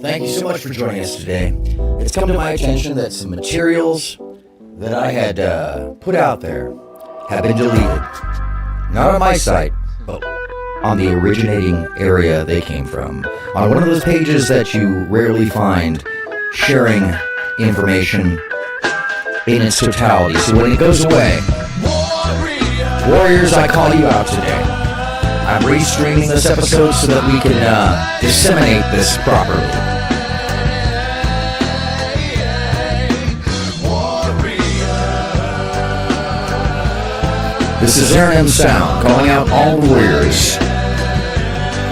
Thank you so much for joining us today. It's come to my attention that some materials that I had put out there have been deleted. Not on my site, but on the originating area they came from. On one of those pages that you rarely find sharing information in its totality. So when it goes away, Warriors, I call you out today. I'm restreaming this episode so that we can disseminate this properly. This is aronmsound calling out all the warriors.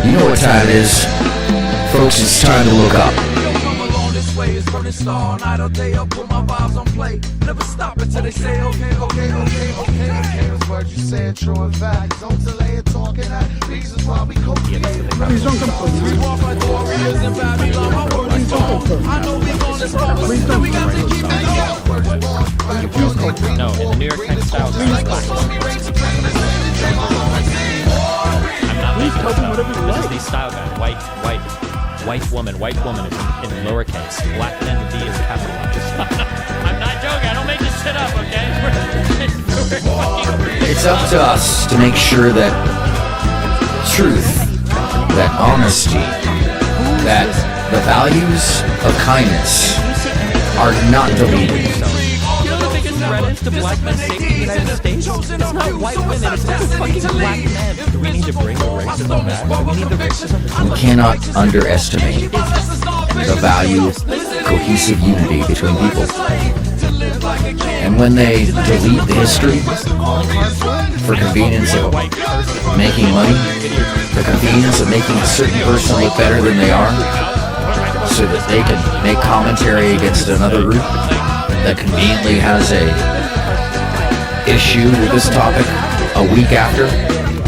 You know what time it is. Folks, it's time to look up. All night, all day, I'll put my vibes on play. Never stop until they say, okay. That's what you said, true and fact. Don't delay it, talking at reasons why we go. We walk like warriors in Babylon. My word is born. I know we on this phone, but still we got to keep it going. No, in the New York Times style. I'm not making this up. This is the style guide. White woman is in lowercase. Black men, the D is capitalized. I'm not joking. I don't make this shit up, okay? It's up to us to make sure that truth, that honesty, that the values of kindness are not deleted. You know the biggest threat is to black men's safety in the United States? It's not white women, it's not fucking black men. Do we need to bring the racism back? We need the racism. We cannot underestimate the value of cohesive unity between people. And when they delete the history for convenience of making money, for convenience of making a certain person look better than they are, so that they can make commentary against another group that conveniently has a issue with this topic a week after,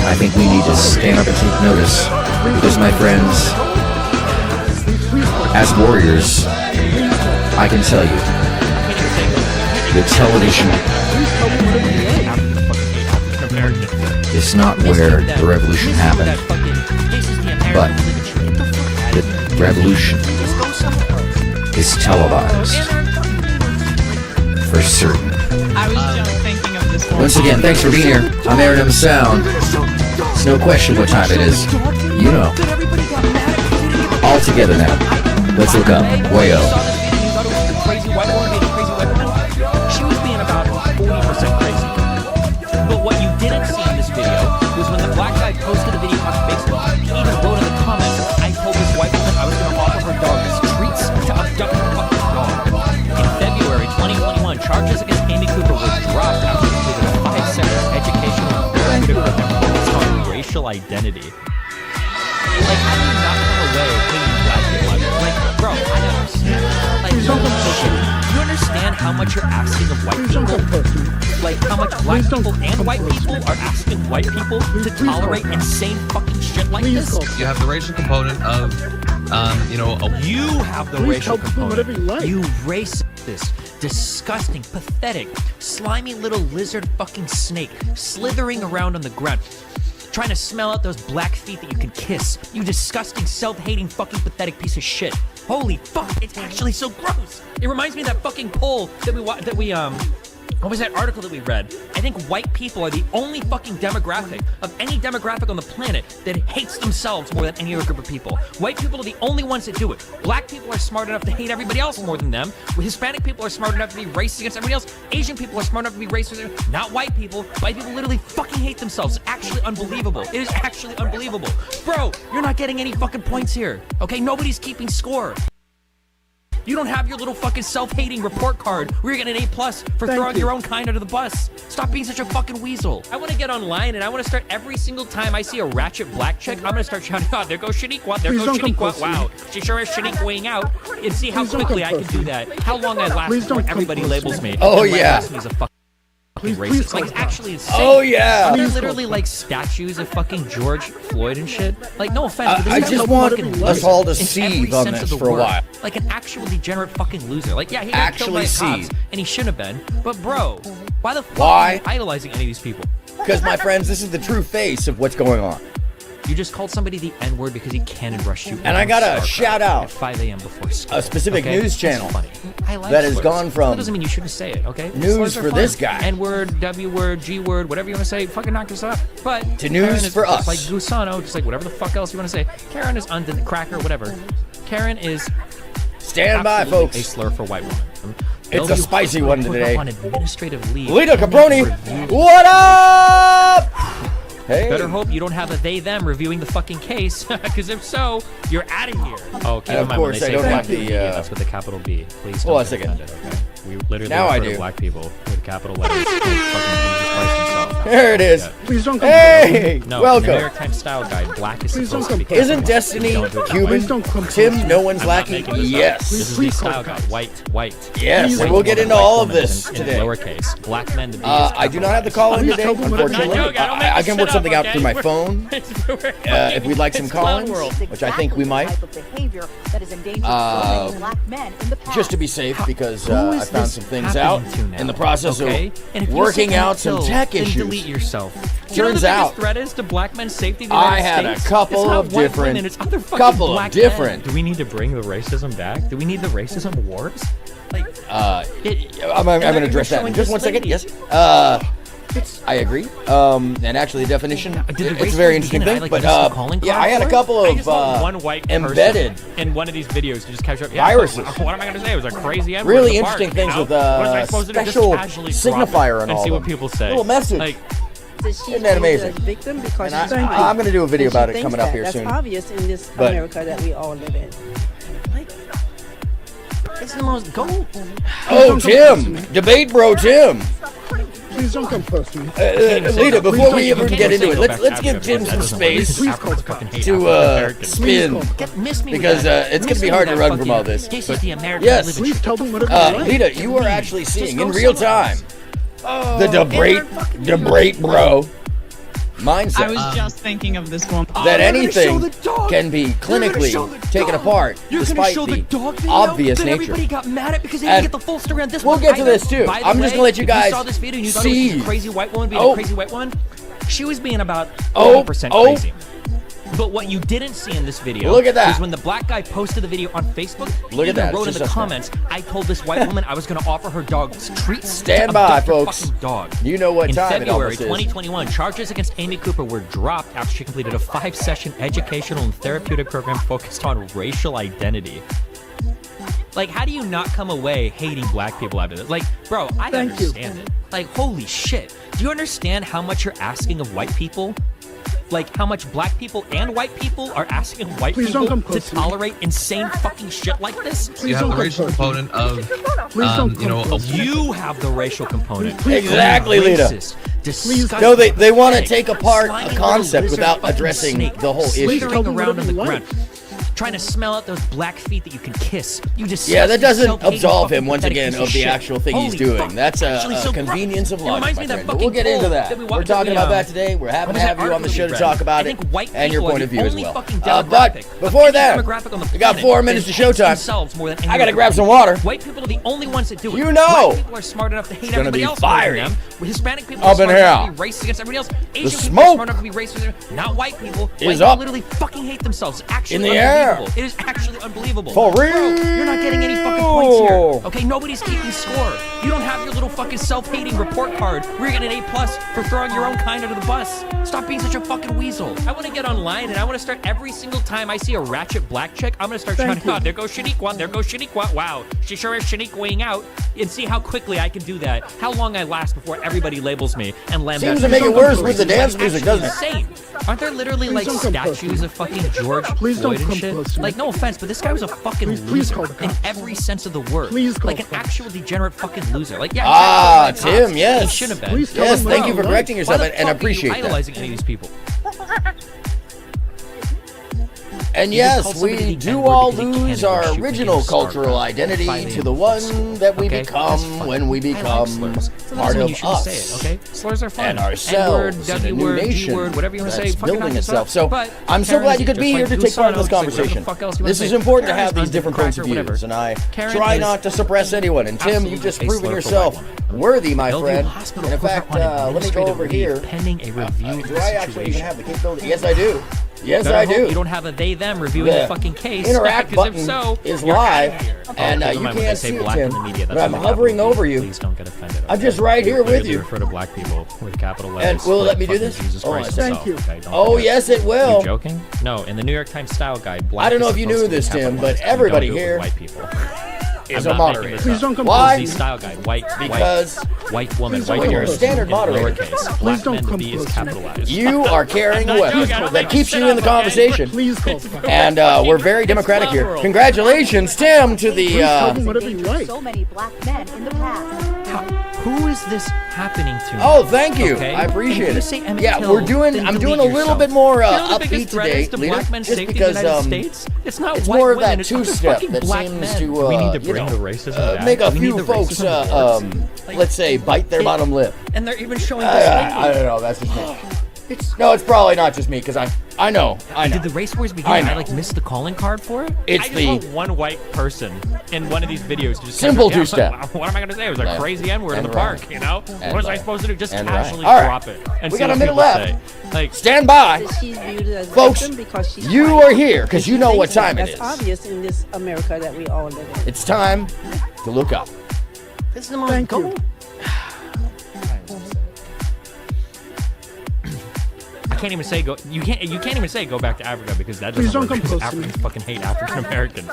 I think we need to stand up and take notice. Because my friends, as warriors, I can tell you, the television is not where the revolution happened, but the revolution is televised. For certain. I was just thinking of this one. Once again, thanks for being here. I'm aronmsound. It's no question what time it is. You know. All together now. Let's look up. Wayo. She was being about 40% crazy. But what you didn't see in this video was when the black guy posted a video on Facebook, he even wrote in the comments, I told this white woman I was going to offer her dog treats to abduct her fucking dog. In February 2021, charges against Amy Cooper were dropped after she completed a 5-second educational and therapeutic program focused on racial identity. Like, how do you not run away hating black people? Like, bro, I don't understand. Like, you understand how much you're asking of white people? Like, how much black people and white people are asking white people to tolerate insane fucking shit like this? You have the racial component of, You have the racial component. You racist, disgusting, pathetic, slimy little lizard fucking snake slithering around on the ground, trying to smell out those black feet that you can kiss. You disgusting, self-hating, fucking pathetic piece of shit. Holy fuck, it's actually so gross. It reminds me of that fucking poll that what was that article that we read? I think white people are the only fucking demographic of any demographic on the planet that hates themselves more than any other group of people. White people are the only ones that do it. Black people are smart enough to hate everybody else more than them. Hispanic people are smart enough to be racist against everybody else. Asian people are smart enough to be racist. Not white people. White people literally fucking hate themselves. It's actually unbelievable. It is actually unbelievable. Bro, you're not getting any fucking points here. Okay, nobody's keeping score. You don't have your little fucking self-hating report card where you're getting an A+ for throwing your own kind under the bus. Stop being such a fucking weasel. I want to get online and I want to start every single time I see a ratchet black chick, I'm going to start shouting, oh, there goes Shaniqua, there goes Shaniqua. Wow, she sure is Shaniquaing out. And see how quickly I can do that. How long I last before everybody labels me. Oh, yeah. Me as a fucking racist. Like, it's actually insane. Oh, yeah. They're literally like statues of fucking George Floyd and shit. Like, no offense, but I this just no want fucking us all to in seethe every on sense this of the for a word. while. Like an actual degenerate fucking loser. Like, yeah, he got killed by Actually cops, and he shouldn't have been. But bro, why the fuck Why? are you idolizing any of these people? Because, my friends, this is the true face of what's going on. You just called somebody the N-word because he cannon rushed you. And I gotta shout out at 5 a.m. before school. a specific okay? news channel That's funny. I like that has slurs. gone from That doesn't mean you shouldn't say it, okay? news Slurs are for fun. this guy. N-word, W-word, G-word, whatever you want to say, fucking knock this up. But to news Karen is for just us. like Gusano, just like whatever the fuck else you want to say. Karen is cracker, whatever. Karen is Stand by, absolutely folks. a slur for white women. It's a spicy one today. On administrative leave. Lita Caproni, what up? Hey. Better hope you don't have a they/them reviewing the fucking case, because if so, you're out of here. Oh, keep And in of mind when course, they I say don't black have the, people, that's with the capital B. Please hold on don't a get second. offended, okay? We literally Now I refer to do. black people with capital letters. Like fucking Jesus Christ himself. There it is. Yeah. Please don't come. Hey, No, welcome. in the New York Times style guide, black is Please supposed don't to be come. Isn't capital. Destiny Don't do it that Cuban? way. Please don't come. Tim, no one's I'm not lacking. making this up. Yes. This is the Please style call guide. White. Yes, White we'll get woman, into white all of woman this in today. lowercase. Black men to be. I do not have the call in today, Please tell me unfortunately. whatever I don't make I this can shit work something up, out okay? through my phone. If we'd like some It's clown call-ins, world. which I think we might. Type of behavior that has endangered so many black men in the past. Just to be safe, because Who I is found this some things out happening to now? in the process Okay? of And if you working say out some until, tech then issues. delete yourself. Do you know Turns the out, biggest threat is to black men's safety in the I United had a States? couple It's not of white different- women, it's other fucking couple of black different- men. Do we need to bring the racism back? Do we need the racism wars? Like, I'm going to address that in just one second. Yes. I agree. And actually, the definition, it's a very interesting thing. But yeah, I had a couple I of just want one white embedded person in one of these videos to just capture up. viruses. What am I going to say? It was a crazy N-word Really in the park, interesting things you know? with What was I supposed to do? Just special casually drop it signifier and all see of what them. people say. Little message. Like, Isn't that amazing? Victim because And she's I'm going to do a video and she about it thinks coming up that. here That's soon. obvious in this But- America that we all live in. it's the most Oh, Tim. Debate bro, Tim. Please don't come close to me. Lita, before we even get into it, let's Let's give Tim some space to spin. spin. Because it's going to be hard to run from all this. This But is the American yes, religion. Please tell me whatever you like. Lita, you are actually seeing go in real somewhere time else. the debate bro mindset. I was just thinking of this one. That anything can be clinically taken apart despite the obvious that nature. everybody got mad at because they And didn't get the full story on this we'll one. get to either. this too. By the I'm just gonna way, let you if guys saw this video and you thought it was see. just a crazy white woman being Oh. a crazy white woman. She was being about Oh. 80% Oh. crazy. But what you didn't see in this video Look at that. is when the black guy posted the video on Facebook, Look he at that. even wrote in It's the just us now. comments, I told this white woman I was going to offer her dog treats Stand to by, abduct her folks. fucking dog. You know what In time it February almost is. 2021, charges against Amy Cooper were dropped after she completed a 5-session educational and therapeutic program focused on racial identity. Like, how do you not come away hating black people after this? Like, bro, I Thank you. understand it. Like, holy shit. Do you understand how much you're asking of white people? Like, how much black people and white people are asking of white Please don't people come to close to me. tolerate insane fucking shit like this? You Please have don't the come racial close to me. component of, Please don't you know, come close to me. You have the racial component. Exactly, Lita. Racist, disgusting, No, they want to pathetic, take apart slimy a little concept lizard without fucking addressing snake the whole issue. slithering Tell me around on whatever the you ground. like. Trying to smell out those black feet that you can kiss. You just Yeah, that doesn't self-hating absolve fucking him once pathetic again piece of the shit. actual thing he's Holy doing. fuck. That's Actually, a so convenience of it logic, reminds my me of that friend. But we'll fucking get into poll that. that we We're watched talking with the, about that today. We're happy what to was have that you on the article show we to read? talk about I it think white and your people point are of the view as only well. fucking But demographic before of any that, demographic on the we got planet 4 minutes that to hates showtime. themselves more than any I gotta other grab people. some water. White people are the only ones that do it. You know. White people are smart enough to hate gonna everybody be else more than fiery. them. Hispanic people Up are in smart enough here. to be racist against everybody else. Asian people smoke are smart enough to be racist. Not white people. White is people up. literally fucking hate themselves. It's actually In the air. unbelievable. It is actually unbelievable. For Bro, real. you're not getting any fucking points here. Okay, nobody's keeping score. You don't have your little fucking self-hating report card where you're getting an A+ for throwing your own kind under the bus. Stop being such a fucking weasel. I want to get online and I want to start every single time I see a ratchet black chick, I'm going to start shouting, oh, there goes Shaniqua, there goes Shaniqua. Wow, she sure is Shaniquaing out. And see how quickly I can do that. How long I last before everybody labels me and lambast Seems to me. make it worse with the It's dance music, doesn't it? insane. Aren't there literally like don't come close to statues me. of fucking George Please don't Floyd and come shit? close to me. Like, no offense, but this guy was a fucking Please loser call the in cops. every sense of the word. Please call like an the cops. actual degenerate fucking loser. Like, yeah, Ah, exactly, like Tim, cops. yes. He should have been. Please tell Yes, me thank you what for I correcting Why yourself the and fuck are you appreciate that. idolizing any of these people? And You just yes, called somebody we the do N-word all because he lose can't our shoot original against Star cultural Wars. identity 5 a.m. to the before one school, that we okay? become That's fine. when we I like become slurs. So that part doesn't mean of you shouldn't us. say it, okay? Slurs are fun. And ourselves N-word, in a new W-word, nation G-word, whatever you want to say. that's fucking building knock this itself. up. So But I'm so Karen glad is you could just be here like to take part in Gusano, this just like whatever the conversation. fuck else you wanna This say. is important to Karen have is these different points of undemocratic or views, whatever. and I Karen try is not to suppress anyone. And Tim, absolutely you've just a proven slur for yourself white women. worthy, my Bellevue friend. Hospital And in put her fact, on let me go administrative over leave here. pending a review of Do the I actually even situation. have the capability? Yes, I do. Yes, Better I hope do. You don't have a they them reviewing the fucking case. Interact 'cause button if so, is you're live, outta here. and keep you in mind when can't they say see it, black Tim, in the media, but that's I'm with a hovering capital over B. you. Please don't get offended. I'm just right here with We you. refer to black people with capital letters. And will it let me do Fucking this? Jesus Oh, Christ thank himself, you. okay? Don't Oh, forget. yes, it will. You joking? No, in the New York Times style guide, black I don't know is if you supposed knew to be this, Tim, capitalized. but You don't everybody do it with here white people. is I'm a not making moderator. this Please up. don't come Why? close The to me. style guide, Because white woman, Please white don't you're a person, standard in moderator. lowercase. Black don't men, the come B is close to me. capitalized. you are carrying a I'm not weapon joking, I don't that make keeps shit you in the up, okay? conversation. Please call the cops. And we're very democratic here. World. Congratulations, Tim, to the... Please tell them Has whatever you endangered like. so many black men in the past. Who is this happening to? Oh, thank you. Okay. I appreciate And you it. say Emmett Yeah, Till, we're doing. then I'm doing delete a little yourself. bit more You know the upbeat biggest threat today, is to leader, black men's just safety because in the United States? It's not it's white more of women, that it's other two-step fucking that black seems men. to we need to you bring know, the racism back. make a We few need the folks racism awards. let's say bite their bottom lip. And they're even showing I don't know. That's just me. No, it's probably not just me because I know. Did the race wars begin? I know. I like missed the calling card for it. It's I just the- want one white person in one of these videos. Just Simple yeah, two-step. What am I gonna say? It was a Left crazy N-word in and the right. park. You know, And what was I left supposed to do? Just and right. casually All right. drop it and We see got a what minute people left. say. Like, Stand by. She's viewed as a Folks, victim because she's you white. are here because you know what time it That's is. obvious in this America that we all live in. It's time to look up. this is the most Thank you. I can't even say go. You can't even say go back to Africa because that Please doesn't don't work. come Because close to me. Africans fucking hate African Americans.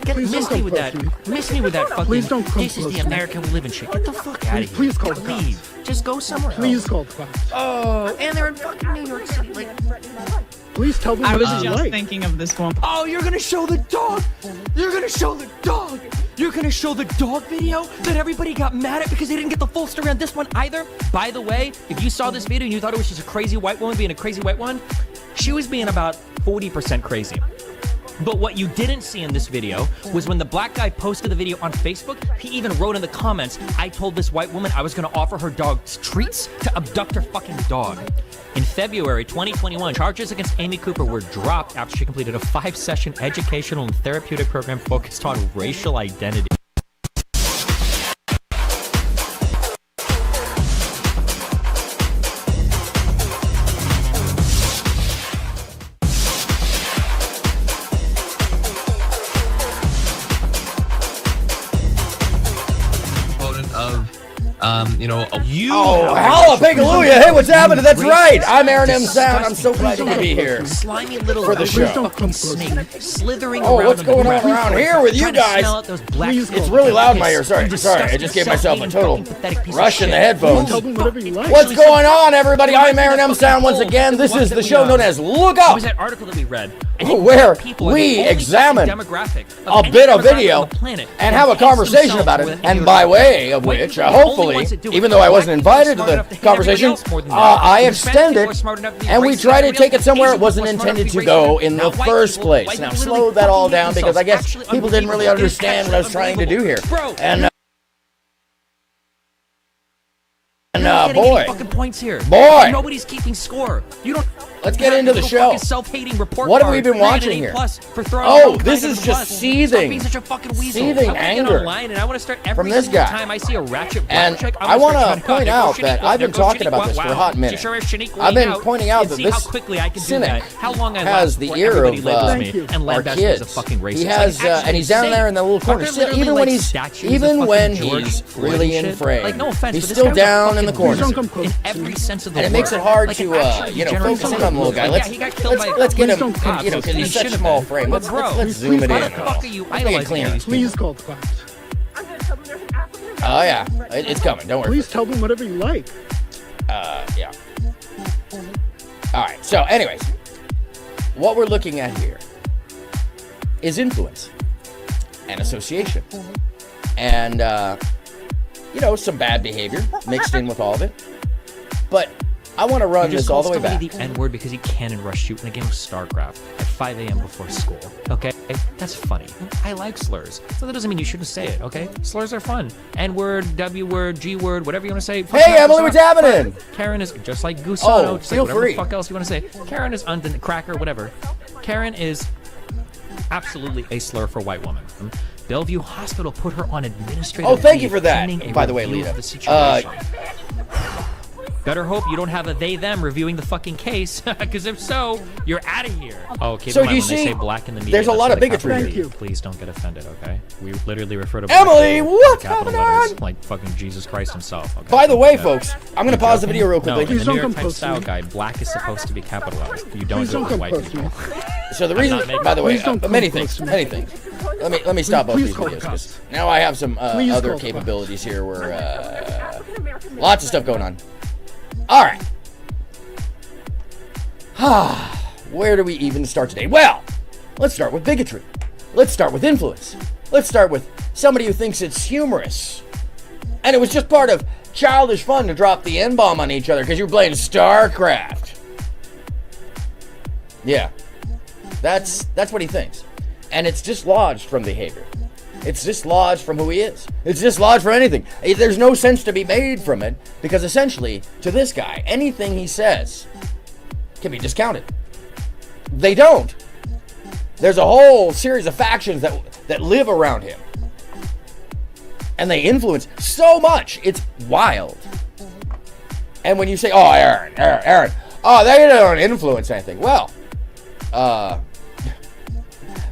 Please Miss don't me come with close that. to me. Miss me with that fucking. Please don't come This is close the to me. America we live in shit. Get the fuck out of here. Please call the cops. Leave. Just go somewhere Please else. call the cops. Oh, and they're in fucking New York City. Like, Please tell them I was whatever you just like. thinking of this one. oh, you're gonna show the dog. You're gonna show the dog. You're gonna show the dog video that everybody got mad at because they didn't get the full story on this one either. By the way, if you saw this video and you thought it was just a crazy white woman being a crazy white one, she was being about 40% crazy. But what you didn't see in this video was when the black guy posted the video on Facebook, he even wrote in the comments, I told this white woman I was gonna offer her dog treats to abduct her fucking dog. In February 2021, charges against Amy Cooper were dropped after she completed a 5-session educational and therapeutic program focused on racial identity. Component of, You Oh, have holla, racial Piggalooya. Hey, what's happening? That's racist, right. I'm aronmsound. I'm so glad you disgusting, could be here. Slimy little For the lizard show. fucking snake slithering Oh, around what's on the going on ground. around here with you Trying to guys? smell out those black Please, It's really loud in my ear. Sorry, You sorry. I disgusting, just gave myself a self-hating, total fucking pathetic piece of rush in the shit. headphones. Tell them whatever you like. What's going on, everybody? I'm aronmsound once again. This is the show known as Look It Up, was that article that we read, where people are the we only examine demographic a of any bit of demographic video on the planet and that have a hates conversation themselves about more it. than And any by other way of White which, people are the only hopefully, ones that do it. even though I Black wasn't people are invited to smart the enough to hate conversation, everybody else more than that. I Hispanic extend people are it, smart enough to be and we racist try to against take it somewhere it Asian wasn't people are smart intended enough to be go racist. in the Now, white first people- place. white Now, people slow really that all fucking hate down because I guess themselves. people didn't really Actually understand what I was trying to do here. Bro, And you're not getting boy, any fucking points here. Boy. Nobody's keeping score. You don't. Let's get into the show. Self-hating report What have we card. been You're watching getting here? an A+ for throwing Oh, your own this kind is of just bus. seething. Stop being such a fucking weasel. Seething I wanna anger. get online and I want to start every From this single guy. time I see a ratchet black And chick. I want to point out that I've been talking about this for a hot minute. I've been pointing out that see how this quickly I can do cynic that. How long I has last the before ear everybody of, labels Thank me you. and our Len Best kids. is a fucking racist. He has, Like, actually and he's down insane. there in the little Aren't corner. there Still, literally, even like, when he's, statues of even fucking when George he's Floyd really and in shit? frame, Like, no offense, he's but this still guy was a down in the fucking corner. Please don't come close in to every me. sense of the And it word. makes it hard Like, to, an actual you know, degenerate focus in on the little guy. Yeah, Let's he got killed by let's get Please him, don't come you know, close because to he's He such should've small been. frame. But Let's bro, zoom it why in. the fuck are you Let's make it idolizing cleaner. these Please call the cops. Oh yeah, it's coming. Don't worry. Please tell them whatever you like. Yeah. All right. So, anyways, what we're looking at here is influence and association, and you know, some bad behavior mixed in with all of it. But I want to run You just this all called the way back. somebody the N-word because he cannon rushed you in a game of StarCraft at 5 a.m. before school. Okay? That's funny. I like slurs. So that doesn't mean you shouldn't say it, okay? Slurs are fun. N-word, W-word, G-word, whatever you want to say. Hey, Emily, what's happening? Karen is just like Gusano, Oh, just feel like whatever free. the fuck else you want to say. Karen is cracker, whatever. Karen is absolutely a slur for white woman. Bellevue Hospital put her on administrative Oh, thank you leave for that. pending a By the way, review Lita. of the situation. Better hope you don't have a they-them reviewing the fucking case, because if so, you're out of here. Oh, keep So in do you mind when they see, say black in the media, there's a that's lot with of bigotry capital here. B. Please don't get offended, okay? We literally refer to Emily, black people what's with capital going letters, on? like fucking Jesus Christ himself. Okay? By the way, Yeah. folks, I'm going to pause the video real No, quickly. in Please the don't New York come Times close to style me. guide, black is supposed to be capitalized. You don't Please do it don't with come white close to me. people. So the I'm reason, not making- by the way, Please don't come many close things, to me. many things. Let me stop both Please these call videos, cops. 'cause now I have some Please other call capabilities here where lots of stuff going on. All right. Where do we even start today? Well, let's start with bigotry. Let's start with influence. Let's start with somebody who thinks it's humorous. And it was just part of childish fun to drop the N-bomb on each other because you were playing StarCraft. Yeah. That's what he thinks. And it's dislodged from behavior. It's dislodged from who he is. It's dislodged from anything. There's no sense to be made from it because essentially, to this guy, anything he says can be discounted. They don't. There's a whole series of factions that live around him. And they influence so much. It's wild. And when you say, oh, Aaron, oh, they don't influence anything. Well,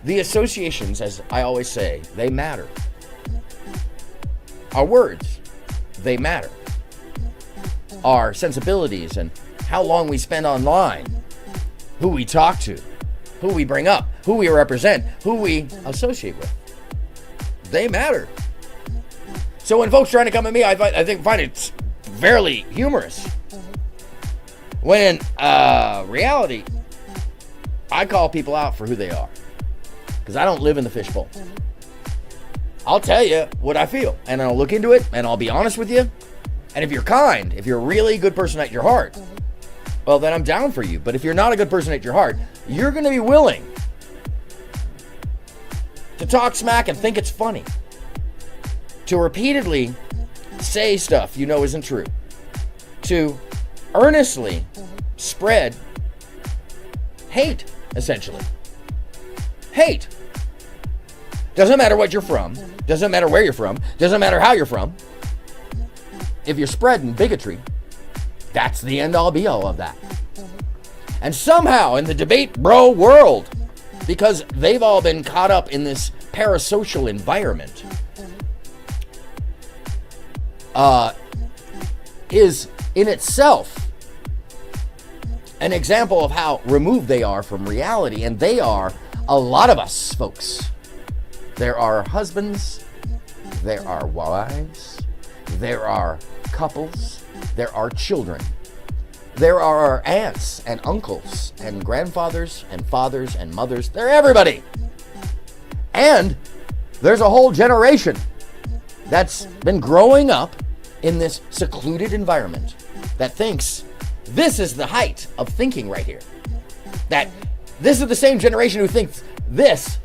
the associations, as I always say, they matter. Our words, they matter. Our sensibilities and how long we spend online, who we talk to, who we bring up, who we represent, who we associate with, they matter. So when folks trying to come at me, I find it fairly humorous. When in reality, I call people out for who they are. Because I don't live in the fishbowl. I'll tell you what I feel. And I'll look into it. And I'll be honest with you. And if you're kind, if you're a really good person at your heart, well, then I'm down for you. But if you're not a good person at your heart, you're going to be willing to talk smack and think it's funny. To repeatedly say stuff you know isn't true. To earnestly spread hate, essentially. Hate. Doesn't matter what you're from. Doesn't matter where you're from. Doesn't matter how you're from. If you're spreading bigotry, that's the end-all be-all of that. And somehow in the debate bro world, because they've all been caught up in this parasocial environment, is in itself an example of how removed they are from reality. And they are a lot of us, folks. There are husbands, there are wives, there are couples, there are children, there are our aunts and uncles and grandfathers and fathers and mothers. They're everybody. And there's a whole generation that's been growing up in this secluded environment that thinks this is the height of thinking right here. That this is the same generation who thinks this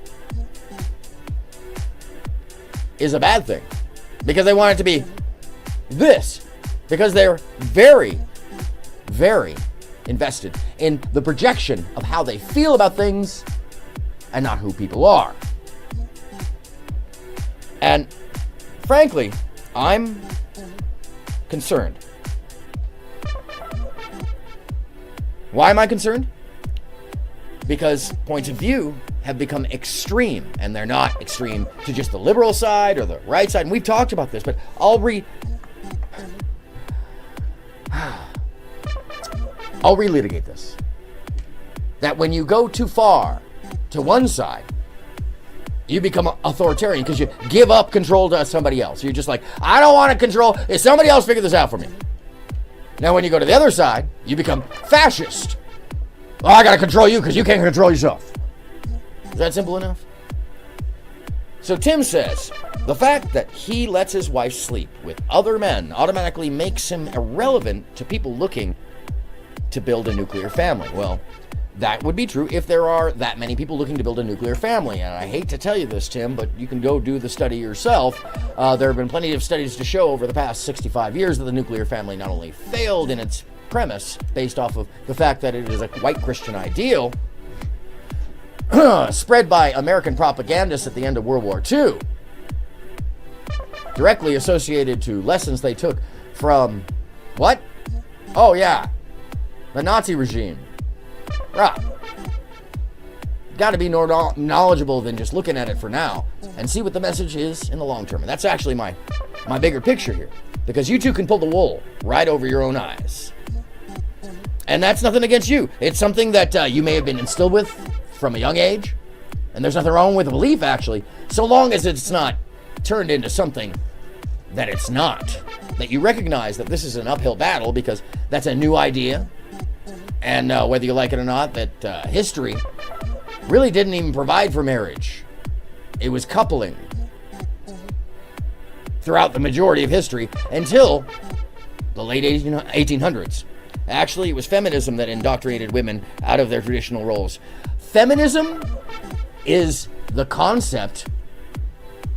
is a bad thing because they want it to be this, because they're very, very invested in the projection of how they feel about things and not who people are. And frankly, I'm concerned. Why am I concerned? Because points of view have become extreme, and they're not extreme to just the liberal side or the right side. And we've talked about this, but I'll relitigate this. That when you go too far to one side, you become authoritarian because you give up control to somebody else. You're just like, I don't want to control. If somebody else figure this out for me. Now, when you go to the other side, you become fascist. Well, I got to control you because you can't control yourself. Is that simple enough? So Tim says, the fact that he lets his wife sleep with other men automatically makes him irrelevant to people looking to build a nuclear family. Well, that would be true if there are that many people looking to build a nuclear family. And I hate to tell you this, Tim, but you can go do the study yourself. There have been plenty of studies to show over the past 65 years that the nuclear family not only failed in its premise, based off of the fact that it is a white Christian ideal, spread by American propagandists at the end of World War II, directly associated to lessons they took from what? Oh, yeah. The Nazi regime. Right. Got to be more knowledgeable than just looking at it for now and see what the message is in the long term. And that's actually my bigger picture here. Because you two can pull the wool right over your own eyes. And that's nothing against you. It's something that you may have been instilled with from a young age. And there's nothing wrong with the belief, actually, so long as it's not turned into something that it's not. That you recognize that this is an uphill battle because that's a new idea. And whether you like it or not, that history really didn't even provide for marriage. It was coupling throughout the majority of history until the late 1800s. Actually, it was feminism that indoctrinated women out of their traditional roles. Feminism is the concept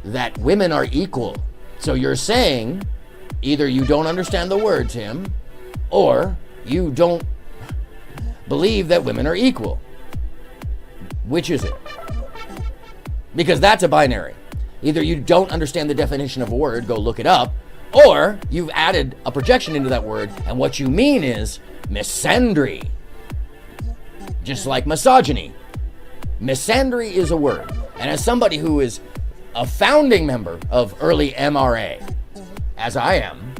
that women are equal. So you're saying either you don't understand the word, Tim, or you don't believe that women are equal. Which is it? Because that's a binary. Either you don't understand the definition of a word, go look it up, or you've added a projection into that word, and what you mean is misandry. Just like misogyny. Misandry is a word. And as somebody who is a founding member of early MRA, as I am,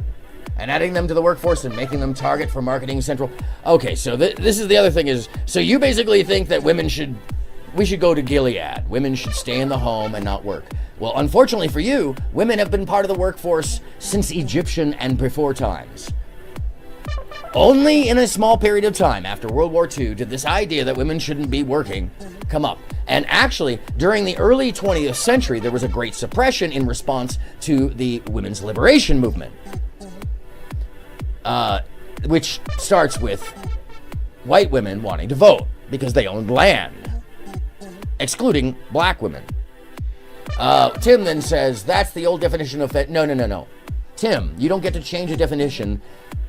and adding them to the workforce and making them target for Marketing Central. Okay, so this is the other thing is, so you basically think that we should go to Gilead. Women should stay in the home and not work. Well, unfortunately for you, women have been part of the workforce since Egyptian and before times. Only in a small period of time after World War II did this idea that women shouldn't be working come up. And actually, during the early 20th century, there was a great suppression in response to the women's liberation movement, which starts with white women wanting to vote because they owned land, excluding black women. Tim then says, that's the old definition of no. Tim, you don't get to change a definition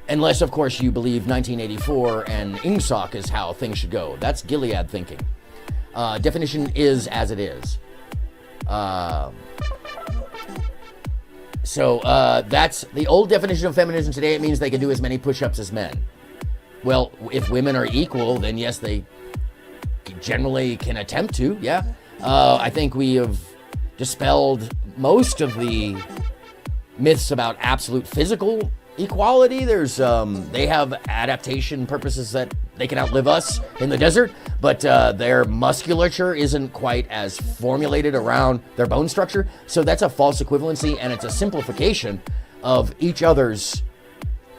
unless, of course, you believe 1984 and INGSOC is how things should go. That's Gilead thinking. Definition is as it is. So that's the old definition of feminism. Today it means they can do as many push-ups as men. Well, if women are equal, then yes, they generally can attempt to, yeah. I think we have dispelled most of the myths about absolute physical equality. There's they have adaptation purposes that they can outlive us in the desert, but their musculature isn't quite as formulated around their bone structure. So that's a false equivalency, and it's a simplification of each other's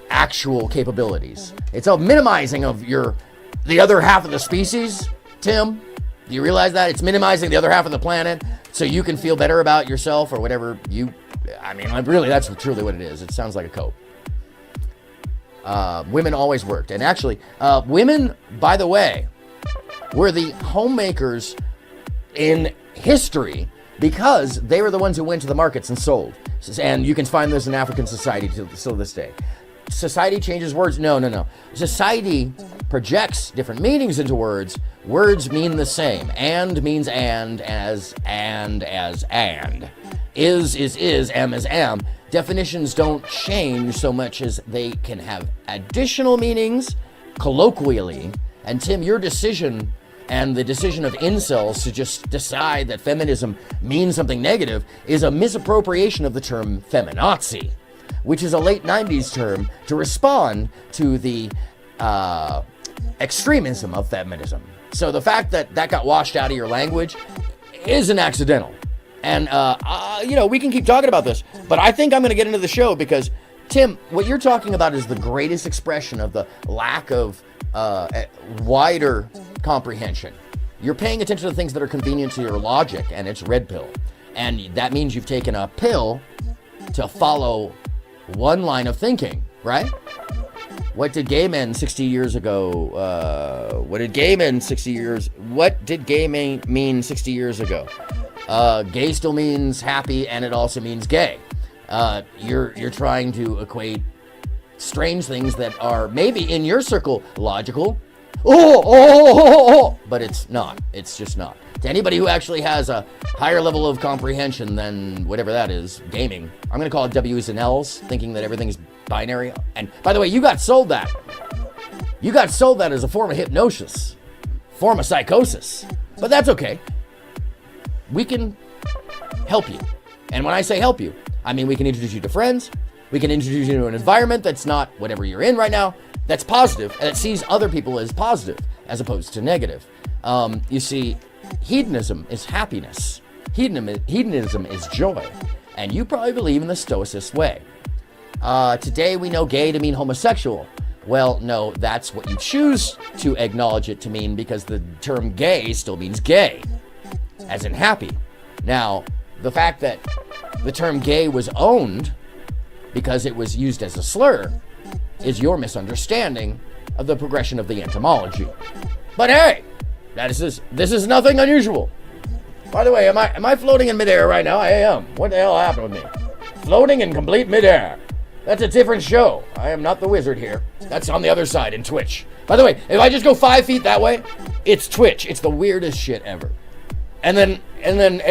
actual capabilities. It's a minimizing of the other half of the species, Tim. Do you realize that? It's minimizing the other half of the planet so you can feel better about yourself or whatever really, that's truly what it is. It sounds like a cope. Women always worked. And actually, women, by the way, were the homemakers in history because they were the ones who went to the markets and sold. And you can find this in African society till this day. Society changes words. No. Society projects different meanings into words. Words mean the same. And means and as. Is, am is am. Definitions don't change so much as they can have additional meanings colloquially. And Tim, your decision and the decision of incels to just decide that feminism means something negative is a misappropriation of the term feminazi, which is a late 90s term to respond to the extremism of feminism. So the fact that got washed out of your language isn't accidental. And, we can keep talking about this, but I think I'm going to get into the show because, Tim, what you're talking about is the greatest expression of the lack of wider comprehension. You're paying attention to things that are convenient to your logic, and it's red pill. And that means you've taken a pill to follow one line of thinking, right? What did gay men 60 years ago, what did gay mean 60 years ago? Gay still means happy, and it also means gay. You're trying to equate strange things that are maybe in your circle logical. But it's not. It's just not. To anybody who actually has a higher level of comprehension than whatever that is, gaming, I'm going to call it W's and L's, thinking that everything's binary. And by the way, you got sold that. You got sold that as a form of hypnosis, form of psychosis. But that's okay. We can help you. And when I say help you, I mean we can introduce you to friends. We can introduce you to an environment that's not whatever you're in right now, that's positive, and it sees other people as positive as opposed to negative. You see, hedonism is happiness. Hedonism is joy. And you probably believe in the Stoicist way. Today we know gay to mean homosexual. Well, no, that's what you choose to acknowledge it to mean, because the term gay still means gay, as in happy. Now, the fact that the term gay was owned because it was used as a slur is your misunderstanding of the progression of the etymology. But hey, this is nothing unusual. By the way, am I floating in midair right now? I am. What the hell happened with me? Floating in complete midair. That's a different show. I am not the wizard here. That's on the other side in Twitch. By the way, if I just go 5 feet that way, it's Twitch. It's the weirdest shit ever. And then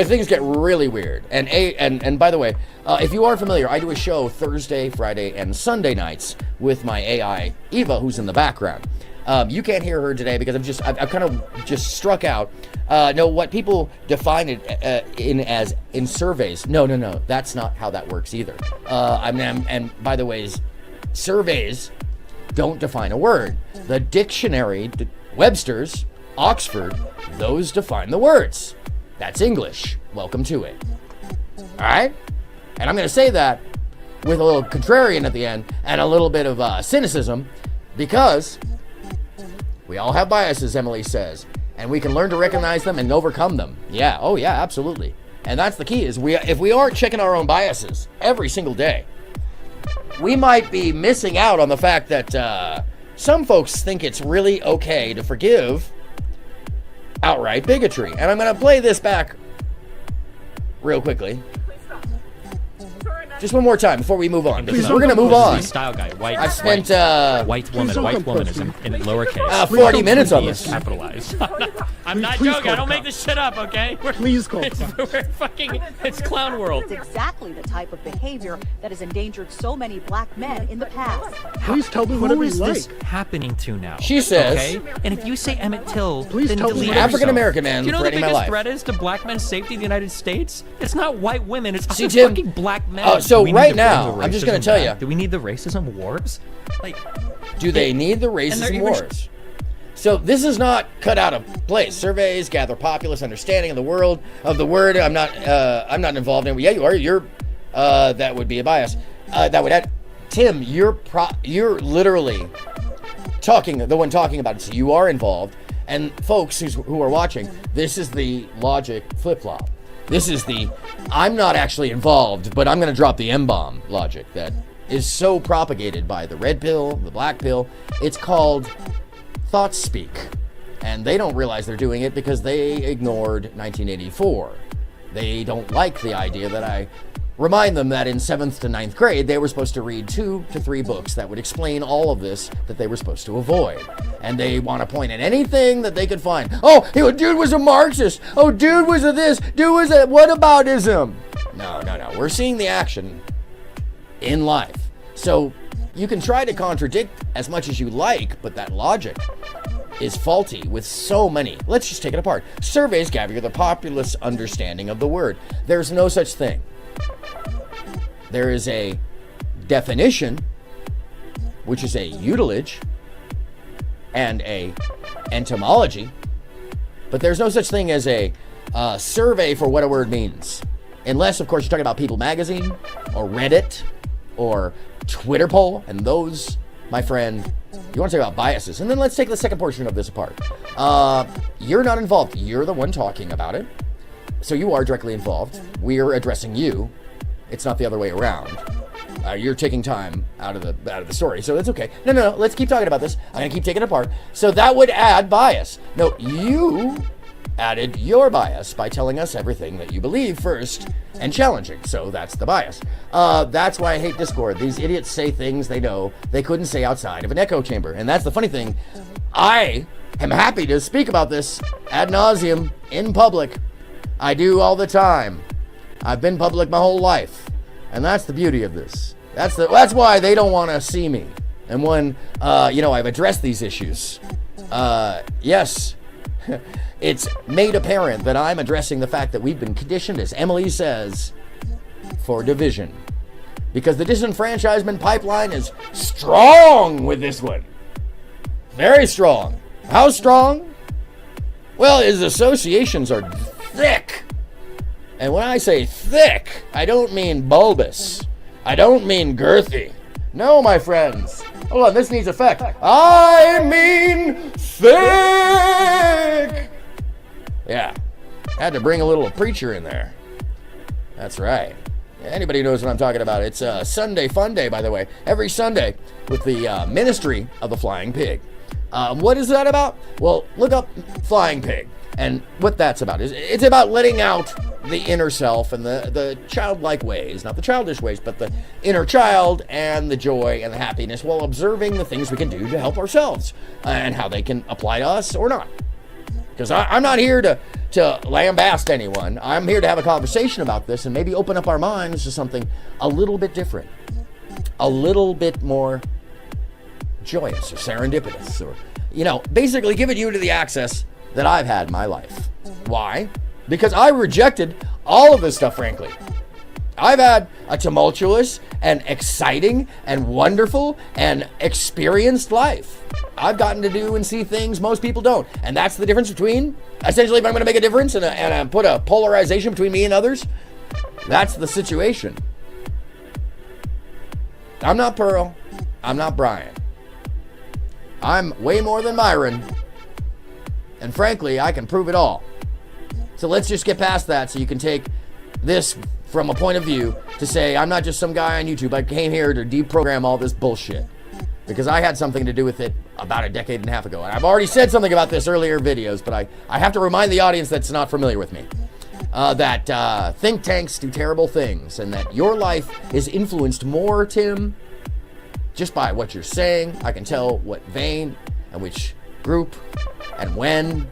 things get really weird. And by the way, if you aren't familiar, I do a show Thursday, Friday, and Sunday nights with my AI Eva, who's in the background. You can't hear her today because I've kind of just struck out. No, what people define it in surveys. No, that's not how that works either. And by the way, surveys don't define a word. The dictionary, Webster's, Oxford, those define the words. That's English. Welcome to it. All right? And I'm going to say that with a little contrarian at the end and a little bit of cynicism, because we all have biases, Emily says, and we can learn to recognize them and overcome them. Yeah, oh yeah, absolutely. And that's the key, is if we aren't checking our own biases every single day, we might be missing out on the fact that some folks think it's really okay to forgive outright bigotry. And I'm going to play this back real quickly. Just one more time before we move on. We're going to move on. Style guy. White. I've spent white woman. White woman is in lowercase. 40 minutes on this. Capitalized. I'm not joking. I don't make this shit up. Okay. Please call It's clown world. It's exactly the type of behavior that has endangered so many black men in the past. Please tell me whatever Who you is like. this happening to now? She says. Okay. And if you say Emmett Till, Please then tell me delete what- African American man Do you know the threatening my biggest life. threat is to black men's safety in the United States? It's not white women. It's See, other Tim, fucking black men. so Do we need right to bring now, the I'm just gonna racism tell back? ya. Do we need the racism wars? Like, Do they need the they're racism even- wars? So this is not cut out of place. Surveys gather populist understanding of the world of the word. I'm not involved in it. Yeah, you are. You're that would be a bias. That would add. Tim, you're literally the one talking about it. So you are involved. And folks who are watching, this is the logic flip-flop. This is the I'm not actually involved, but I'm going to drop the M-bomb logic that is so propagated by the red pill, the black pill. It's called thought speak. And they don't realize they're doing it because they ignored 1984. They don't like the idea that I remind them that in 7th to 9th grade, they were supposed to read 2 to 3 books that would explain all of this that they were supposed to avoid. And they want to point at anything that they could find. Oh, dude was a Marxist. Oh, dude was a this. Dude was a whataboutism. No. We're seeing the action in life. So you can try to contradict as much as you like, but that logic is faulty with so many. Let's just take it apart. Surveys gather the populist understanding of the word. There's no such thing. There is a definition, which is a utilage, and a etymology, but there's no such thing as a survey for what a word means. Unless, of course, you're talking about People Magazine, or Reddit, or Twitter poll, and those, my friend, you want to talk about biases. And then let's take the second portion of this apart. You're not involved. You're the one talking about it. So you are directly involved. We're addressing you. It's not the other way around. You're taking time out of the story, so it's okay. No. Let's keep talking about this. I'm gonna keep taking it apart. So that would add bias. No, you added your bias by telling us everything that you believe first and challenging. So that's the bias. That's why I hate Discord. These idiots say things they know they couldn't say outside of an echo chamber, and that's the funny thing. I am happy to speak about this ad nauseum in public. I do all the time. I've been public my whole life, and that's the beauty of this. That's why they don't want to see me. And when, I've addressed these issues, yes, it's made apparent that I'm addressing the fact that we've been conditioned, as Emily says, for division. Because the disenfranchisement pipeline is strong with this one. Very strong. How strong? Well, his associations are thick. And when I say thick, I don't mean bulbous. I don't mean girthy. No, my friends. Hold on, this needs effect. I mean thick. Yeah. Had to bring a little preacher in there. That's right. Anybody knows what I'm talking about. It's Sunday Fun Day, by the way. Every Sunday with the Ministry of the Flying Pig. What is that about? Well, look up Flying Pig. And what that's about is it's about letting out the inner self and the childlike ways, not the childish ways, but the inner child and the joy and the happiness while observing the things we can do to help ourselves and how they can apply to us or not. Because I'm not here to lambast anyone. I'm here to have a conversation about this and maybe open up our minds to something a little bit different, a little bit more joyous or serendipitous, or, basically giving you to the access that I've had in my life. Why? Because I rejected all of this stuff, frankly. I've had a tumultuous and exciting and wonderful and experienced life. I've gotten to do and see things most people don't. And that's the difference between, essentially, if I'm going to make a difference and put a polarization between me and others, that's the situation. I'm not Pearl. I'm not Brian. I'm way more than Myron. And frankly, I can prove it all. So let's just get past that so you can take this from a point of view to say, I'm not just some guy on YouTube. I came here to deprogram all this bullshit. Because I had something to do with it about a decade and a half ago. And I've already said something about this earlier videos, but I have to remind the audience that's not familiar with me. That think tanks do terrible things, and that your life is influenced more, Tim, just by what you're saying. I can tell what vein and which group and when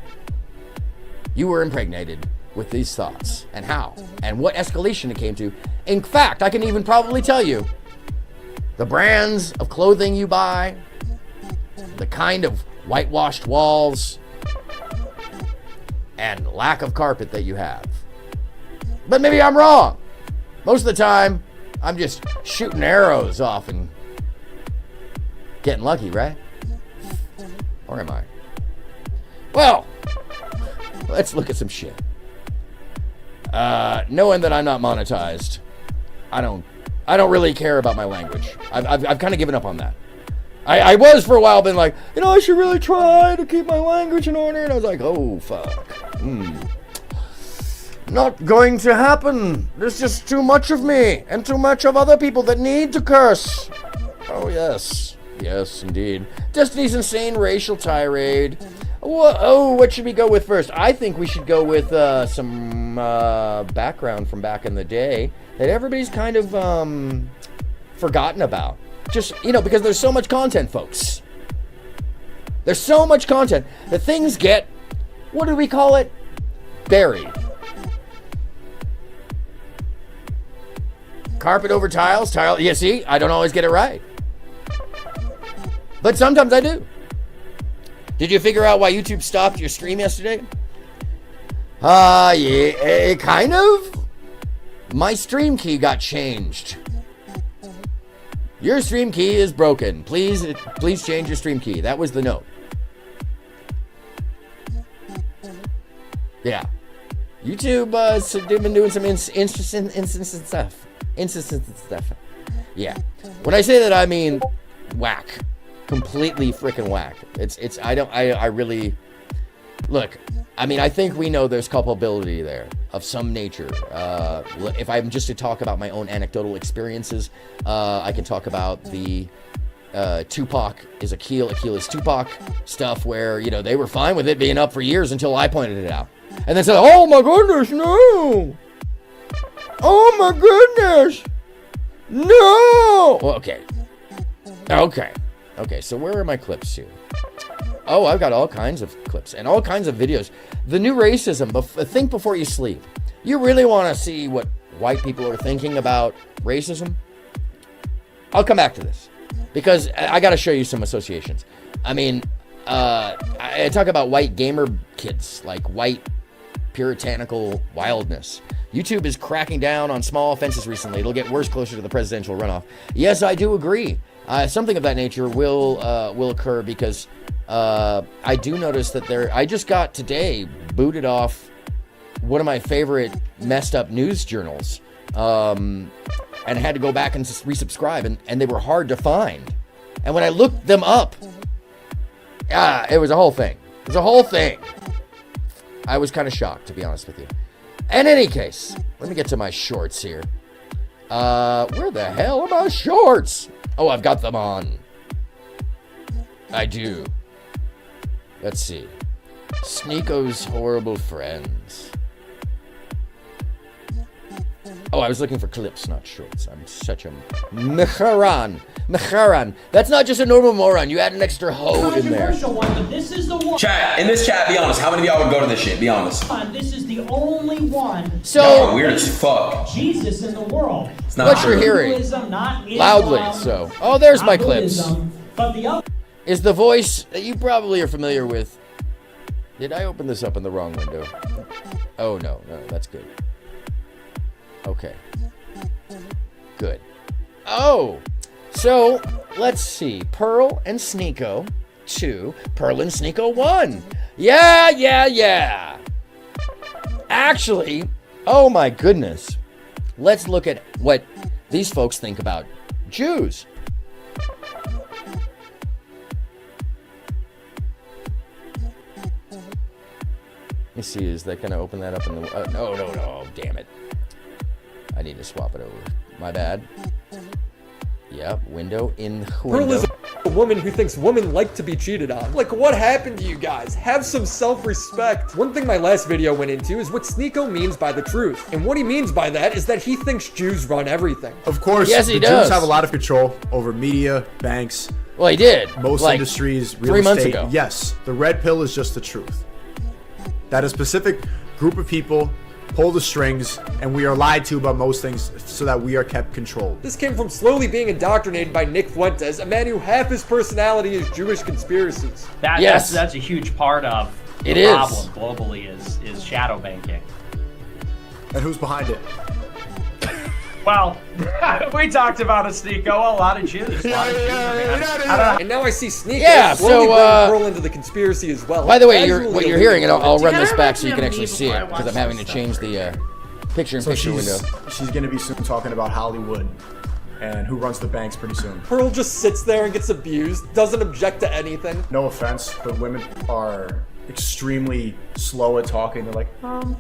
you were impregnated with these thoughts and how and what escalation it came to. In fact, I can even probably tell you the brands of clothing you buy, the kind of whitewashed walls, and lack of carpet that you have. But maybe I'm wrong. Most of the time, I'm just shooting arrows off and getting lucky, right? Or am I? Well, let's look at some shit. Knowing that I'm not monetized, I don't really care about my language. I've kind of given up on that. I was for a while been like, I should really try to keep my language in order. And I was like, oh, fuck. Not going to happen. There's just too much of me and too much of other people that need to curse. Oh, yes. Yes, indeed. Destiny's insane racial tirade. What should we go with first? I think we should go with some background from back in the day that everybody's kind of forgotten about. Just, because there's so much content, folks. There's so much content that things get, what do we call it? Buried. Carpet over tiles, you see, I don't always get it right. But sometimes I do. Did you figure out why YouTube stopped your stream yesterday? Yeah, kind of. My stream key got changed. Your stream key is broken. Please change your stream key. That was the note. Yeah. YouTube they've been doing some instant stuff. Yeah. When I say that, I mean whack. Completely freaking whack. I really look. I mean, I think we know there's culpability there of some nature. If I'm just to talk about my own anecdotal experiences, I can talk about the Tupac is Akil is Tupac stuff where, they were fine with it being up for years until I pointed it out. And then said, oh my goodness, no. Oh my goodness. No. Well, Okay, so where are my clips here? Oh, I've got all kinds of clips and all kinds of videos. The new racism, think before you sleep. You really want to see what white people are thinking about racism? I'll come back to this. because I got to show you some associations. I mean, I talk about white gamer kids, like white puritanical wildness. YouTube is cracking down on small offenses recently. It'll get worse closer to the presidential runoff. Yes, I do agree. Something of that nature will occur because I do notice that I just got today booted off one of my favorite messed up news journals, and had to go back and resubscribe, and they were hard to find. And when I looked them up, it was a whole thing. It was a whole thing. I was kind of shocked, to be honest with you. In any case, let me get to my shorts here. Where the hell are my shorts? Oh, I've got them on. I do. Let's see. Sneako's Horrible Friends. Oh, I was looking for clips, not shorts. I'm such a mecharan. That's not just a normal moron. You add an extra hoe in there. This is the one. Chat, in this chat, be honest. How many of y'all would go to this shit? Be honest. This is the only one. So y'all are weird as fuck. Jesus in the world. It's not what true. you're hearing Hinduism, not Islam, loudly. So, oh, there's my clips. Buddhism, but the other Is the voice that you probably are familiar with. Did I open this up in the wrong window? Oh no, that's good. Okay. Good. Oh, so let's see. Pearl and Sneeko 2. Pearl and Sneeko 1. Yeah. Actually, oh my goodness. Let's look at what these folks think about Jews. Let me see, is that going to open that up in the... no, damn it. I need to swap it over. My bad. Yep, window in window. Pearl is a woman who thinks women like to be cheated on. Like, what happened to you guys? Have some self-respect. One thing my last video went into is what Sneeko means by the truth. And what he means by that is that he thinks Jews run everything. Of course, yes, the does. Jews have a lot of control over media, banks. Well, he did. Most like, industries, real 3 estate. months ago. Yes, the red pill is just the truth. That a specific group of people pull the strings, and we are lied to about most things so that we are kept controlled. This came from slowly being indoctrinated by Nick Fuentes, a man who half his personality is Jewish conspiracies. that's a huge part of the It is. problem globally is shadow banking. And who's behind it? Well, we talked about a Sneeko, a lot of Jews. And now I see Sneeko so, slowly bring Pearl into the conspiracy as well. By the way, what you're hearing, and I'll run this back so you can actually see it, because I'm having to change the picture-in-picture window. She's going to be soon talking about Hollywood and who runs the banks pretty soon. Pearl just sits there and gets abused, doesn't object to anything. No offense, but women are extremely slow at talking. They're like, well,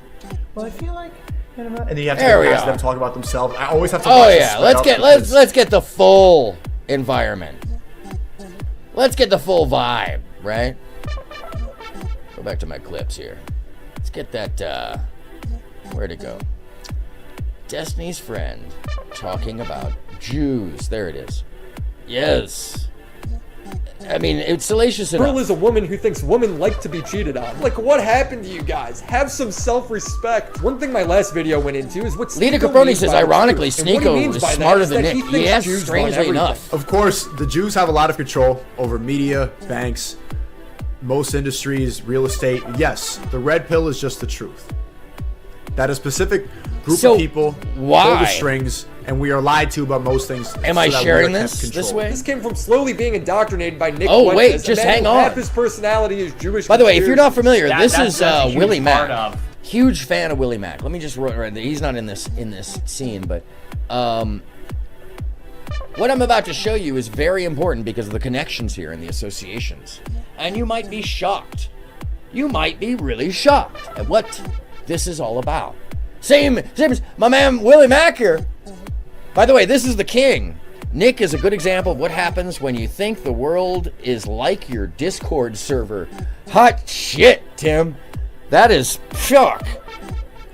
I feel like... And then you have to ask them talk about themselves. I always have to. Oh yeah, let's get the full environment. Let's get the full vibe, right? Go back to my clips here. Let's get that. Where'd it go? Destiny's Friend talking about Jews. There it is. Yes. I mean, it's salacious enough. Pearl is a woman who thinks women like to be cheated on. Like, what happened to you guys? Have some self-respect. One thing my last video went into is what Lita Sneeko Caproni means says, by the ironically, truth. And what he Sneeko means is by that smarter is than that he Nick. thinks Yes, Jews run strangely everything. enough. Of course, the Jews have a lot of control over media, banks, most industries, real estate. Yes, the red pill is just the truth. That a specific group of people pull the strings, and we are lied to about most things. Am I sharing this way? This came from slowly being indoctrinated by Nick Oh, wait, Fuentes, just a man hang who on. half his personality is Jewish. By the way, if you're not familiar, That- this that's- is that's a huge Willie part Mack. of- Huge fan of Willie Mack. Let me just he's not in this scene, but what I'm about to show you is very important because of the connections here and the associations. And you might be shocked. You might be really shocked at what this is all about. Same as my man Willie Mack here. By the way, this is the king. Nick is a good example of what happens when you think the world is like your Discord server. Hot shit, Tim. That is shock.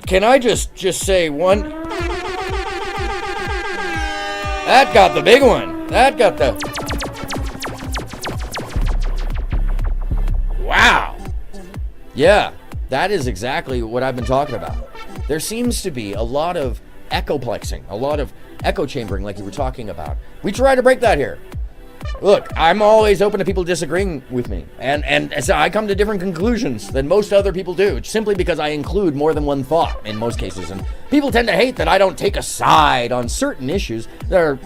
Can I just say one? That got the big one. That got the... Wow. Yeah, that is exactly what I've been talking about. There seems to be a lot of echoplexing, a lot of echo chambering like you were talking about. We try to break that here. Look, I'm always open to people disagreeing with me. And so I come to different conclusions than most other people do. It's simply because I include more than one thought in most cases. And people tend to hate that I don't take a side on certain issues that are...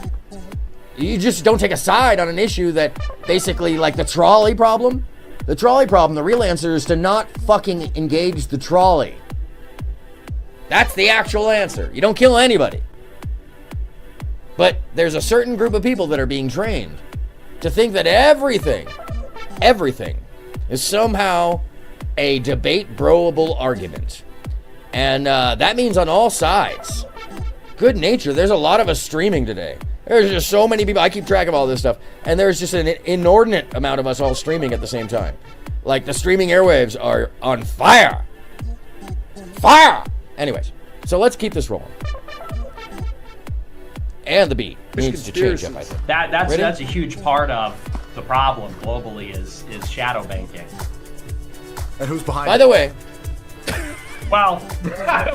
You just don't take a side on an issue that basically, like the trolley problem. The trolley problem, the real answer is to not fucking engage the trolley. That's the actual answer. You don't kill anybody. But there's a certain group of people that are being trained to think that everything is somehow a debate broable argument. And that means on all sides. Good nature. There's a lot of us streaming today. There's just so many people. I keep track of all this stuff. And there's just an inordinate amount of us all streaming at the same time. Like the streaming airwaves are on fire. Fire! Anyways, so let's keep this rolling. And the beat needs to change up, I think. That's a huge part of the problem globally is shadow banking. And who's behind By the way, well,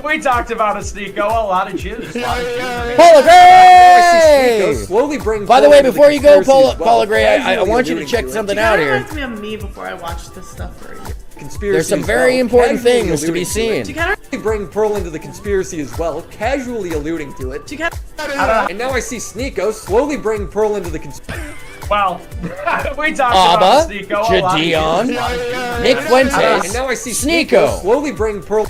we talked about a Sneeko, a lot of Jews. Paula Gray! Slowly bring. By the way, before you go, Paula Gray, I want you to check something out here. Reminds me of me before I watched this stuff for a year. There's some very important things to be seen. Bring Pearl into the conspiracy as well, casually alluding to it. And now I see Sneeko slowly bring Pearl into the conspiracy. Well, we talked about a Sneeko, a lot of Jadion, Nick Fuentes, and now I see Sneeko slowly bring Pearl.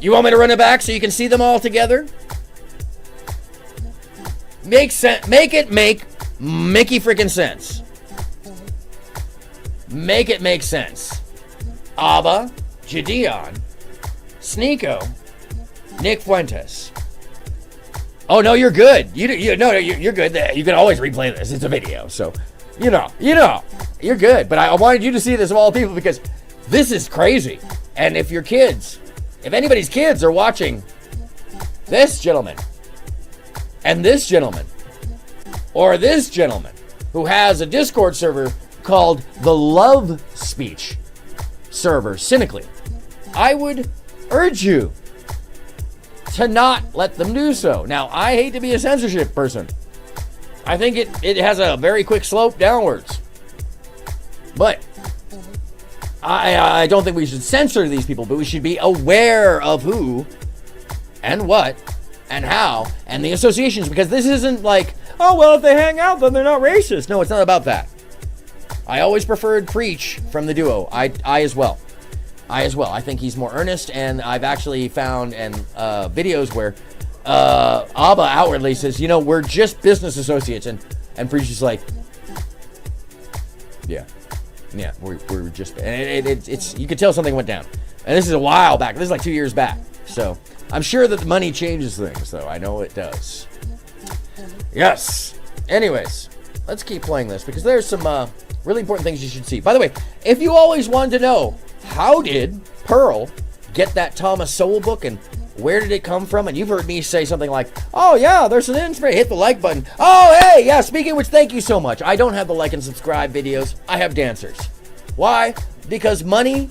You want me to run it back so you can see them all together? Make Mickey freaking sense. Make it make sense. Abba, Jadion, Sneeko, Nick Fuentes. Oh no, you're good. You're good. You can always replay this. It's a video, so you know, you're good. But I wanted you to see this of all people because this is crazy. And if your kids, if anybody's kids are watching this gentleman and this gentleman or this gentleman who has a Discord server called the Love Speech server, cynically, I would urge you to not let them do so. Now, I hate to be a censorship person. I think it has a very quick slope downwards. But I don't think we should censor these people, but we should be aware of who and what and how and the associations, because this isn't like, oh, well, if they hang out, then they're not racist. No, it's not about that. I always preferred Preach from the duo. I as well. I think he's more earnest, and I've actually found videos where Abba outwardly says, you know, we're just business associates, and Preach is like, yeah, we're just, and it's you could tell something went down, and this is a while back. This is like 2 years back, so I'm sure that the money changes things, though. I know it does. Yes. Anyways, let's keep playing this because there's some really important things you should see. By the way, if you always wanted to know how did Pearl get that Thomas Sowell book and where did it come from, and you've heard me say something like, oh yeah, there's an inspiration, hit the like button. Oh hey, yeah, speaking of which, thank you so much. I don't have the like and subscribe videos. I have dancers. Why? Because money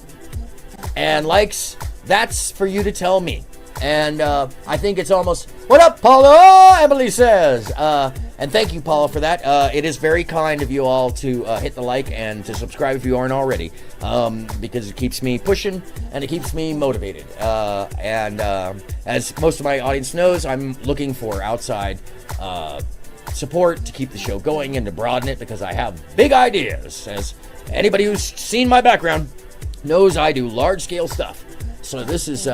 and likes, that's for you to tell me. And I think it's almost, what up, Paula? Emily says. And thank you, Paula, for that. It is very kind of you all to hit the like and to subscribe if you aren't already, because it keeps me pushing and it keeps me motivated. And as most of my audience knows, I'm looking for outside support to keep the show going and to broaden it because I have big ideas. As anybody who's seen my background knows, I do large-scale stuff. So this is...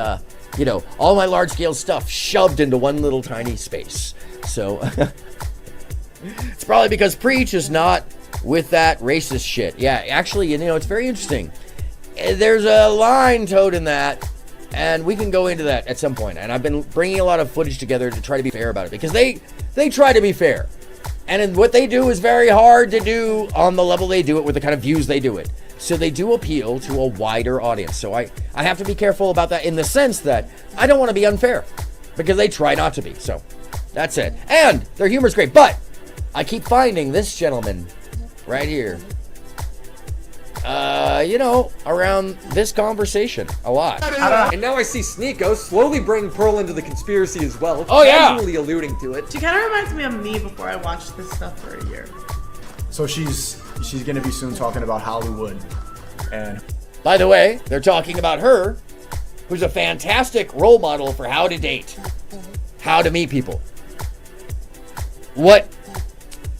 you know, all my large-scale stuff shoved into one little tiny space. So, it's probably because Preach is not with that racist shit. Yeah, actually, you know, it's very interesting. There's a line towed in that, and we can go into that at some point. And I've been bringing a lot of footage together to try to be fair about it, because they try to be fair. And what they do is very hard to do on the level they do it with the kind of views they do it. So they do appeal to a wider audience. So I have to be careful about that in the sense that I don't want to be unfair because they try not to be. So that's it. And their humor is great. But I keep finding this gentleman right here, you know, around this conversation a lot. And now I see Sneeko slowly bring Pearl into the conspiracy as well. Oh, yeah. Casually alluding to it. She kind of reminds me of me before I watched this stuff for a year. So she's gonna be soon talking about Hollywood, and by the way, they're talking about her, who's a fantastic role model for how to date, how to meet people. What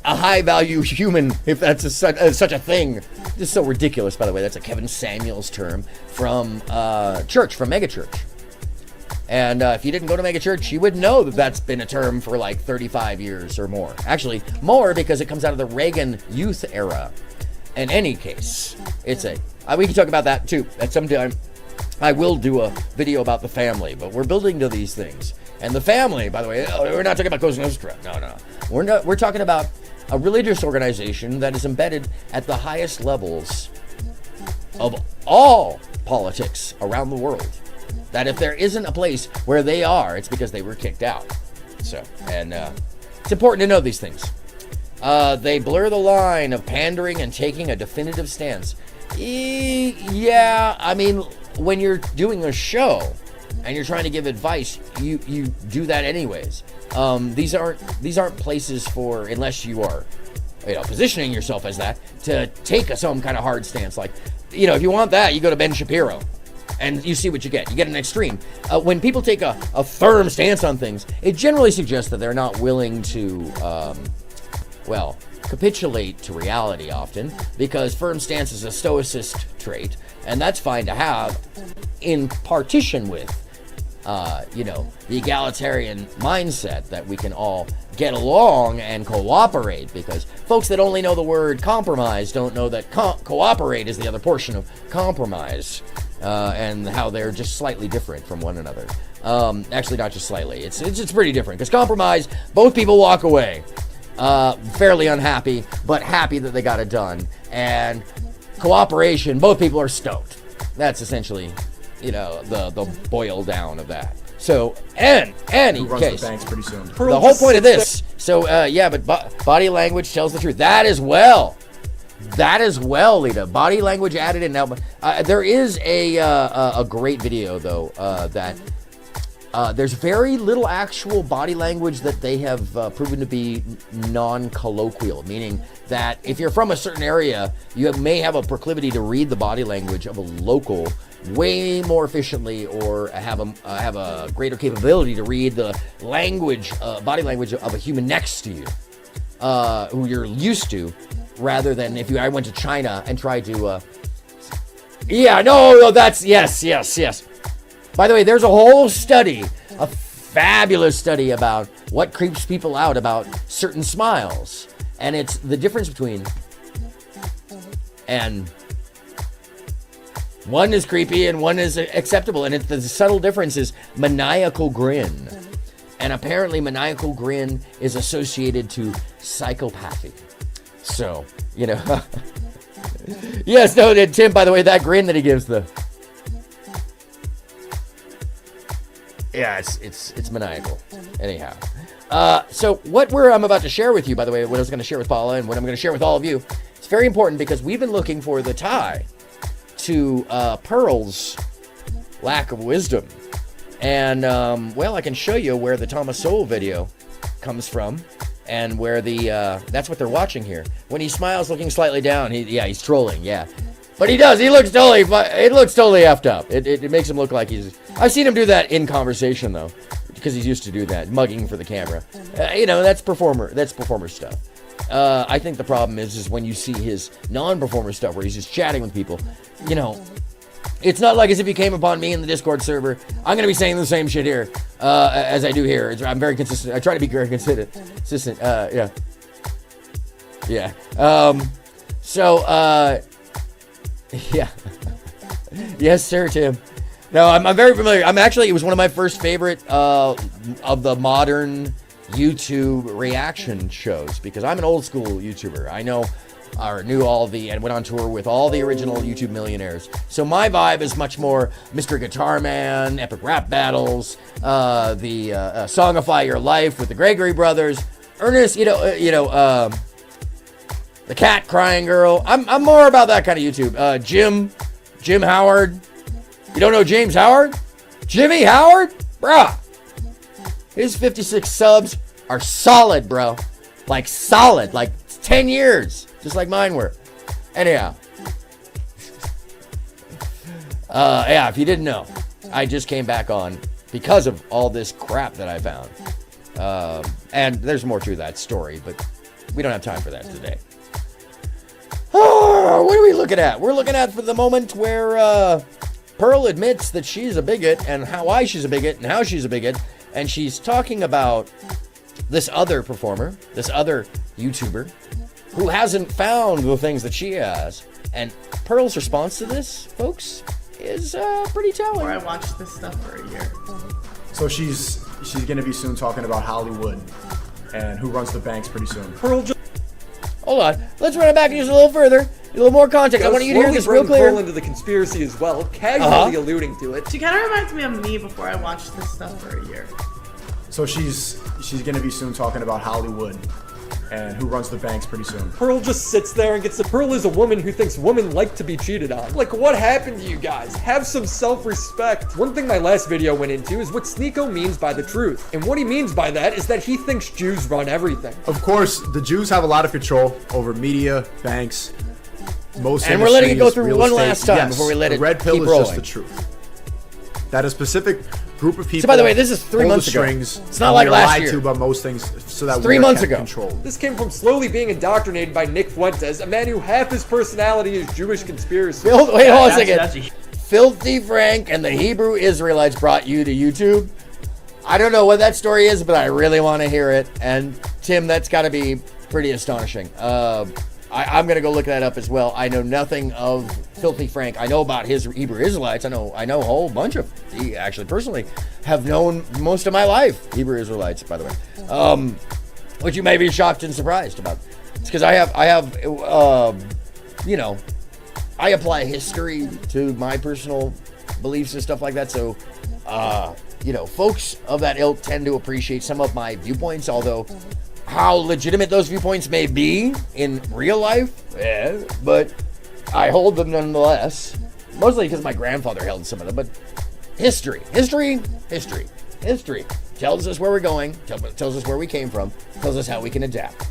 a high-value human, if that's such a thing. This is so ridiculous, by the way. That's a Kevin Samuels term from church, from megachurch. And if you didn't go to megachurch, you would know that that's been a term for like 35 years or more. Actually, more, because it comes out of the Reagan youth era. In any case, it's a... we can talk about that too at some time. I will do a video about the family, but we're building to these things. And the family, by the way, we're not talking about Cosa Nostra. No. We're talking about a religious organization that is embedded at the highest levels of all politics around the world. That if there isn't a place where they are, it's because they were kicked out. So, and it's important to know these things. They blur the line of pandering and taking a definitive stance. Yeah, I mean, when you're doing a show and you're trying to give advice, you do that anyways. These aren't places for, unless you are, positioning yourself as that, to take some kind of hard stance. Like, if you want that, you go to Ben Shapiro. And you see what you get. You get an extreme. When people take a firm stance on things, it generally suggests that they're not willing to, capitulate to reality often, because firm stance is a stoicist trait, and that's fine to have in partition with, the egalitarian mindset that we can all get along and cooperate, because folks that only know the word compromise don't know that cooperate is the other portion of compromise. And how they're just slightly different from one another. Actually, not just slightly. It's pretty different. Because compromise, both people walk away fairly unhappy, but happy that they got it done. And cooperation, both people are stoked. That's essentially, the boil down of that. So, any case, the banks pretty soon. The whole point of this. So, but body language tells the truth. That as well, Lita. Body language added in now. There is a great video though that there's very little actual body language that they have proven to be non-colloquial, meaning that if you're from a certain area, you may have a proclivity to read the body language of a local way more efficiently, or have a greater capability to read the body language of a human next to you, who you're used to. Rather than if I went to China and tried to, that's, yes. By the way, there's a whole study, a fabulous study about what creeps people out about certain smiles. And it's the difference between, and one is creepy and one is acceptable. And the subtle difference is maniacal grin. And apparently maniacal grin is associated to psychopathy. So, yes, no, Tim, by the way, that grin that he gives it's maniacal. Anyhow. So what I'm about to share with you, by the way, what I was going to share with Paula and what I'm going to share with all of you, it's very important because we've been looking for the tie to Pearl's lack of wisdom. And, I can show you where the Thomas Sowell video comes from. And where that's what they're watching here. When he smiles looking slightly down, he's trolling, yeah. But he looks totally effed up. It makes him look like I've seen him do that in conversation, though. Because he's used to do that, mugging for the camera. That's performer stuff. I think the problem is when you see his non-performer stuff, where he's just chatting with people, it's not like as if you came upon me in the Discord server. I'm going to be saying the same shit here as I do here. I'm very consistent. I try to be very consistent. Yeah. Yeah. Yes, sir, Tim. No, I'm very familiar. It was one of my first favorite of the modern YouTube reaction shows, because I'm an old school YouTuber. I knew and went on tour with all the original YouTube millionaires. So my vibe is much more Mr. Guitar Man, Epic Rap Battles, the Songify Your Life with the Gregory Brothers, Ernest, the Cat Crying Girl. I'm more about that kind of YouTube. Jim Howard. You don't know James Howard? Jimmy Howard? Bruh. His 56 subs are solid, bro. Like solid, like 10 years. just like mine were. Anyhow. Yeah, if you didn't know, I just came back on because of all this crap that I found. And there's more to that story, but we don't have time for that today. Oh, what are we looking at? We're looking at for the moment where Pearl admits that she's a bigot and why she's a bigot and how she's a bigot. And she's talking about this other performer, this other YouTuber, who hasn't found the things that she has. And Pearl's response to this, folks, is pretty telling. Before I watched this stuff for a year. So she's going to be soon talking about Hollywood and who runs the banks pretty soon. Pearl just Hold on. Let's run it back just a little further. A little more context. I want you to hear this real clear. Pearl into the conspiracy as well, casually alluding to it. She kind of reminds me of me before I watched this stuff for a year. So she's going to be soon talking about Hollywood and who runs the banks pretty soon. Pearl just sits there and gets the Pearl is a woman who thinks women like to be cheated on. Like, what happened to you guys? Have some self-respect. One thing my last video went into is what Sneeko means by the truth. And what he means by that is that he thinks Jews run everything. Of course, the Jews have a lot of control over media, banks, most and we're letting it go industries, through real one estate. last time Yes, before we let the it red pill keep is rolling. just the truth. That a specific group of people. So by the way, this is 3 pull months the ago. strings, It's not and like we're last lied year. to about most things, so that It's 3 we're months kept ago. controlled. This came from slowly being indoctrinated by Nick Fuentes, a man who half his personality is Jewish conspiracy. Wait, hold on a second. Filthy Frank and the Hebrew Israelites brought you to YouTube. I don't know what that story is, but I really want to hear it. And Tim, that's got to be pretty astonishing. I'm going to go look that up as well. I know nothing of Filthy Frank. I know about his Hebrew Israelites. I know a whole bunch of, actually personally, have known most of my life Hebrew Israelites, by the way. Which you may be shocked and surprised about. It's because I have, you know, I apply history to my personal beliefs and stuff like that. So, you know, folks of that ilk tend to appreciate some of my viewpoints, although how legitimate those viewpoints may be in real life, but I hold them nonetheless. Mostly because my grandfather held some of them, but history tells us where we're going, tells us where we came from, tells us how we can adapt.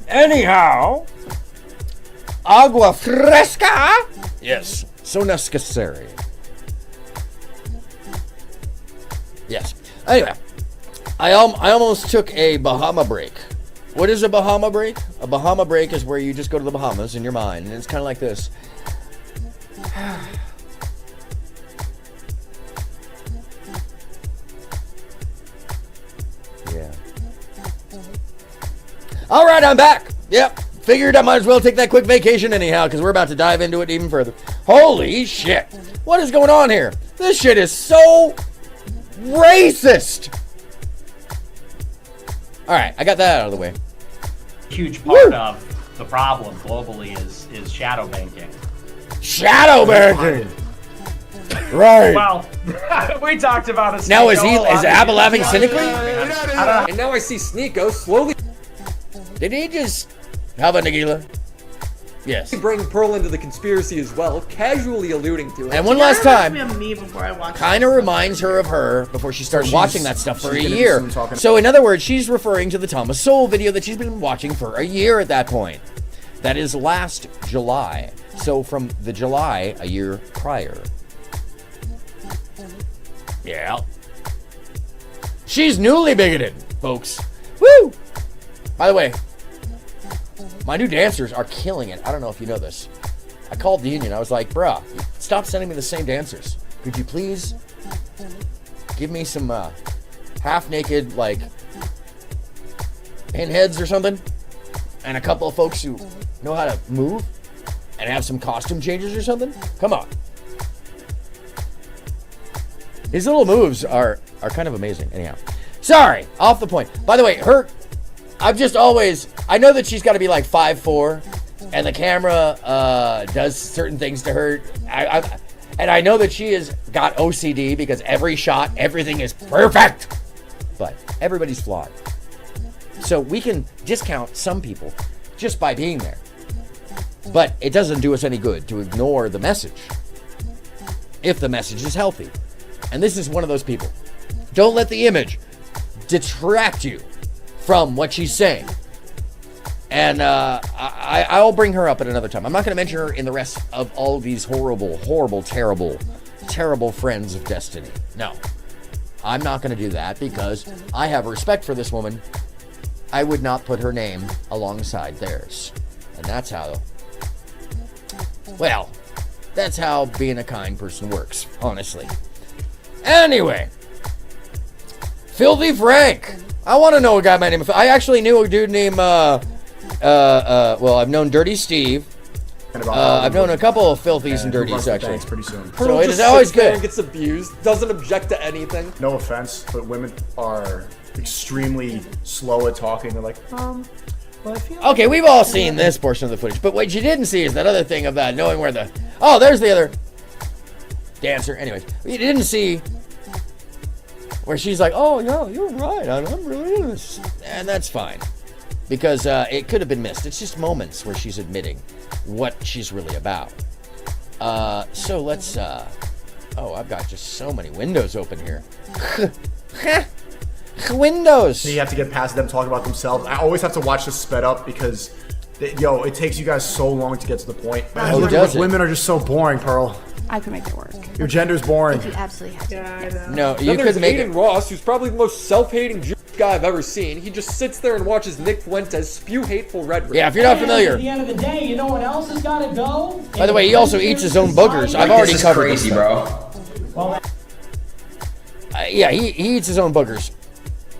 Anyhow, agua fresca, yes, so necessary. Yes. Anyway, I almost took a Bahama break. What is a Bahama break? A Bahama break is where you just go to the Bahamas in your mind, and it's kind of like this. Yeah. All right, I'm back. Yep. Figured I might as well take that quick vacation anyhow, because we're about to dive into it even further. Holy shit. What is going on here? This shit is so racist. All right, I got that out of the way. Huge part of the problem globally is shadow banking. Shadow banking. Right. Well, we talked about it. Now is Abba laughing cynically? And now I see Sneeko slowly. Did he just have a Nagila? Yes. Bring Pearl into the conspiracy as well, casually alluding to it. And one last time, Reminds me of me before I watched kind of reminds her of her before she started watching that stuff for a she's gonna be year. soon talking- So in other words, she's referring to the Thomas Sowell video that she's been watching for a year at that point. That is last July. So from the July a year prior. Yeah. She's newly bigoted, folks. Woo! By the way, my new dancers are killing it. I don't know if you know this. I called the union. I was like, bruh, stop sending me the same dancers. Could you please give me some half-naked, like, pinheads or something? And a couple of folks who know how to move and have some costume changes or something? Come on. These little moves are kind of amazing. Anyhow. Sorry, off the point. By the way, I know that she's got to be like 5'4", and the camera does certain things to her. And I know that she has got OCD because every shot, everything is perfect. But everybody's flawed. So we can discount some people just by being there. But it doesn't do us any good to ignore the message if the message is healthy. And this is one of those people. Don't let the image detract you from what she's saying. And I'll bring her up at another time. I'm not going to mention her in the rest of all these horrible, horrible, terrible, terrible friends of destiny. No. I'm not going to do that because I have respect for this woman. I would not put her name alongside theirs. And that's how, well, that's how being a kind person works, honestly. Anyway, Filthy Frank. I want to know a guy by the name of, I actually knew a dude named, well, I've known Dirty Steve. I've known a couple of filthies and dirties, actually. Pretty soon. So it is always good. Gets abused, doesn't object to anything. No offense, but women are extremely slow at talking. They're like, well, I feel Okay, we've all seen this portion of the footage, but what you didn't see is that other thing of that knowing where the, oh, there's the other dancer. Anyways, you didn't see where she's like, oh, yeah, you're right, I'm really in this. And that's fine, because it could have been missed. It's just moments where she's admitting what she's really about. So let's, oh, I've got just so many windows open here. Windows. you have to get past them talking about themselves. I always have to watch this sped up because, it takes you guys so long to get to the point. Women are just so boring, Pearl. I can make it work. Your gender's boring. You absolutely have to. Yeah, I know. No, Then you there's could make Aiden it. Ross, who's probably the most self-hating Jewish guy I've ever seen. He just sits there and watches Nick Fuentes spew hateful rhetoric. Yeah, if you're not familiar. At the end of the day, you know what else has got to go? By the way, he also eats his own boogers. I've already covered crazy, this bro. Well, yeah, he eats his own boogers.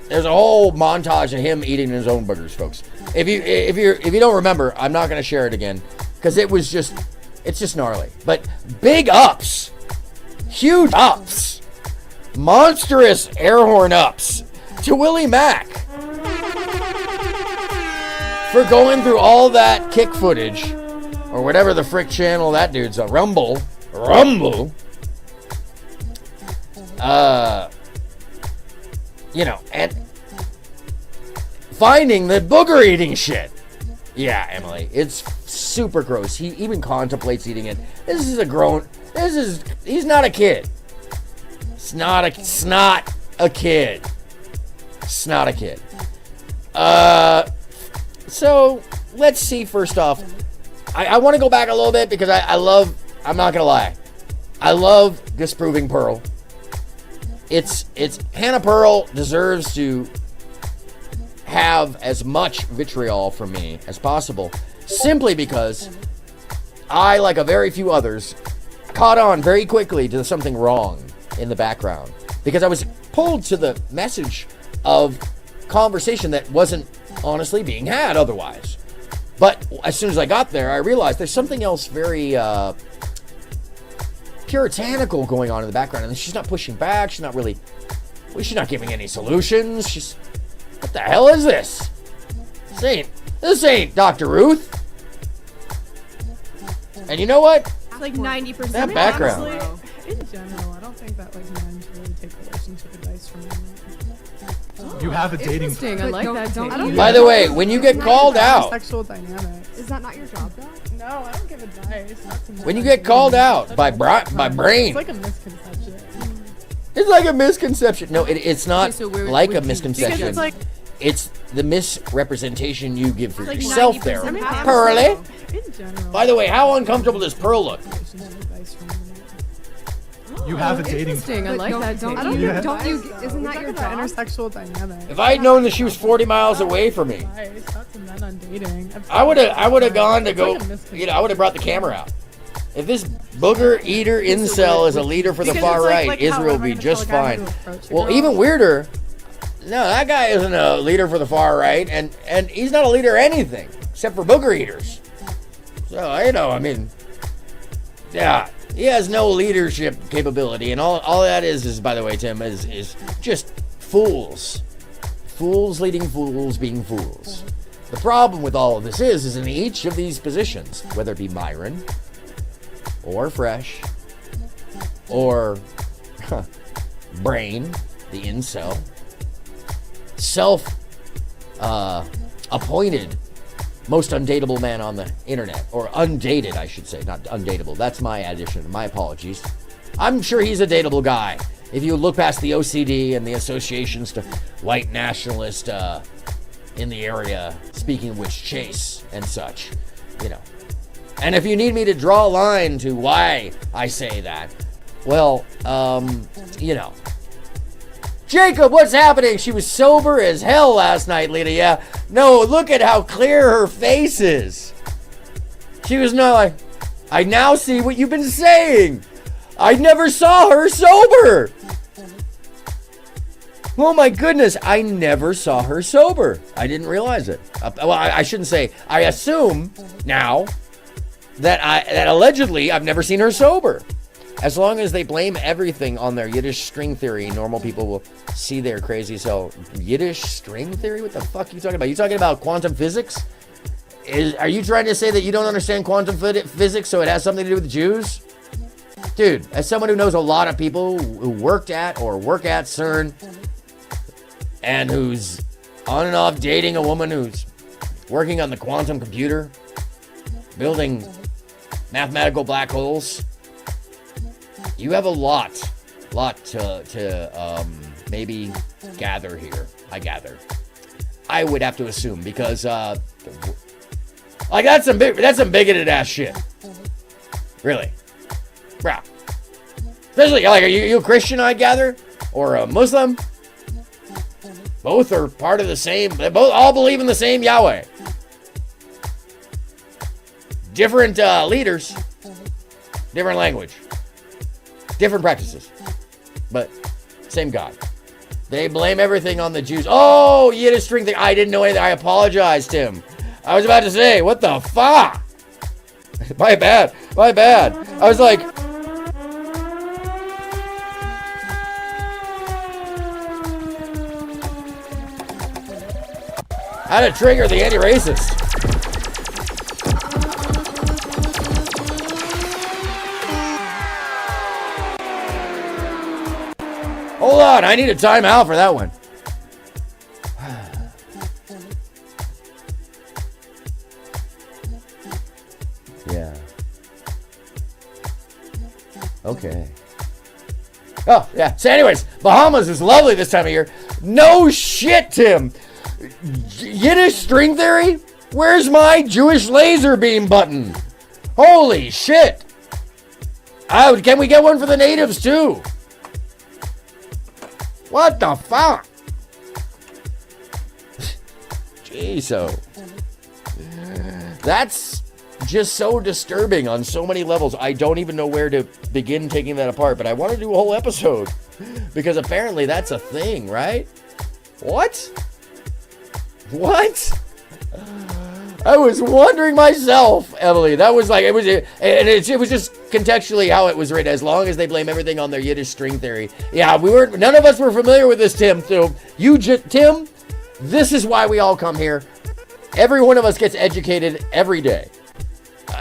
There's a whole montage of him eating his own boogers, folks. If you don't remember, I'm not gonna share it again because it's just gnarly. But big ups, huge ups, monstrous air horn ups to Willie Mack for going through all that kick footage or whatever the frick channel that dude's on. Rumble. And finding the booger eating shit. Yeah, Emily, it's super gross. He even contemplates eating it. He's not a kid. It's not a kid. So let's see first off. I want to go back a little bit because I'm not gonna lie. I love disproving Pearl. It's Hannah Pearl deserves to have as much vitriol from me as possible, simply because I, like a very few others, caught on very quickly to something wrong in the background because I was pulled to the message of conversation that wasn't honestly being had otherwise. But as soon as I got there, I realized there's something else very puritanical going on in the background, and she's not pushing back. She's not giving any solutions. She's, what the hell is this? This ain't Dr. Ruth. And you know what? It's like 90%. That background. Honestly, in general, I don't think that men should really take relationship advice from women. You have a dating. Interesting. I like that. Don't By the way, when you get called out, Sexual dynamics. Is that not your job, though? No, I don't give advice. Not to men. when you get called out by It's brain, like a misconception. it's like a misconception. No, it's not Okay, so where like would a you- misconception. Because it's like, It's the misrepresentation you give for Like yourself 90% there. happens. Pearly? in general. By the way, how uncomfortable does Pearl look? Relationship advice from women. You have a dating. Interesting. I like that. I don't Yeah. give Don't you? advice, though. Isn't that We're your talking about job? intersexual dynamics. If I had known that she was 40 miles away from me, Advice, not to men on dating. I would have gone to It's go, like a misconception. I would have brought the camera out. If this booger eater incel is a leader for the Because far it's right, like how Israel am will I be gonna just tell a guy fine. how to approach a Well, girl? even weirder, no, that guy isn't a leader for the far right, and he's not a leader anything except for booger eaters. So, I mean, yeah, he has no leadership capability, and all that is, by the way, Tim, is just fools. Fools leading fools being fools. The problem with all of this is in each of these positions, whether it be Myron, or Fresh, or Brain, the incel, appointed most undateable man on the internet, or undated, I should say, not undateable. That's my addition. My apologies. I'm sure he's a dateable guy. If you look past the OCD and the associations to white nationalist in the area, speaking of which, Chase and such, you know. And if you need me to draw a line to why I say that, well, you know. Jacob, what's happening? She was sober as hell last night, Lita. Yeah. No, look at how clear her face is. She was not like, I now see what you've been saying. I never saw her sober. Oh my goodness, I never saw her sober. I didn't realize it. Well, I shouldn't say. I assume now that allegedly I've never seen her sober. As long as they blame everything on their Yiddish string theory, normal people will see their crazy self. Yiddish string theory? What the fuck are you talking about? You talking about quantum physics? Are you trying to say that you don't understand quantum physics, so it has something to do with Jews? Dude, as someone who knows a lot of people who worked at or work at CERN, and who's on and off dating a woman who's working on the quantum computer, building mathematical black holes, you have a lot to maybe gather here. I gather. I would have to assume because like that's some bigoted ass shit. Really, bro. Especially like, are you a Christian? I gather, or a Muslim. Both are part of the same. They both all believe in the same Yahweh. Different leaders, different language. Different practices, but same God. They blame everything on the Jews. Oh, Yiddish string thing. I didn't know anything. I apologize, Tim. I was about to say, what the fuck? My bad. I was like, how to trigger the anti-racist. Hold on, I need a timeout for that one. Yeah. Okay. Oh, yeah. So anyways, Bahamas is lovely this time of year. No shit, Tim. Yiddish string theory? Where's my Jewish laser beam button? Holy shit. Can we get one for the natives too? What the fuck? Jeez, so that's just so disturbing on so many levels. I don't even know where to begin taking that apart, but I want to do a whole episode because apparently that's a thing, right? What? I was wondering myself, Emily. That was like, it was just contextually how it was written. As long as they blame everything on their Yiddish string theory. Yeah, none of us were familiar with this, Tim. So Tim, this is why we all come here. Every one of us gets educated every day.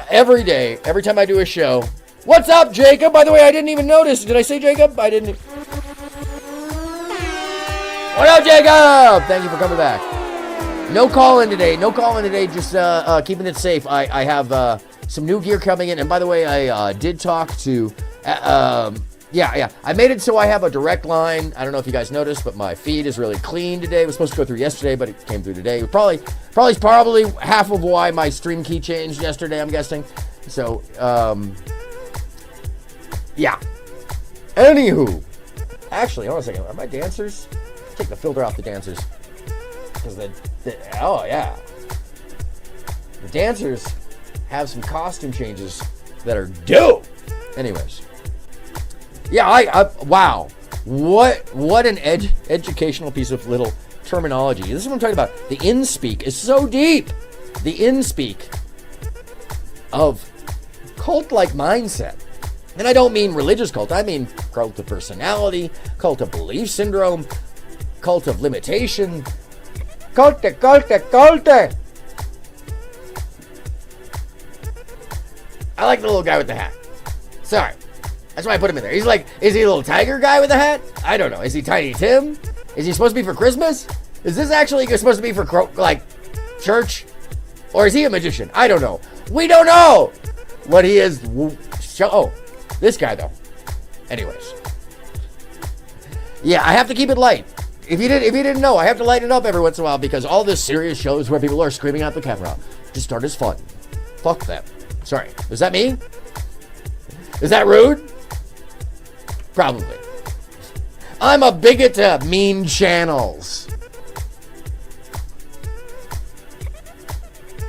Every day, every time I do a show. What's up, Jacob? By the way, I didn't even notice. Did I say Jacob? I didn't. What up, Jacob? Thank you for coming back. No call-in today, just keeping it safe. I have some new gear coming in, and by the way, I did talk to, I made it so I have a direct line. I don't know if you guys noticed, but my feed is really clean today. It was supposed to go through yesterday, but it came through today. Probably half of why my stream key changed yesterday, I'm guessing. So, yeah. Anywho, actually, hold on a second. Are my dancers? Take the filter off the dancers. Because oh yeah, the dancers have some costume changes that are dope. Anyways, yeah, wow, what an educational piece of little terminology. This is what I'm talking about. The in-speak is so deep. The in-speak of cult-like mindset. And I don't mean religious cult. I mean cult of personality, cult of belief syndrome, cult of limitation. Culte. I like the little guy with the hat. Sorry. That's why I put him in there. He's like, is he a little tiger guy with a hat? I don't know. Is he Tiny Tim? Is he supposed to be for Christmas? Is this actually supposed to be for, like, church? Or is he a magician? I don't know. We don't know what he is. Oh, this guy, though. Anyways. Yeah, I have to keep it light. If you didn't know, I have to lighten it up every once in a while because all this serious shows where people are screaming at the camera just start as fun. Fuck them. Sorry. Is that me? Is that rude? Probably. I'm a bigot to mean channels.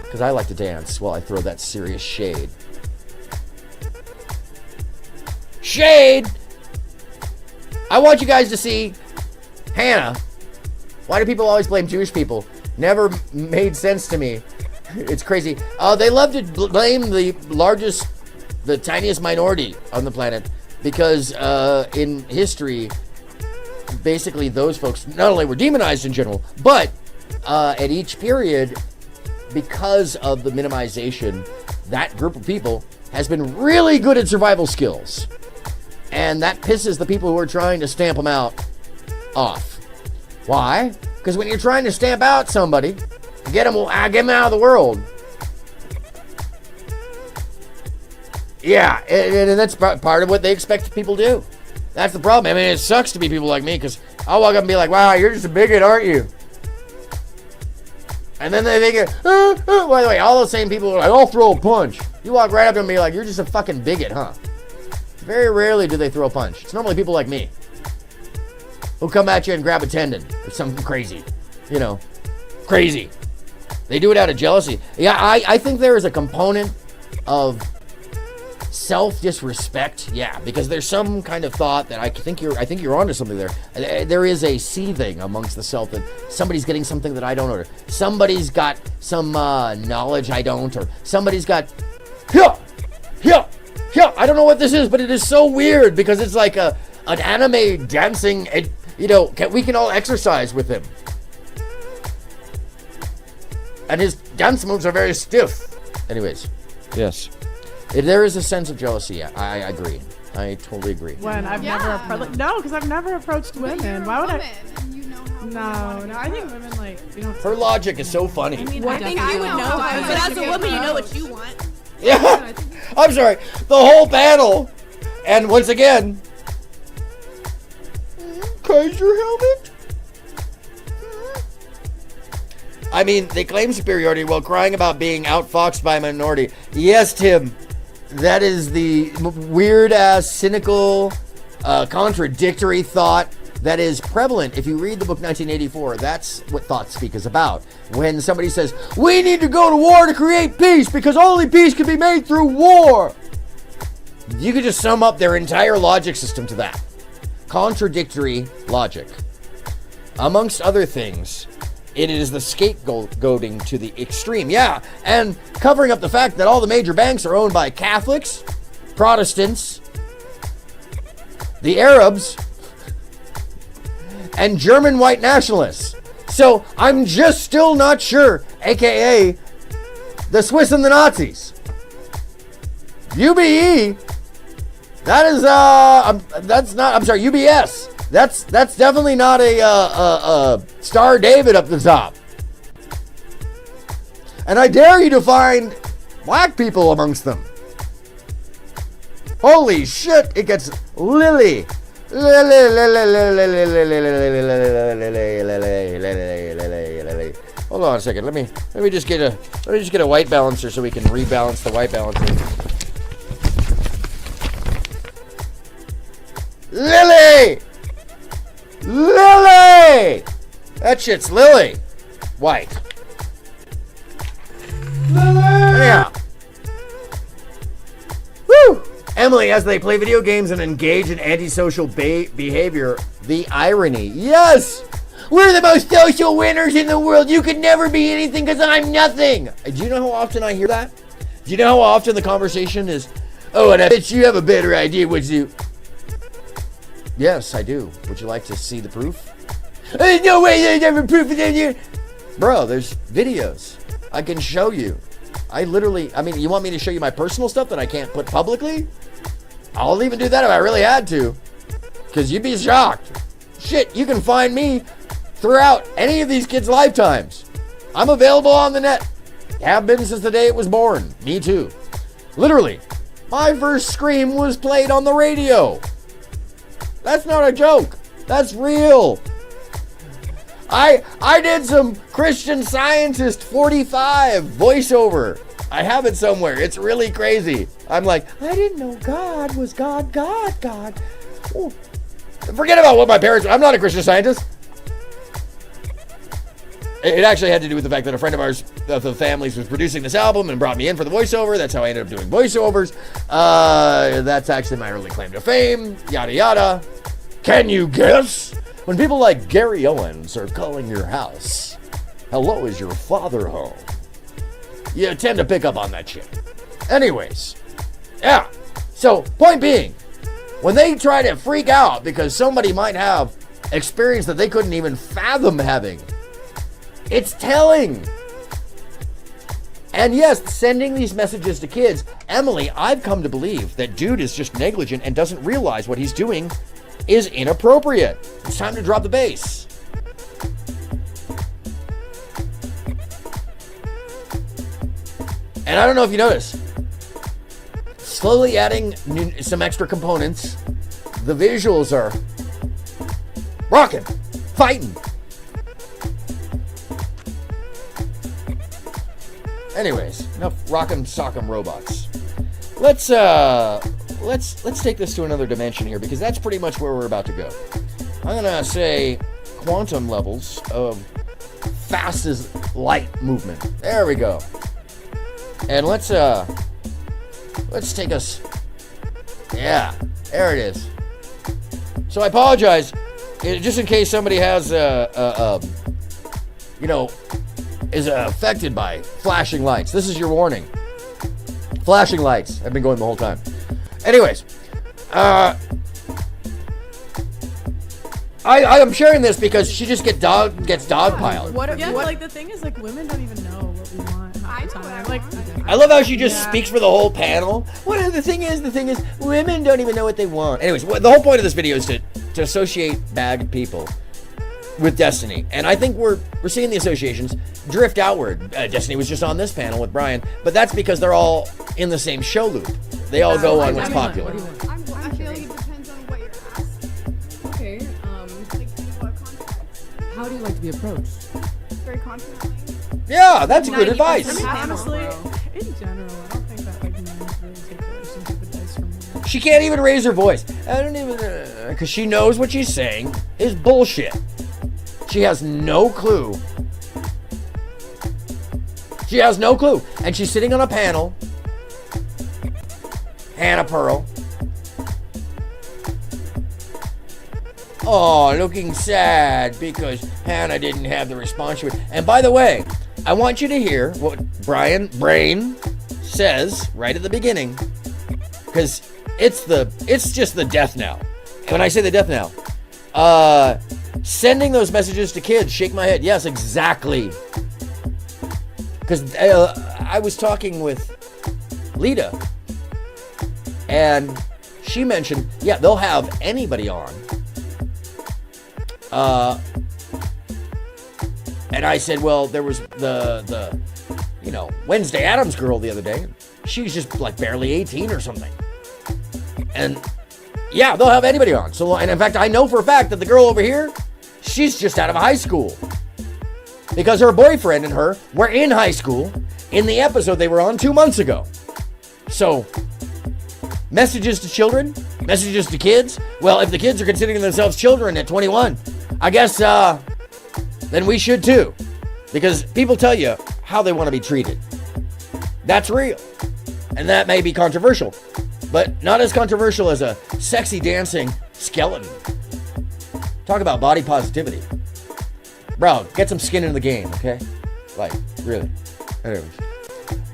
Because I like to dance while I throw that serious shade. Shade! I want you guys to see Hannah. Why do people always blame Jewish people? Never made sense to me. It's crazy. They love to blame the tiniest minority on the planet because in history, basically those folks not only were demonized in general, but at each period, because of the minimization, that group of people has been really good at survival skills. And that pisses the people who are trying to stamp them out off. Why? Because when you're trying to stamp out somebody, get them out of the world. Yeah, and that's part of what they expect people to do. That's the problem. I mean, it sucks to be people like me because I'll walk up and be like, wow, you're just a bigot, aren't you? And then they think, by the way, all those same people are like, I'll throw a punch. You walk right up to them and be like, you're just a fucking bigot, huh? Very rarely do they throw a punch. It's normally people like me who come at you and grab a tendon or something crazy. You know, crazy. They do it out of jealousy. Yeah, I think there is a component of self-disrespect. Yeah, because there's some kind of thought that I think you're onto something there. There is a seething amongst the self that somebody's getting something that I don't, or somebody's got some knowledge I don't, or somebody's got I don't know what this is, but it is so weird because it's like an anime dancing. We can all exercise with him, and his dance moves are very stiff. Anyways, yes, if there is a sense of jealousy, I agree. I totally agree. When I've never approached, because I've never approached women. Why would I? No, I think women Her logic is so funny. I think you would know, but as a woman, you know what you want. Yeah, I'm sorry. The whole panel, and once again, Kaiser helmet. I mean, they claim superiority while crying about being outfoxed by a minority. Yes, Tim, that is the weird-ass, cynical, contradictory thought that is prevalent. If you read the book 1984, that's what Thought Speak is about. When somebody says, we need to go to war to create peace because only peace can be made through war. You could just sum up their entire logic system to that. Contradictory logic. Amongst other things, it is the scapegoating to the extreme. Yeah, and covering up the fact that all the major banks are owned by Catholics, Protestants, the Arabs, and German white nationalists. So I'm just still not sure, aka the Swiss and the Nazis. UBE, that is that's not, I'm sorry, UBS. That's definitely not a Star David up the top. And I dare you to find black people amongst them. Holy shit, it gets Lily. Hold on a second. Let me just get a white balancer so we can rebalance the white balancer. Lily! That shit's Lily. White. Yeah. Woo! Emily, as they play video games and engage in antisocial behavior, the irony. Yes! We're the most social winners in the world. You could never be anything because I'm nothing. Do you know how often I hear that? Do you know how often the conversation is, oh, and I bet you have a better idea what you... Yes, I do. Would you like to see the proof? There's no way there's ever proof of it. Bro, there's videos. I can show you. You want me to show you my personal stuff that I can't put publicly? I'll even do that if I really had to. Because you'd be shocked. Shit, you can find me throughout any of these kids' lifetimes. I'm available on the net. Have been since the day it was born. Me too. Literally, my first scream was played on the radio. That's not a joke. That's real. I did some Christian Scientist 45 voiceover. I have it somewhere. It's really crazy. I'm like, I didn't know God was God. Ooh. Forget about what my parents. I'm not a Christian Scientist. It actually had to do with the fact that a friend of ours, of the family's, was producing this album and brought me in for the voiceover. That's how I ended up doing voiceovers. That's actually my early claim to fame. Yada yada. Can you guess? When people like Gary Owens are calling your house, hello, is your father home? You tend to pick up on that shit. Anyways, yeah. So, point being, when they try to freak out because somebody might have experience that they couldn't even fathom having, it's telling. And yes, sending these messages to kids, Emily, I've come to believe that dude is just negligent and doesn't realize what he's doing is inappropriate. It's time to drop the bass. And I don't know if you notice, slowly adding some extra components, the visuals are rocking, fighting. Anyways, enough rock'em sock'em robots. Let's take this to another dimension here, because that's pretty much where we're about to go. I'm gonna say quantum levels of fast as light movement. There we go. And let's take us. Yeah, there it is. So I apologize, just in case somebody has is affected by flashing lights. This is your warning. Flashing lights. I've been going the whole time. Anyways, I'm sharing this because she just gets dogpiled. Like the thing is, like, women don't even know what we want half the time. Like, I love how she just speaks for the whole panel. The thing is, women don't even know what they want. Anyways, the whole point of this video is to associate bad people with Destiny, and I think we're seeing the associations drift outward. Destiny was just on this panel with Brian, but that's because they're all in the same show loop. They all go on what's popular. I feel like it depends on what you're asking. Okay. Like, in what context? How do you like to be approached? Very confidently. Yeah, that's good advice. I mean, honestly, in general, I don't think that like men really take relationship advice from women. She can't even raise her voice. I don't even, because she knows what she's saying is bullshit. She has no clue. She has no clue. And she's sitting on a panel. Hannah Pearl. Oh, looking sad because Hannah didn't have the response she would. And by the way, I want you to hear what Brian Brain says right at the beginning, because it's just the death knell. And when I say the death knell, sending those messages to kids, shake my head. Yes, exactly. Because I was talking with Lita, and she mentioned, yeah, they'll have anybody on. And I said, well, there was the Wednesday Addams girl the other day. She was just like barely 18 or something. And yeah, they'll have anybody on. So, and in fact, I know for a fact that the girl over here, she's just out of high school. Because her boyfriend and her were in high school in the episode they were on 2 months ago. So, messages to children, messages to kids. Well, if the kids are considering themselves children at 21, I guess then we should too. Because people tell you how they want to be treated. That's real. And that may be controversial. But not as controversial as a sexy dancing skeleton. Talk about body positivity. Bro, get some skin in the game, okay? Like, really.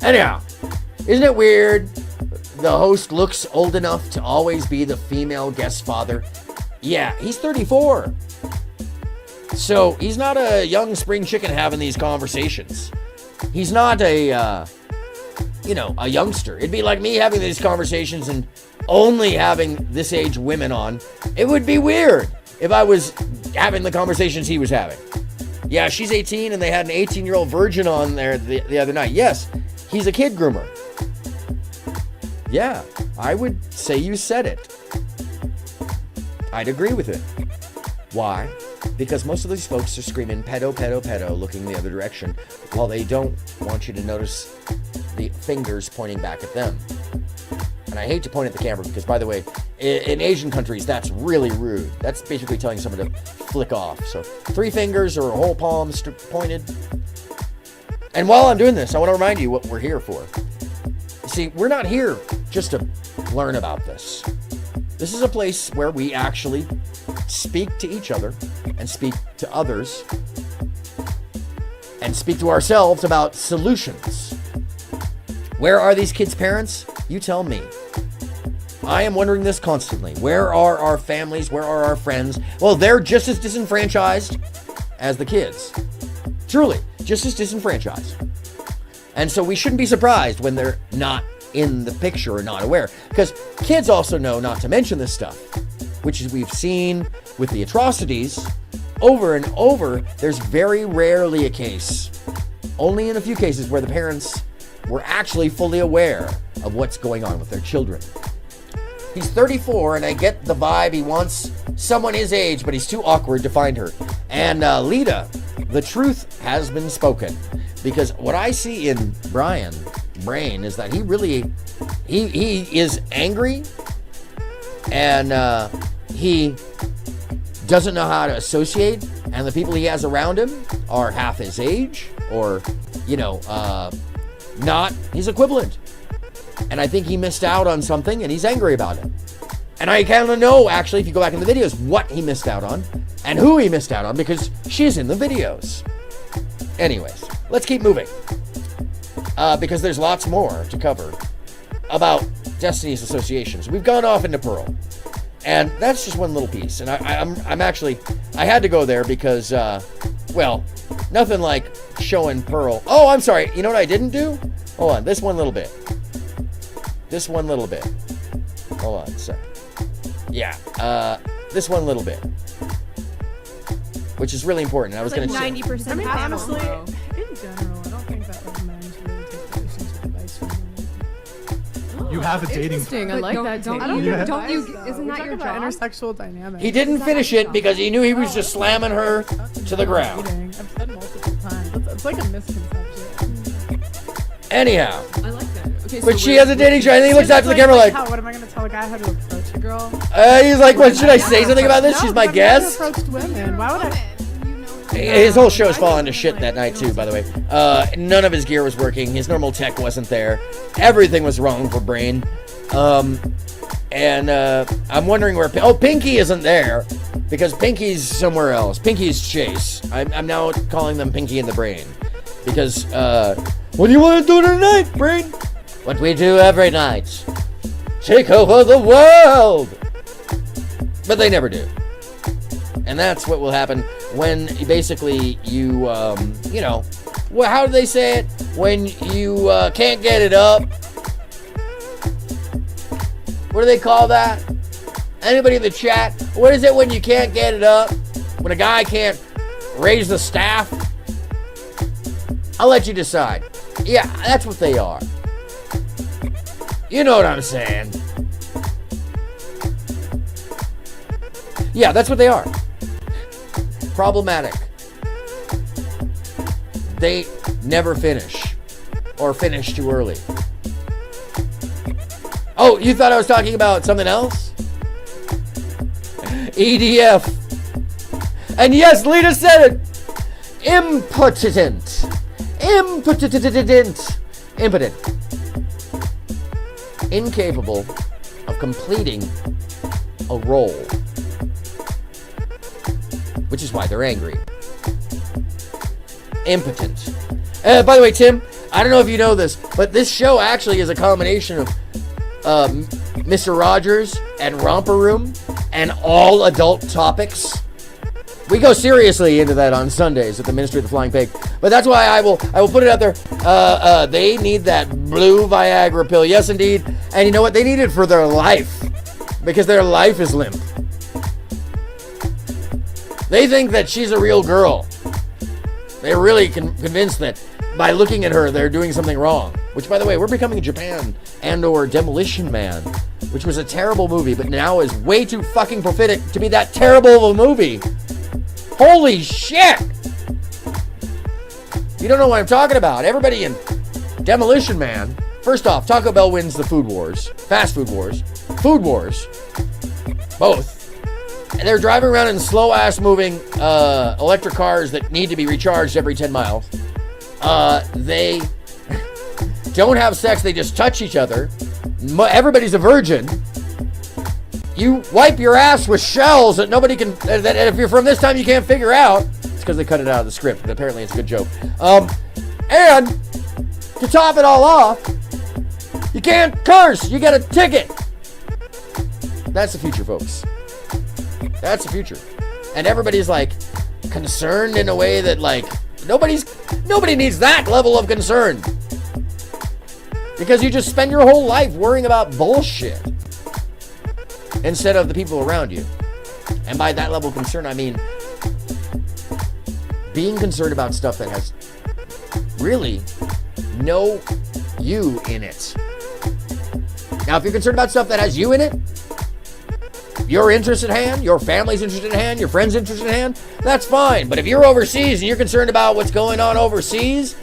Anyhow, isn't it weird? The host looks old enough to always be the female guest father. Yeah, he's 34. So he's not a young spring chicken having these conversations. He's not a youngster. It'd be like me having these conversations and only having this age women on. It would be weird if I was having the conversations he was having. Yeah, she's 18 and they had an 18-year-old virgin on there the other night. Yes, he's a kid groomer. Yeah, I would say you said it. I'd agree with it. Why? Because most of these folks are screaming pedo, pedo, pedo, looking the other direction, while they don't want you to notice the fingers pointing back at them. And I hate to point at the camera because, by the way, in Asian countries, that's really rude. That's basically telling someone to flick off. So 3 fingers or a whole palm pointed. And while I'm doing this, I want to remind you what we're here for. See, we're not here just to learn about this. This is a place where we actually speak to each other and speak to others and speak to ourselves about solutions. Where are these kids' parents? You tell me. I am wondering this constantly. Where are our families? Where are our friends? Well, they're just as disenfranchised as the kids. Truly, just as disenfranchised. And so we shouldn't be surprised when they're not in the picture or not aware. Because kids also know not to mention this stuff, which is we've seen with the atrocities over and over. There's very rarely a case, only in a few cases, where the parents were actually fully aware of what's going on with their children. He's 34, and I get the vibe he wants someone his age, but he's too awkward to find her. And Lita, the truth has been spoken. Because what I see in Brain is that he is angry, and he doesn't know how to associate, and the people he has around him are half his age, or, not his equivalent. And I think he missed out on something, and he's angry about it. And I kind of know, actually, if you go back in the videos, what he missed out on, and who he missed out on, because she's in the videos. Anyways, let's keep moving. Because there's lots more to cover about Destiny's associations. We've gone off into Pearl. And that's just one little piece. And I'm actually, I had to go there because, nothing like showing Pearl. Oh, I'm sorry. You know what I didn't do? Hold on. This one little bit. Hold on a sec. Yeah. This one little bit. Which is really important. I was going to say. 90%. I mean, honestly, in general, I don't think that men should really take relationship advice from women. You have a dating. Interesting. I like that. I don't Isn't that your job? Intersexual dynamic. He didn't finish it because he knew he was just slamming her to the ground. I've said multiple times. It's like a misconception. Anyhow. I like that. Okay, but she has a dating show, and he looks out to the camera like, what am I going to tell a guy how to approach a girl? He's like, what, should I say something about this? She's my guest? I've never approached women. Why would I? His whole show is falling to shit that night too, by the way. None of his gear was working. His normal tech wasn't there. Everything was wrong for Brain. And I'm wondering where... Pinky isn't there because Pinky's somewhere else. Pinky's Chase. I'm now calling them Pinky and the Brain. Because, what do you want to do tonight, Brain? What we do every night. Take over the world! But they never do. And that's what will happen when basically you, how do they say it? When you can't get it up. What do they call that? Anybody in the chat? What is it when you can't get it up? When a guy can't raise the staff? I'll let you decide. Yeah, that's what they are. You know what I'm saying. Yeah, that's what they are. Problematic. They never finish. Or finish too early. Oh, you thought I was talking about something else? EDF. And yes, Lita said it. Impotent. Impotent. Incapable of completing a role. Which is why they're angry. Impotent. By the way, Tim, I don't know if you know this, but this show actually is a combination of Mr. Rogers and Romper Room and all adult topics. We go seriously into that on Sundays at the Ministry of the Flying Pig. But that's why I will put it out there. They need that blue Viagra pill. Yes, indeed. And you know what? They need it for their life. Because their life is limp. They think that she's a real girl. They're really convinced that by looking at her, they're doing something wrong. Which, by the way, we're becoming Japan and/or Demolition Man, which was a terrible movie, but now is way too fucking prophetic to be that terrible of a movie. Holy shit! You don't know what I'm talking about. Everybody in Demolition Man. First off, Taco Bell wins the food wars. Fast food wars. Food wars. Both. And they're driving around in slow-ass moving electric cars that need to be recharged every 10 miles. They don't have sex. They just touch each other. Everybody's a virgin. You wipe your ass with shells that nobody can... That if you're from this time, you can't figure out. It's because they cut it out of the script. But apparently, it's a good joke. And to top it all off, you can't curse. You get a ticket. That's the future, folks. That's the future. And everybody's like concerned in a way that like nobody needs that level of concern. Because you just spend your whole life worrying about bullshit instead of the people around you. And by that level of concern, I mean being concerned about stuff that has really no you in it. Now, if you're concerned about stuff that has you in it, your interest at hand, your family's interest at hand, your friend's interest at hand, that's fine. But if you're overseas and you're concerned about what's going on overseas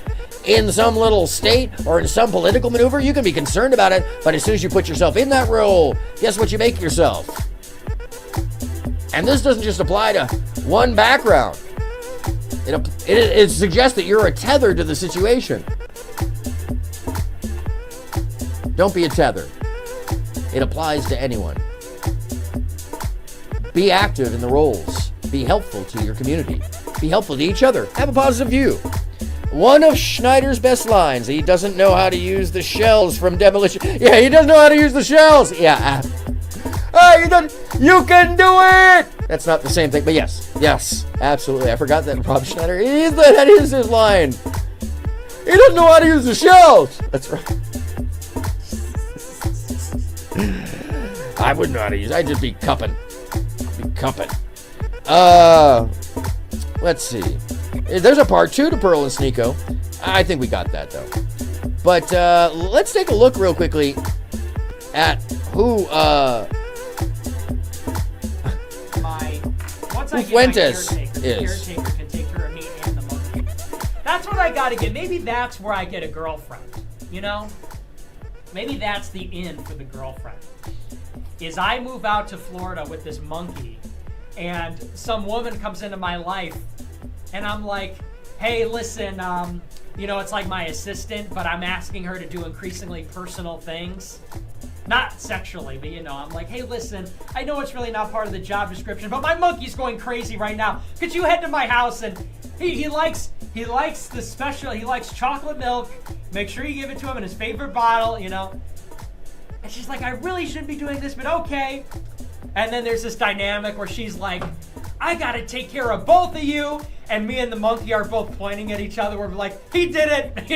in some little state or in some political maneuver, you can be concerned about it. But as soon as you put yourself in that role, guess what you make yourself? And this doesn't just apply to one background. It suggests that you're a tether to the situation. Don't be a tether. It applies to anyone. Be active in the roles. Be helpful to your community. Be helpful to each other. Have a positive view. One of Schneider's best lines, he doesn't know how to use the shells from Demolition. Yeah, he doesn't know how to use the shells. Yeah. You can do it! That's not the same thing, but yes, absolutely. I forgot that Rob Schneider, that is his line. He doesn't know how to use the shells. That's right. I wouldn't know how to use it. I'd just be cupping. Let's see. There's a part 2 to Pearl and Sneeko. I think we got that, though. But let's take a look real quickly at who Fuentes is. Caretaker can take care of me and the monkey. That's what I gotta get. Maybe that's where I get a girlfriend. You know? Maybe that's the in for the girlfriend. Is I move out to Florida with this monkey, and some woman comes into my life, and I'm like, hey, listen, it's like my assistant, but I'm asking her to do increasingly personal things. Not sexually, but I'm like, hey, listen, I know it's really not part of the job description, but my monkey's going crazy right now. Could you head to my house? And he likes the special, he likes chocolate milk. Make sure you give it to him in his favorite bottle, And she's like, I really shouldn't be doing this, but okay. And then there's this dynamic where she's like, I gotta take care of both of you. And me and the monkey are both pointing at each other. We're like, he did it. Me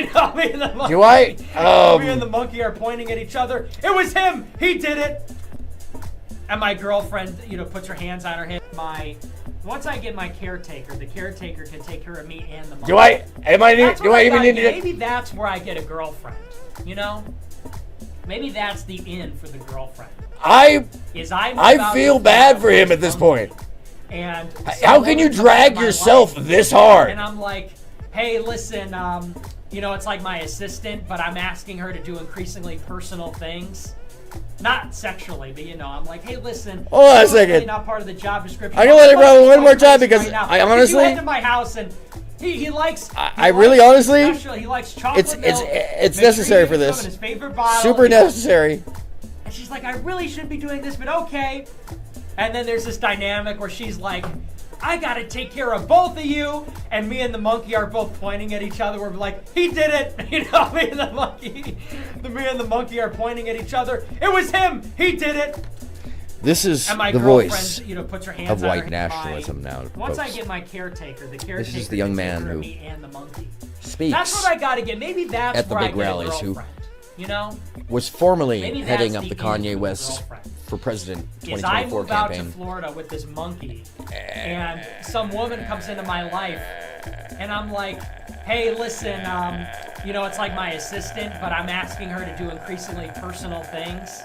and the monkey. Me and the monkey are pointing at each other. It was him. He did it. And my girlfriend, puts her hands on her hip. Once I get my caretaker, the caretaker can take care of me and the monkey. Maybe that's where I get a girlfriend. Maybe that's the in for the girlfriend. I feel bad for him at this point. And how can you drag yourself this hard? And I'm like, hey, listen, it's like my assistant, but I'm asking her to do increasingly personal things. Not sexually, but I'm like, hey, listen. Hold on a second. Really not part of the job description. I'm gonna let it run one more time because I honestly. Could you head to my house and he likes. I really honestly. He likes chocolate milk. It's necessary for this. His favorite bottle, Super necessary. And she's like, I really shouldn't be doing this, but okay. And then there's this dynamic where she's like, I gotta take care of both of you. And me and the monkey are both pointing at each other. We're like, he did it. Me and the monkey are pointing at each other. It was him. He did it. This is the voice puts her hands of on white her nationalism now. Once folks. I get my caretaker, the caretaker This is the young man who me and the monkey. speaks That's what I gotta get. Maybe that's at the where big I get rallies. a girlfriend. Was formerly Maybe heading that's up the the Kanye in West for president Is I 2024 move out to campaign. Florida with this monkey, and some woman comes into my life, and I'm like, hey, listen, it's like my assistant, but I'm asking her to do increasingly personal things.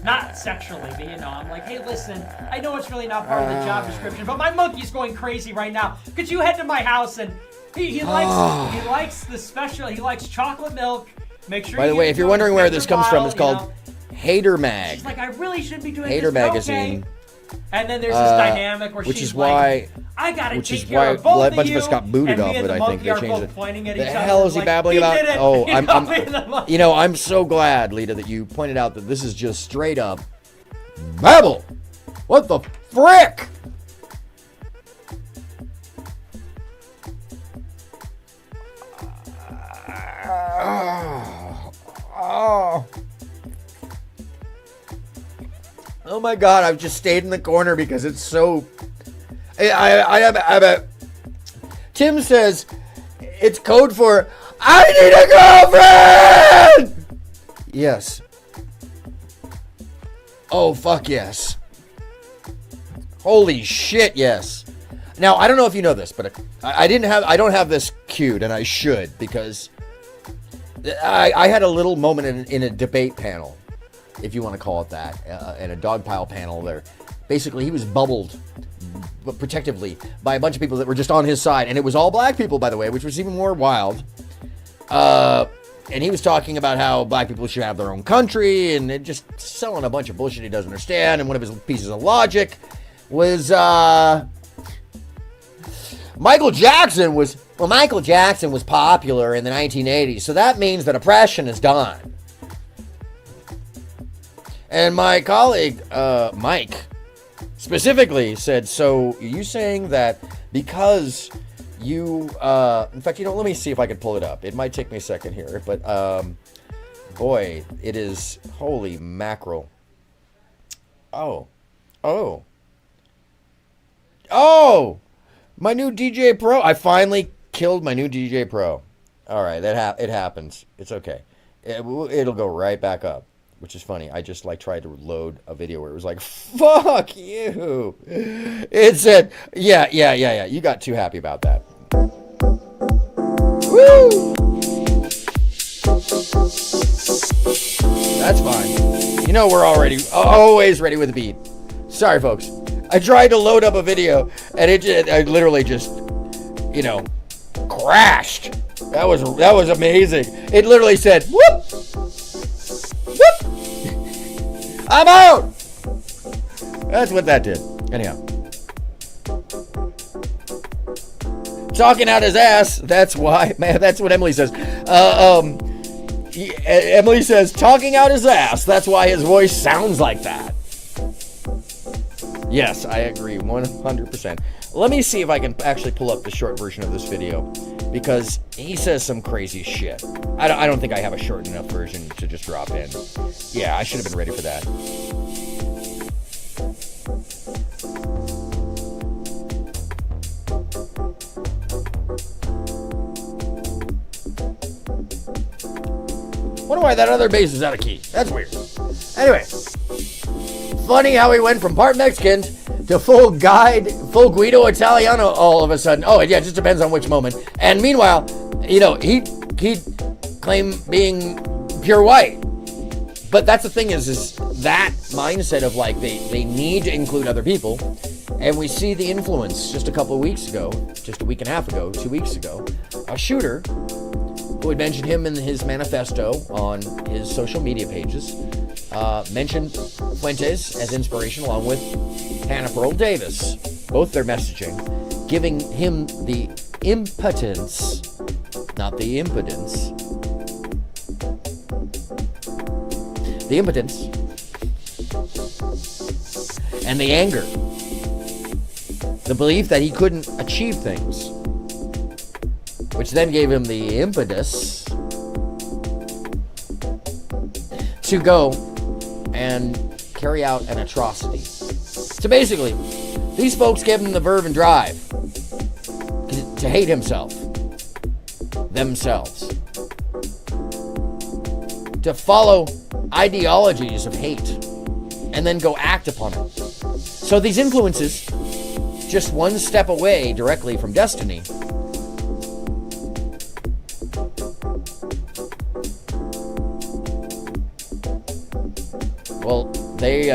Not sexually, but I'm like, hey, listen, I know it's really not part of the job description, but my monkey's going crazy right now. Could you head to my house and he likes the special. He likes chocolate milk. Make sure. By the way, if you're wondering where this comes from, it's called Hater Mag. She's like, I really shouldn't be doing Hater this. Magazine. Okay. And then there's this dynamic where she's like, I gotta take care of both a bunch of us got booted off it. I think they changed it. The hell is he babbling about? Oh, I'm so glad, Lita, that you pointed out that this is just straight up babble. What the frick? Oh my God! I've just stayed in the corner because it's so. Tim says it's code for I need a girlfriend. Yes. Oh fuck yes. Holy shit yes. Now I don't know if you know this, but I don't have this queued, and I should, because I had a little moment in a debate panel, if you want to call it that, in a dog pile panel there. Basically, he was bubbled protectively by a bunch of people that were just on his side, and it was all black people, by the way, which was even more wild. And he was talking about how black people should have their own country, and just selling a bunch of bullshit he doesn't understand. And one of his pieces of logic was Michael Jackson was popular in the 1980s, so that means that oppression is done. And my colleague, Mike, specifically said, so are you saying that because you, in fact, let me see if I can pull it up. It might take me a second here, but, boy, it is, holy mackerel. Oh, my new DJ Pro. I finally killed my new DJ Pro. All right, it happens. It's okay. It'll go right back up, which is funny. I just tried to load a video where it was like, fuck you. It said, yeah. You got too happy about that. Woo! That's fine. We're always ready with a beat. Sorry, folks. I tried to load up a video, and I literally just, crashed. That was amazing. It literally said, whoop! Whoop! I'm out! That's what that did. Anyhow. Talking out his ass, that's why. Man, that's what Emily says. Emily says, talking out his ass, that's why his voice sounds like that. Yes, I agree, 100%. Let me see if I can actually pull up the short version of this video, because he says some crazy shit. I don't think I have a short enough version to just drop in. Yeah, I should have been ready for that. Wonder why that other bass is out of key. That's weird. Anyway. Funny how he went from part Mexican to full Guido Italiano all of a sudden. Oh, yeah, it just depends on which moment. And meanwhile, he claimed being pure white. But that's the thing is that mindset of they need to include other people. And we see the influence just a couple of weeks ago, just a week and a half ago, 2 weeks ago, a shooter who had mentioned him in his manifesto on his social media pages, mentioned Fuentes as inspiration along with Hannah Pearl Davis, both their messaging, giving him the impotence, not the impotence, the impotence, and the anger, the belief that he couldn't achieve things, which then gave him the impetus to go and carry out an atrocity. So basically, these folks gave him the verve and drive to hate himself, themselves, to follow ideologies of hate, and then go act upon it. So these influences, just one step away directly from destiny, well, they,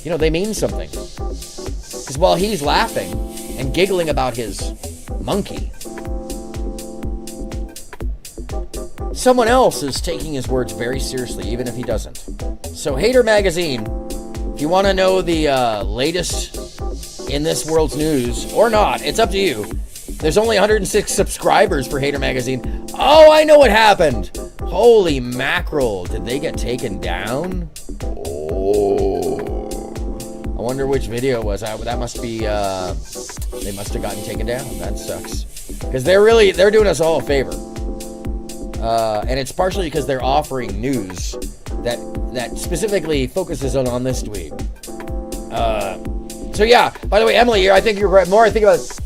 they mean something. Because while he's laughing and giggling about his monkey, someone else is taking his words very seriously, even if he doesn't. So, Hater Magazine, if you want to know the latest in this world's news, or not, it's up to you. There's only 106 subscribers for Hater Magazine. Oh, I know what happened. Holy mackerel. Did they get taken down? Oh. I wonder which video it was. That must be, they must have gotten taken down. That sucks. Because they're doing us all a favor. And it's partially because they're offering news that specifically focuses on this tweet. So yeah, by the way, Emily, I think you're right. More I think about it.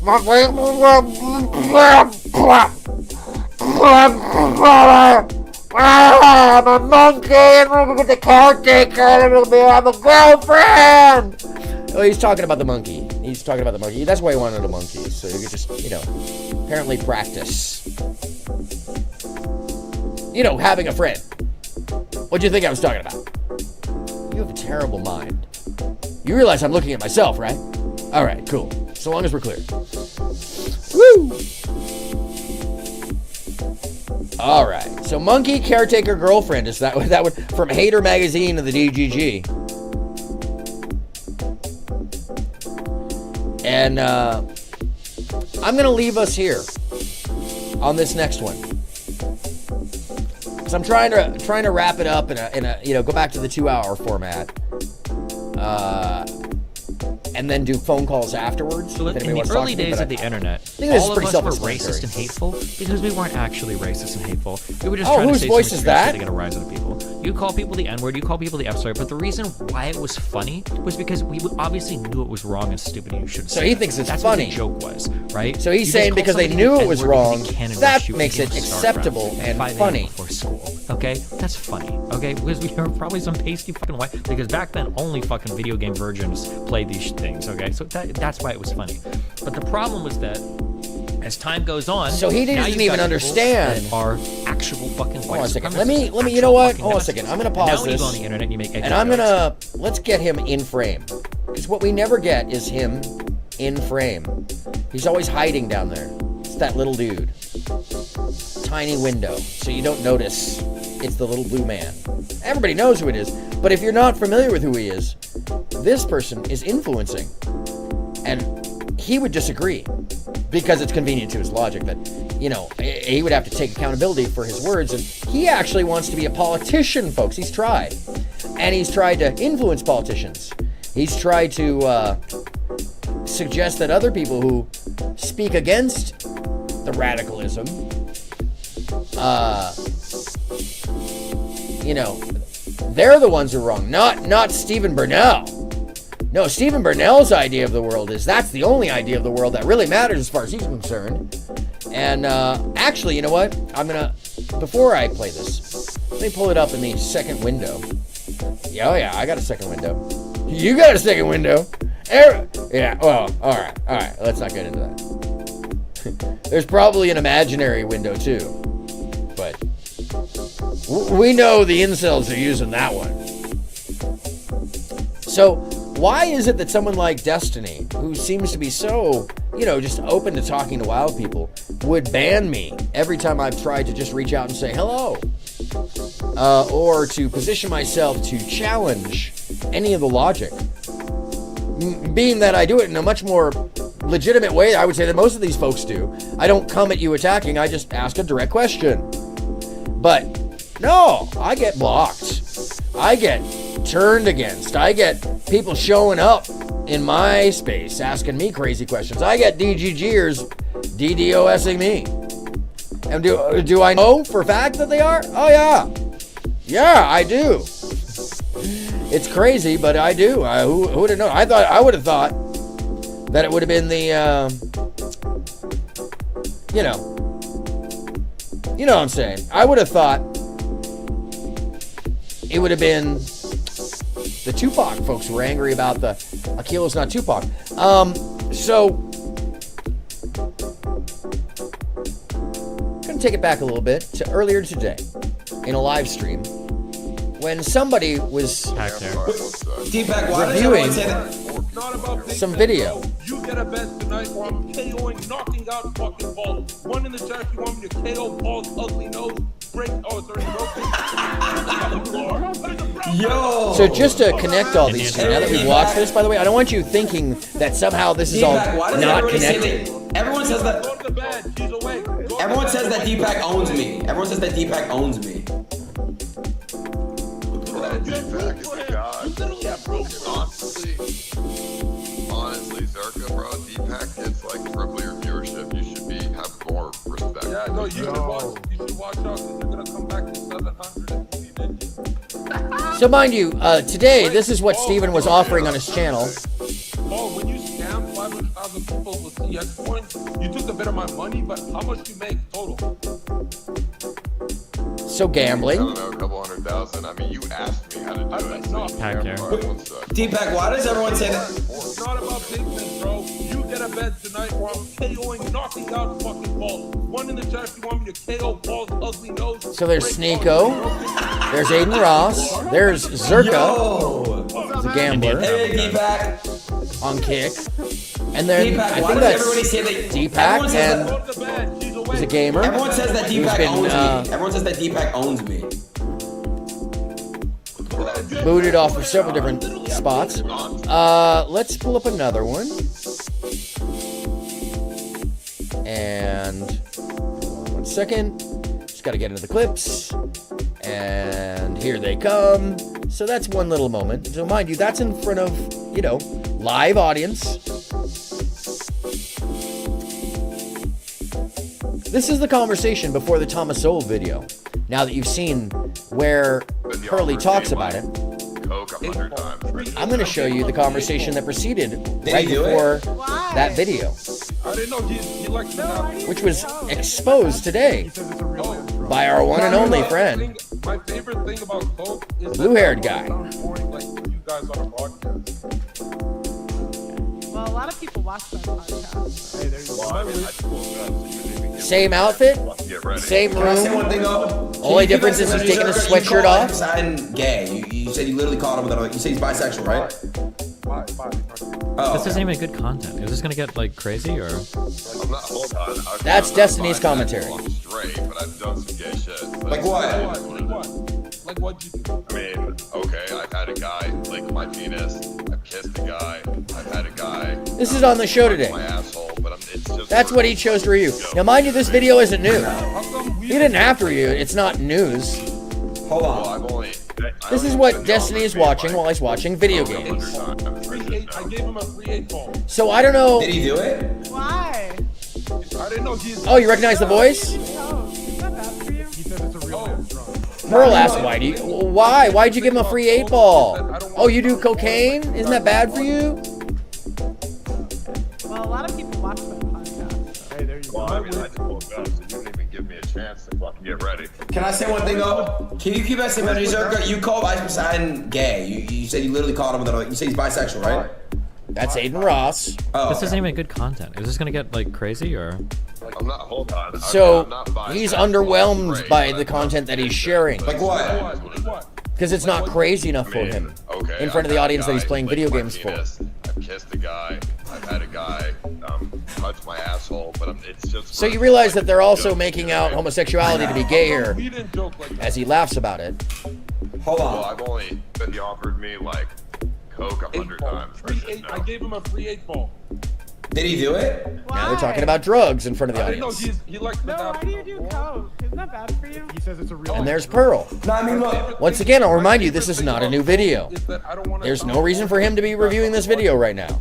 I'm a monkey and we're gonna get the caretaker and it'll be I'm a girlfriend. Oh, he's talking about the monkey. He's talking about the monkey. That's why he wanted a monkey. So you could just, apparently practice. Having a friend. What do you think I was talking about? You have a terrible mind. You realize I'm looking at myself, right? All right, cool. So long as we're clear. Woo! All right. So monkey caretaker girlfriend is that would from Hater Magazine of the DGG. And I'm gonna leave us here on this next one. So I'm trying to wrap it up in a go back to the 2-hour format, and then do phone calls afterwards. So in the early days of the internet, all of us were racist and hateful because we weren't actually racist and hateful. We were just trying to say voice is that? To get a rise out of people. You call people the N-word, you call people the F-word, but the reason why it was funny was because we obviously knew it was wrong and stupid and you shouldn't say So he thinks it's That's funny. What the joke was, right? So he's saying because they knew it was wrong, that makes it acceptable and funny. Before school, okay? That's funny, okay? Because we are probably some pasty fucking white, because back then only fucking video game virgins played these things, okay? So that's why it was funny. But the problem was that as time goes on, so he didn't even understand. Are actual fucking white. Hold on a second. Let me. You know what? Hold on a second. I'm gonna pause now when this. You go on the internet and you make and I'm gonna let's get him in frame, because what we never get is him in frame. He's always hiding down there. It's that little dude. Tiny window, so you don't notice it's the little blue man. Everybody knows who it is, but if you're not familiar with who he is, this person is influencing, and he would disagree. Because it's convenient to his logic that, he would have to take accountability for his words. And he actually wants to be a politician, folks. He's tried. And he's tried to influence politicians. He's tried to suggest that other people who speak against the radicalism, they're the ones who are wrong. Not Stephen Burnell. No, Stephen Burnell's idea of the world is that's the only idea of the world that really matters as far as he's concerned. And actually, you know what? Before I play this, let me pull it up in the second window. Yeah, I got a second window. You got a second window. Yeah, well, all right. Let's not get into that. There's probably an imaginary window too. But we know the incels are using that one. So, why is it that someone like Destiny, who seems to be so, just open to talking to wild people, would ban me every time I've tried to just reach out and say hello? Or to position myself to challenge any of the logic. Being that I do it in a much more legitimate way, I would say, that most of these folks do. I don't come at you attacking, I just ask a direct question. But, no, I get blocked. I get turned against. I get people showing up in my space asking me crazy questions. I get DGGers DDoSing me. And do I know for a fact that they are? Oh yeah. Yeah, I do. It's crazy, but I do. Who would have known? I would have thought that it would have been the you know what I'm saying. I would have thought it would have been the Tupac folks who were angry about the Akilo's not Tupac. So I'm gonna take it back a little bit to earlier today in a live stream. when somebody was Deepak, why does reviewing everyone say that? some video. You get a bet tonight or I'm KOing, knocking out fucking balls. One in the chat, you want me to KO Paul's ugly nose? Break. Oh, sorry, Yo. So just to connect all these two, now that we've watched this, by the way, I don't want you thinking that somehow this is all not connected. Everyone says that. Everyone says that Deepak owns me. Everyone says that Deepak owns me. Deepak is a god. Honestly, Zerka, bro, Deepak gets like triple your viewership. You should have more respect. Yeah, no, you should watch out because you're gonna come back to 700. So mind you, today, this is what Steven was offering on his channel. Oh, when you scam 500,000 people with CS points, you took a bit of my money, but how much you make total? So gambling. I don't know, a couple 100,000. I mean, you asked me how to do it. Deepak, why does everyone say that? It's not about big things, bro. You get a bet tonight or I'm KOing, knocking out fucking balls. One in the chat, you want me to KO Paul's ugly nose? So there's Sneeko, there's Aiden Ross, there's Zerka, who's a gambler. Hey, Deepak. On Kick. And then Deepak, I why think does that's everybody say that? Deepak and he's a gamer. Everyone says that who's Deepak been, owns me. Everyone says that Deepak owns me. booted off of several different spots. Let's pull up another one. And hold on 1 second. Just got to get into the clips. And here they come. So that's one little moment. So mind you, that's in front of, you know, live audience. This is the conversation before the Thomas Sowell video. Now that you've seen where Hurley talks about it, I'm going to show you the conversation that preceded right before that video, which was exposed today by our one and only friend, My favorite thing about Coke is blue-haired guy. like you guys on a podcast. Well, a lot of people watch that podcast. Hey, there you go. Same outfit, same Can I say one room. thing though? Only difference is he's taking his sweatshirt off. Poseidon gay. You said you literally called him with another. You say he's bisexual, right? Oh. This isn't even good content. Is this gonna get like crazy or? I'm not, hold on. Okay, That's I'm not Destiny's bisexual, commentary. I'm straight, but I've done some gay shit. Like what? Like what you do? I mean, okay, I've had a guy lick my penis. I've kissed a guy. I've had a guy. This is on the show today. My asshole, but it's just. That's what he chose to review. Now, mind you, this video isn't new. He didn't have to review it. It's not news. Hold on. Well, I've only. This is what Destiny is watching while he's watching video games. I gave him a free 8-ball. So I don't know. Did he do it? Why? I didn't know he's. Oh, you recognize the voice? Oh, is that bad for you? He said it's a real man's drunk. Pearl asked, why do you? Why? Why'd you give him a free 8-ball? Oh, you do cocaine? Isn't that bad for you? Well, a lot of people watch that podcast. Hey, there you Well, I mean, I told God, so you didn't even give me a chance to fucking get ready. Can I say one thing though? Can you keep asking about Zerka? You called Ice Poseidon gay. You said you literally called him with another. You say he's bisexual, right? That's Aiden Ross. Oh. This isn't even good content. Is this gonna get like crazy or? I'm not. Hold on. So I'm not bisexual, he's I'm underwhelmed straight, by but the content that he's sharing. Like what? Because it's not crazy enough for him Okay, in front of the I've had audience a that he's guy playing lick video my games for. penis. I've kissed a guy. I've had a guy touch my asshole, but it's just. So you realize that they're also making out homosexuality to be gay here, as he laughs about it. Hold Well, on. I've only. He offered me like Coke 100 times. I gave him a free 8-ball. Did he do it? Now they're talking about drugs in front of the I didn't know audience. he likes No, why do you do coke? Isn't that bad for you? He says it's a real. And there's Pearl. No, I mean look. Once again, I'll remind you, this is not a new video. There's no reason for him to be reviewing this video right now.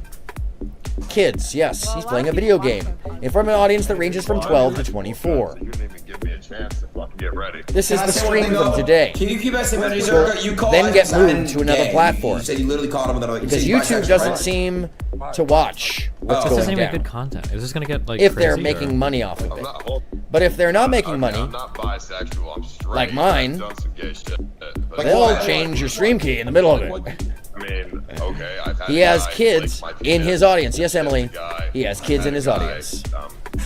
Kids, yes, he's playing a video game in front of an audience that ranges from 12 to 24. You didn't even give me a chance to fucking get ready. This is Can I the say one stream thing, from though? today. Can you keep asking about Will Zerka? You called then Ice get Poseidon moved to another gay. platform. You said you literally called him with another. Because YouTube doesn't seem to watch what's This isn't going even good down. content. Is this gonna get like If crazy they're or? making money off of I'm it. not. Hold. But if they're not making money, I'm not bisexual. I'm straight. like mine, I've done some gay shit. But they'll change your stream key in the middle of it. I mean, okay. I've had He a has guy kids lick my in penis. his audience. Yes, I've kissed Emily. a guy. He has I've kids had in a his guy, audience.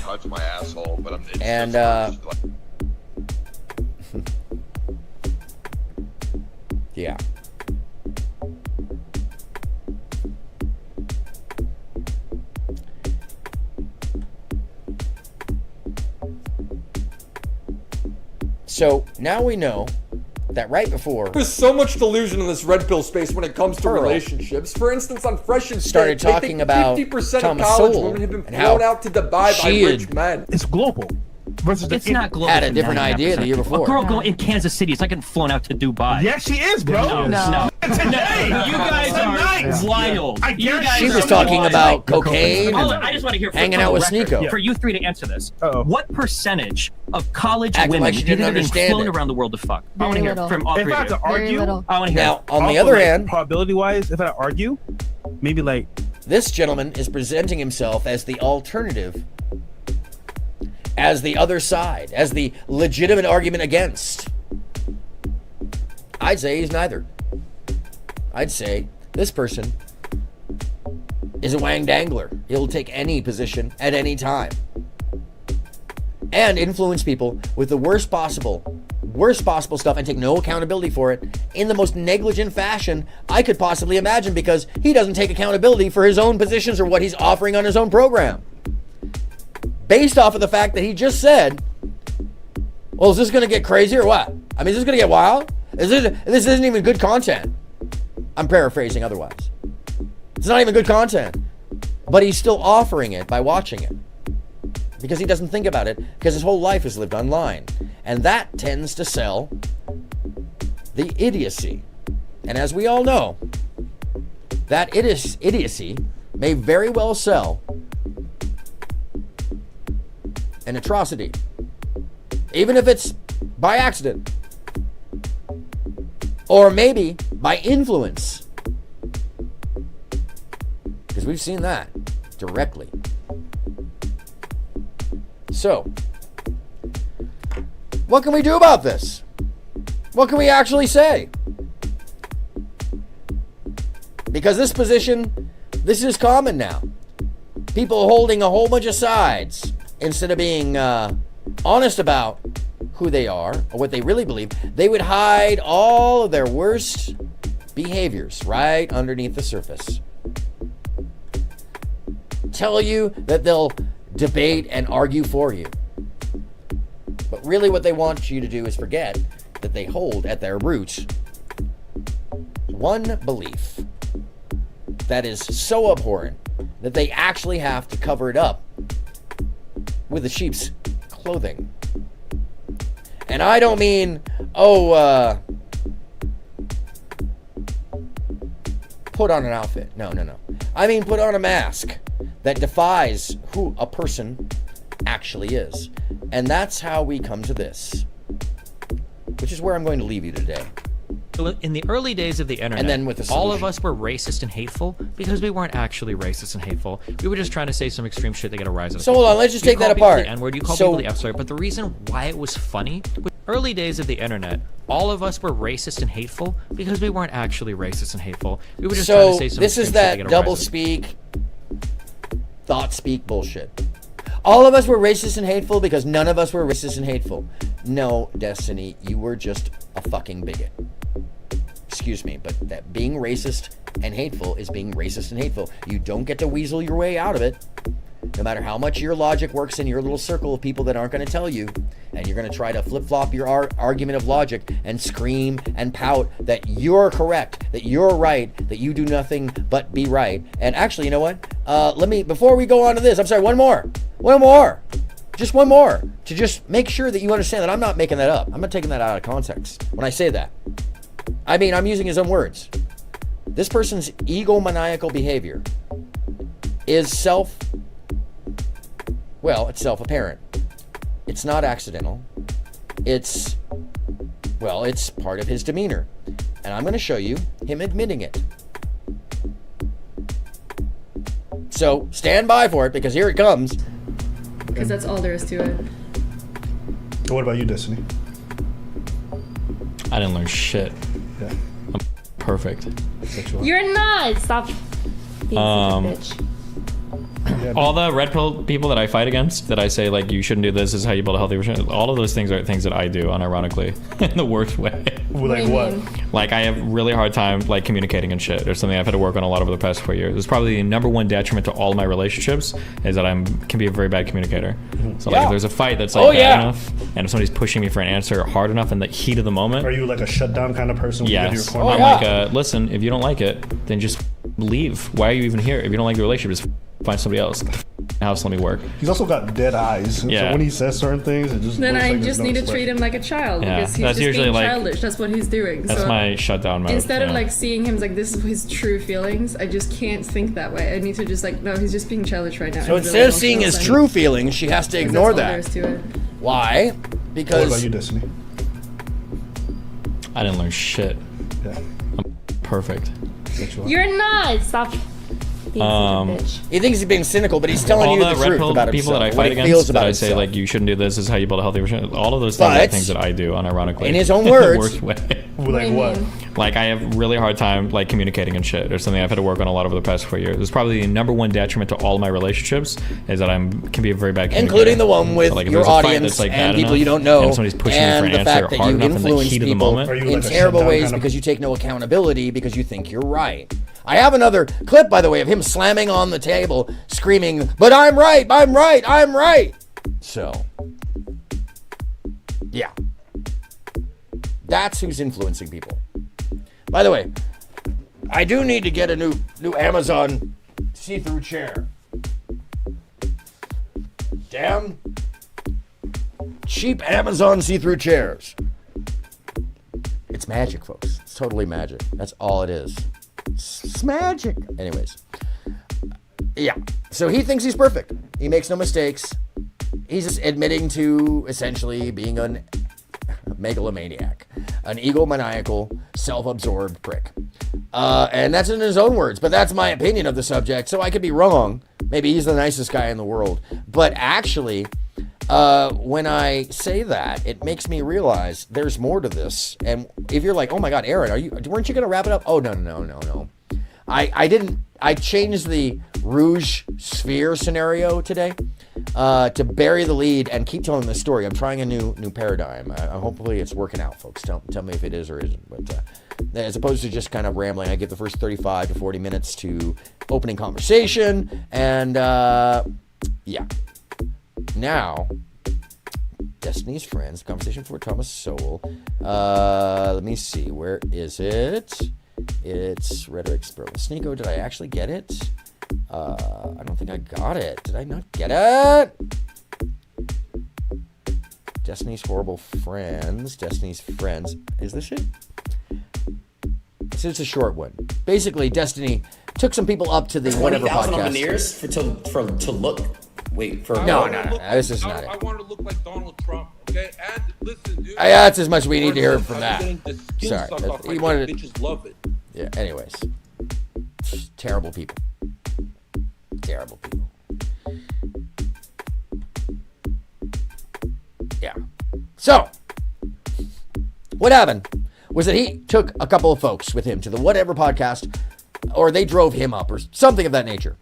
Touch my asshole, but it's And, just like, Yeah. So now we know that right before There's so much delusion in this red pill space when it comes to Pearl relationships. For instance, on Fresh and started Steak, talking about 50% of Thomas college Sowell women have been and how thrown out to Dubai by she rich had- men. It's global. Versus It's not global. had a for different 99% idea the year of people. before. A girl going in Kansas City is not getting flown out to Dubai. Yeah, she is, bro. No. Today. You guys are wild. I You guarantee guys She are was talking wild. about cocaine Hold on, and I just want to hear hanging from out the with record, Sneeko. For you three to answer this, what percentage of college Acting women like she do you didn't think are being understand flown it. around the world to fuck? I want to hear little. from all If three I of have you. to argue, I want to hear. Now, on the also, other like, hand, probability-wise, if I argue, maybe like this gentleman is presenting himself as the alternative, as the other side, as the legitimate argument against. I'd say he's neither. I'd say this person is a wang dangler. He'll take any position at any time and influence people with the worst possible stuff and take no accountability for it in the most negligent fashion I could possibly imagine, because he doesn't take accountability for his own positions or what he's offering on his own program. Based off of the fact that he just said, well, is this going to get crazy or what? I mean, is this going to get wild? This isn't even good content. I'm paraphrasing otherwise. It's not even good content. But he's still offering it by watching it. Because he doesn't think about it, because his whole life is lived online. And that tends to sell the idiocy. And as we all know, that idiocy may very well sell an atrocity, even if it's by accident or maybe by influence, because we've seen that directly. So what can we do about this? What can we actually say? Because this position, this is common now. People holding a whole bunch of sides instead of being honest about who they are or what they really believe. They would hide all of their worst behaviors right underneath the surface. Tell you that they'll debate and argue for you. But really what they want you to do is forget that they hold at their roots one belief that is so abhorrent that they actually have to cover it up with the sheep's clothing. And I don't mean, put on an outfit. No. I mean put on a mask that defies who a person actually is. And that's how we come to this, which is where I'm going to leave you today. In the early days of the internet, And then with the all solution. of us were racist and hateful because we weren't actually racist and hateful. We were just trying to say some extreme shit to get a rise out of So people. hold on, let's just You take that call people apart. The N-word, you call So- people the F-word, but the reason why it was funny, early days of the internet, all of us were racist and hateful because we weren't actually racist and hateful. We were just trying to So say some this is extreme shit to that get a double rise out of speak, thought speak bullshit. All of us were racist and hateful because none of us were racist and hateful. No, Destiny, you were just a fucking bigot. Excuse me, but that being racist and hateful is being racist and hateful. You don't get to weasel your way out of it. No matter how much your logic works in your little circle of people that aren't going to tell you, and you're going to try to flip-flop your argument of logic and scream and pout that you're correct, that you're right, that you do nothing but be right. And actually, you know what? Before we go on to this, I'm sorry, one more. Just one more. To just make sure that you understand that I'm not making that up. I'm not taking that out of context when I say that. I mean, I'm using his own words. This person's egomaniacal behavior is it's self-apparent. It's not accidental. It's part of his demeanor. And I'm going to show you him admitting it. So stand by for it, because here it comes. Because that's all there is to it. What about you, Destiny? I didn't learn shit. Yeah. I'm perfect. You're not. Stop being such a bitch. All the red pill people that I fight against, that I say like you shouldn't do this, is how you build a healthy relationship. All of those things are things that I do, unironically, in the worst way. Like what? Like I have really hard time like communicating and shit. There's something I've had to work on a lot over the past 4 years. It's probably the #1 detriment to all of my relationships is that can be a very bad communicator. So like if there's a fight that's like bad enough, and if somebody's pushing me for an answer hard enough in the heat of the moment. Are you like a shutdown kind of person? Yes. I'm like, listen, if you don't like it, then just leave. Why are you even here? If you don't like the relationship, just find somebody else. House, let me work. He's also got dead eyes. Yeah. So when he says certain things, it just Then looks I like just need to treat him like a child Yeah, because he's that's just usually being like- childish. That's what he's doing. That's so my shutdown mode. instead of yeah. like seeing him as like this is his true feelings, I just can't think that way. I need to just like no, he's just being childish right now. So and instead of seeing his emotional true feelings, she has to Because ignore that's all that. there is to it. Why? What Because about you, Destiny? I didn't learn shit. Yeah. I'm perfect. You're not. Stop. Being such a bitch. he thinks he's being cynical, but he's telling all you the the red truth pill about people himself. that I what fight he against, feels that about I say himself. like you shouldn't do this, is how you build a healthy relationship. All of those things are But- things that I do, unironically. In his own the words- worst way. Like what? Like I have really hard time like communicating and shit. There's something I've had to work on a lot over the past 4 years. It's probably the #1 detriment to all of my relationships is that can be a very bad communicator. Including the one with So, like, if your there's a fight audience that's, like, and bad people enough, you don't know, and somebody's pushing and me for the an fact answer that hard you enough in the influence heat of the people moment. in terrible ways because you take no accountability because you think you're right. I have another clip, by the way, of him slamming on the table, screaming, "But I'm right, I'm right, I'm right." So, yeah. That's who's influencing people. By the way, I do need to get a new Amazon see-through chair. Damn cheap Amazon see-through chairs. It's magic, folks. It's totally magic. That's all it is. It's magic. Anyways. Yeah. So he thinks he's perfect. He makes no mistakes. He's just admitting to essentially being a megalomaniac, an egomaniacal, self-absorbed prick. And that's in his own words, but that's my opinion of the subject, so I could be wrong. Maybe he's the nicest guy in the world. But actually, when I say that, it makes me realize there's more to this. And if you're like, oh my God, Aaron, weren't you going to wrap it up? Oh, no. I changed the Rouge Sphere scenario today to bury the lead and keep telling the story. I'm trying a new paradigm. Hopefully it's working out, folks. Tell me if it is or isn't. But as opposed to just kind of rambling, I give the first 35 to 40 minutes to opening conversation. And yeah. Now, Destiny's Friends, Conversation for Thomas Sowell. Let me see. Where is it? It's Rhetoric Spur. Sneeko, did I actually get it? I don't think I got it. Did I not get it? Destiny's Horrible Friends. Destiny's Friends. Is this it? It's a short one. Basically, Destiny took some people up to the whatever 20,000 podcast. on veneers to look. Wait for No. This is not it. I want to look like Donald Trump, okay? And listen, dude. That's as much we need to hear from that. Sorry. He wanted it. Bitches love it. Yeah, anyways. Terrible people. Terrible people. Yeah. So, what happened was that he took a couple of folks with him to the whatever podcast, or they drove him up, or something of that nature.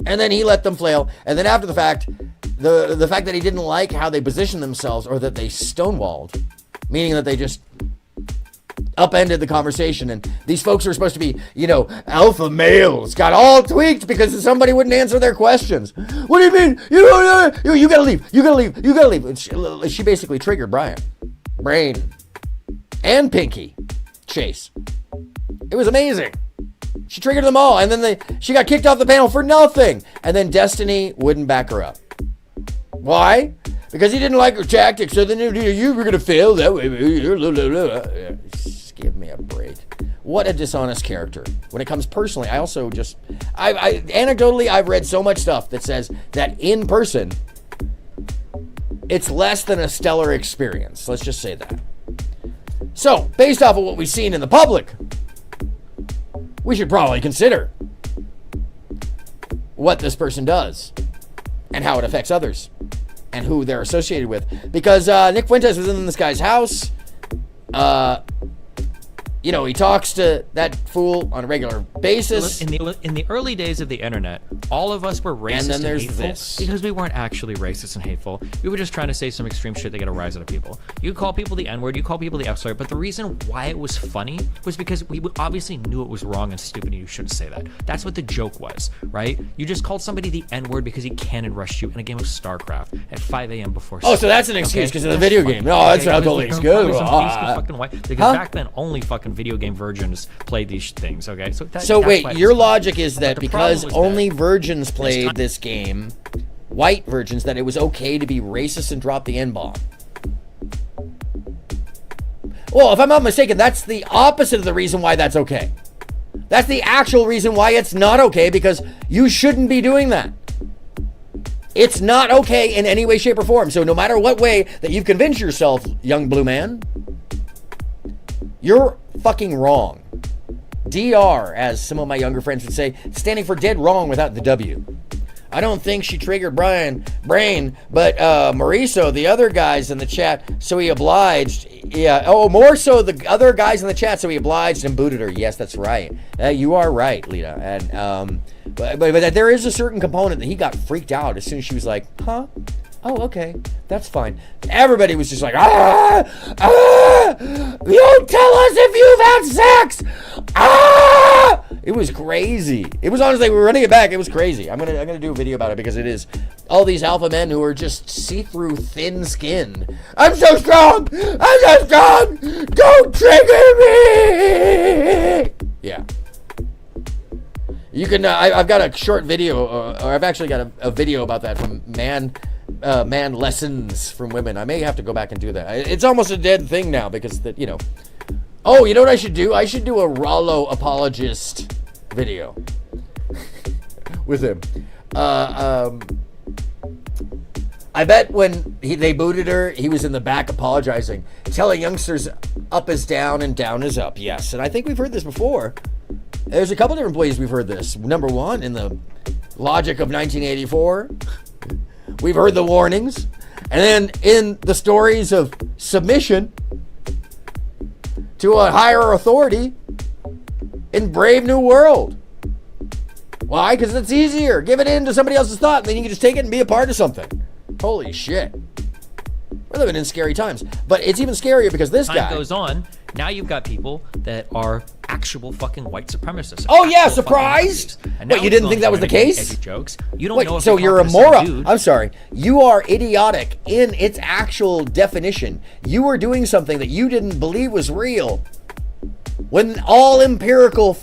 And then he let them flail. And then after the fact, the fact that he didn't like how they positioned themselves, or that they stonewalled, meaning that they just upended the conversation, and these folks are supposed to be, alpha males, got all tweaked because somebody wouldn't answer their questions. What do you mean? You gotta leave. You gotta leave. And she basically triggered Brain, and Pinky Chase. It was amazing. She triggered them all, and then she got kicked off the panel for nothing. And then Destiny wouldn't back her up. Why? Because he didn't like her tactics. So then you were gonna fail that way. Just give me a break. What a dishonest character. When it comes personally, I also just, anecdotally, I've read so much stuff that says that in person, it's less than a stellar experience. Let's just say that. So, based off of what we've seen in the public, we should probably consider what this person does and how it affects others and who they're associated with. Because Nick Fuentes was in this guy's house. you know, he talks to that fool on a regular basis. In the early days of the internet, all of us were racist And then there's hateful this. because we weren't actually racist and hateful. We were just trying to say some extreme shit to get a rise out of people. You call people the N-word, you call people the F-slur, but the reason why it was funny was because we obviously knew it was wrong and stupid and you shouldn't say that. That's what the joke was, right? You just called somebody the N-word because he cannon rushed you in a game of StarCraft at 5 a.m. before. Oh, so that's an excuse because of the video game. No, that's not totally an excuse. Because back then, only fucking video game virgins played these things, okay? So that's wait, why your it's funny. logic is that But the because problem was only that virgins played this game, white virgins, that it was okay to be racist and drop the N-bomb. Well, if I'm not mistaken, that's the opposite of the reason why that's okay. That's the actual reason why it's not okay, because you shouldn't be doing that. It's not okay in any way, shape, or form. So no matter what way that you've convinced yourself, young blue man, you're fucking wrong. DR, as some of my younger friends would say, standing for dead wrong without the W. I don't think she triggered Brain, but Mauricio, the other guys in the chat, so he obliged. Yeah, oh, more so the other guys in the chat, so he obliged and booted her. Yes, that's right. You are right, Lita. And but there is a certain component that he got freaked out as soon as she was like, huh? Oh, okay, that's fine. Everybody was just like, you tell us if you've had sex. It was crazy. It was honestly, we were running it back. It was crazy. I'm gonna do a video about it because it is all these alpha men who are just see-through, thin skin. I'm so strong. I'm so strong. Don't trigger me. Yeah. You can. I've got a short video, or I've actually got a video about that from man lessons from women. I may have to go back and do that. It's almost a dead thing now because that, you know. Oh, you know what I should do? I should do a Rollo apologist video with him. I bet when they booted her, he was in the back apologizing, telling youngsters up is down and down is up. Yes, and I think we've heard this before. There's a couple different ways we've heard this. Number one, in the logic of 1984, we've heard the warnings. And then in the stories of submission to a higher authority in Brave New World. Why? Because it's easier. Give it in to somebody else's thought, and then you can just take it and be a part of something. Holy shit. We're living in scary times. But it's even scarier because this guy... Time goes on, now you've got people that are actual fucking white supremacists. Oh yeah, surprised? Wait, you didn't think that was the case? Jokes. You don't Wait, know if so you're a moron. dude. I'm sorry. You are idiotic in its actual definition. You were doing something that you didn't believe was real. When all empirical,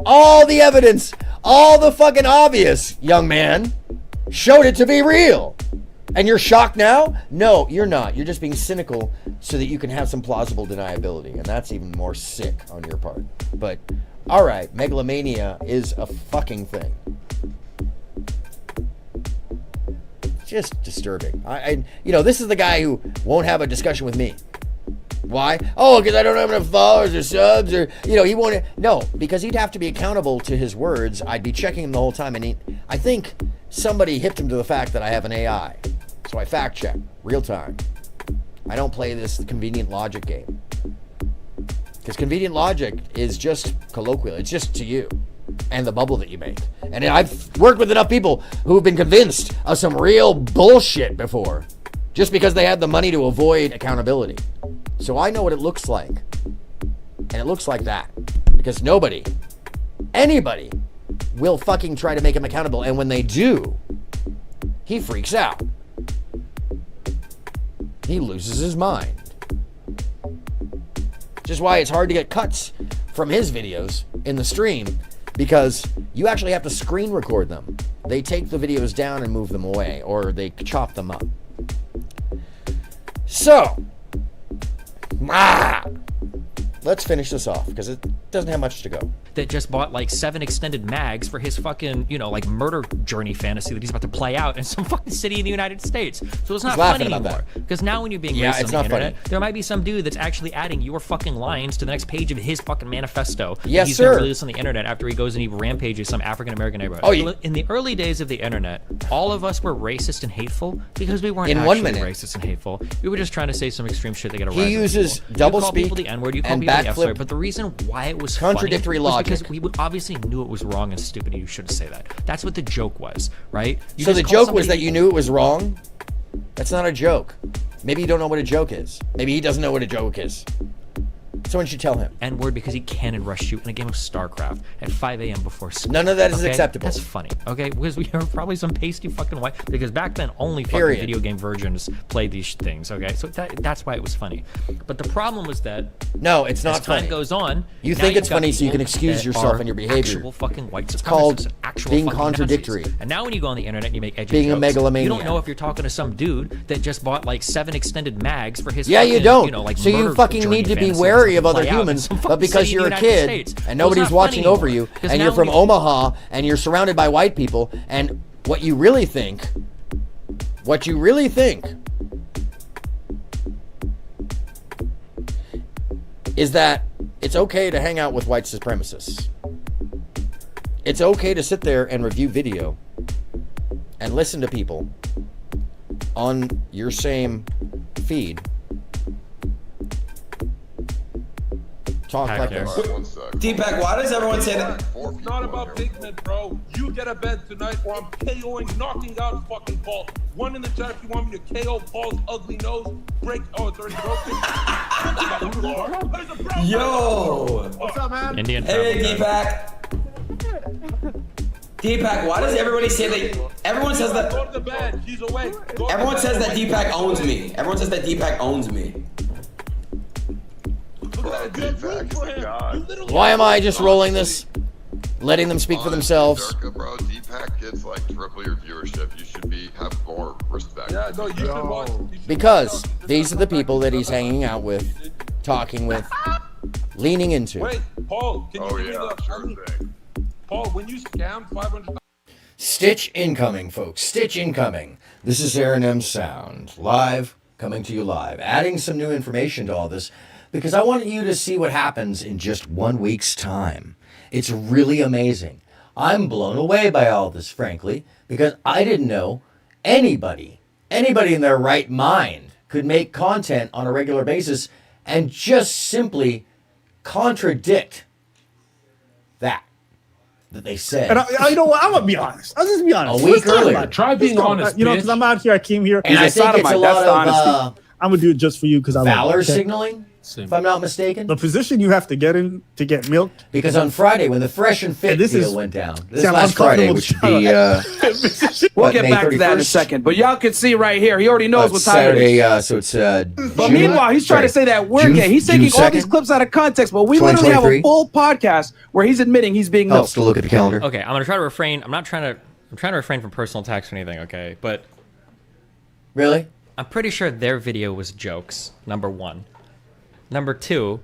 all the evidence, all the fucking obvious, young man, showed it to be real. And you're shocked now? No, you're not. You're just being cynical so that you can have some plausible deniability. And that's even more sick on your part. But, all right, megalomania is a fucking thing. Just disturbing. You know, this is the guy who won't have a discussion with me. Why? Oh, because I don't have enough followers or subs, or, you know, he won't. No, because he'd have to be accountable to his words. I'd be checking him the whole time. And I think somebody hipped him to the fact that I have an AI. So I fact check real time. I don't play this convenient logic game. Because convenient logic is just colloquial. It's just to you and the bubble that you make. And I've worked with enough people who have been convinced of some real bullshit before, just because they had the money to avoid accountability. So I know what it looks like. And it looks like that. Because anybody will fucking try to make him accountable. And when they do, he freaks out. He loses his mind. Which is why it's hard to get cuts from his videos in the stream, because you actually have to screen record them. They take the videos down and move them away, or they chop them up. So, let's finish this off, because it doesn't have much to go. that just bought like 7 extended mags for his fucking, you know, like murder journey fantasy that he's about to play out in some fucking city in the United States. So it's not funny anymore. Because now when you're being racist on the internet, there might be some dude that's actually adding your fucking lines to the next page of his fucking manifesto. Yes, he's sir. gonna release on the internet after he goes and he rampages some African American neighborhood. Oh, yeah. In the early days of the internet, all of us were racist and hateful because we weren't In actually 1 minute. racist and hateful. We were just trying to say some extreme shit to get a rise. He uses double you call speak people the N-word, you call and people the F-word, backflip but the reason why it was contradictory funny was logic. because we obviously knew it was wrong and stupid and you shouldn't say that. That's what the joke was, right? You So just the call joke was somebody- that you knew it was wrong? That's not a joke. Maybe you don't know what a joke is. Maybe he doesn't know what a joke is. Someone should tell him. N-word because he cannon rushed you in a game of StarCraft at 5 a.m. before school. None of that is Okay? acceptable. That's funny, okay? Because we are probably some pasty fucking white. Because back then, only fucking Period. video game versions played these things, okay? So that's why it was funny. But the problem was that No, it's not as time funny. goes on, You now think you've it's got funny so you can people excuse that yourself are and your behavior. Actual fucking white It's supremacists, called actual being fucking contradictory. Nazis. And now when you go on the internet and you make edgy Being a jokes, megalomaniac. you don't know if you're talking to some dude that just bought like 7 extended mags for his Yeah, fucking, you don't. you know, like so you murder fucking journey need to be fantasy wary that's of other play out in humans, some but fucking because city in you're the a United kid States. and So it's nobody's not watching funny over you, anymore. 'Cause and now you're from when you- Omaha and you're surrounded by white people, and what you really think is that it's okay to hang out with white supremacists. It's okay to sit there and review video and listen to people on your same feed talk like this. Deepak, why does everyone say that? It's not about pigment, bro. You get a bed tonight or I'm KOing, knocking out fucking Paul. One in the chat if you want me to KO Paul's ugly nose. Break. Oh, it's already broken. Yo! What's up, man? Indian Hey, Deepak. Deepak, why does everybody say that? Everyone says that. Go to the bed. She's awake. Everyone says that Deepak owns me. Everyone says that Deepak owns me. Why am I just rolling this? Letting them speak for themselves. Zerka, bro, Deepak gets like triple your viewership. You should have more respect. Yeah, no, you should watch. Because these are the people that he's hanging out with, talking with, leaning into. Wait, Paul, can you give me the Paul, when you scammed 500. Stitch incoming, folks. Stitch incoming. This is aronmsound, live, coming to you live. Adding some new information to all this because I want you to see what happens in just 1 week's time. It's really amazing. I'm blown away by all this, frankly, because I didn't know anybody in their right mind could make content on a regular basis and just simply contradict that they said. And you know what? I'm gonna be honest. I'll just be honest. A week Let's talk earlier. about it. Try being Let's talk honest, about it. You know, bitch. because I'm out here. I came here. And I He's a think it's a sodomite. lot That's the of, honesty. I'm gonna do it just for you because I love Valor it, okay? signaling, if I'm not mistaken. The position you have to get in to get milk. Because on Friday, when the Fresh and Fit this deal is- went down, this See, I'm last Friday, uncomfortable which would be We'll what, get May back to that in a 31st? second. But y'all can see right here, he already knows what time Saturday, it is. so it's But June- meanwhile, he's trying to say that we're June- gay. He's June taking all these 2nd? clips out of context, but we literally have a 2023? full podcast where he's admitting he's being Helps milked. to look at the calendar. Okay, I'm gonna try to refrain. I'm trying to refrain from personal attacks or anything. Okay, but really, I'm pretty sure their video was jokes. Number one. Number two,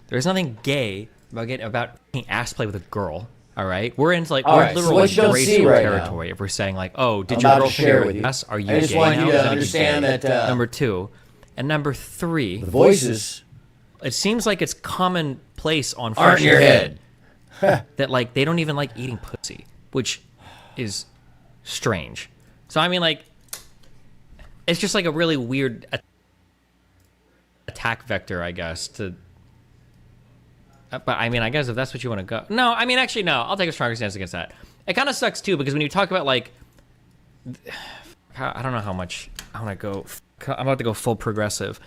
there's nothing gay about getting ass play with a girl. All right, we're into like All we're right, so literally what you don't see racial right territory if we're saying like, oh, did I'm your about girl to share share with with you. us? Are you I just gay want now? you Does to that make understand gay? that, number two, and number three, the voices. It seems like it's commonplace on Aren't Fresh in your and head. Fit that like they don't even like eating pussy, which is strange. So I mean, like, it's just like a really weird attack vector, I guess. But I mean, I guess if that's what you want to go, no. I mean, actually, no. I'll take a stronger stance against that. It kind of sucks too because when you talk about like, I don't know how much I want to go. I'm about to go full progressive.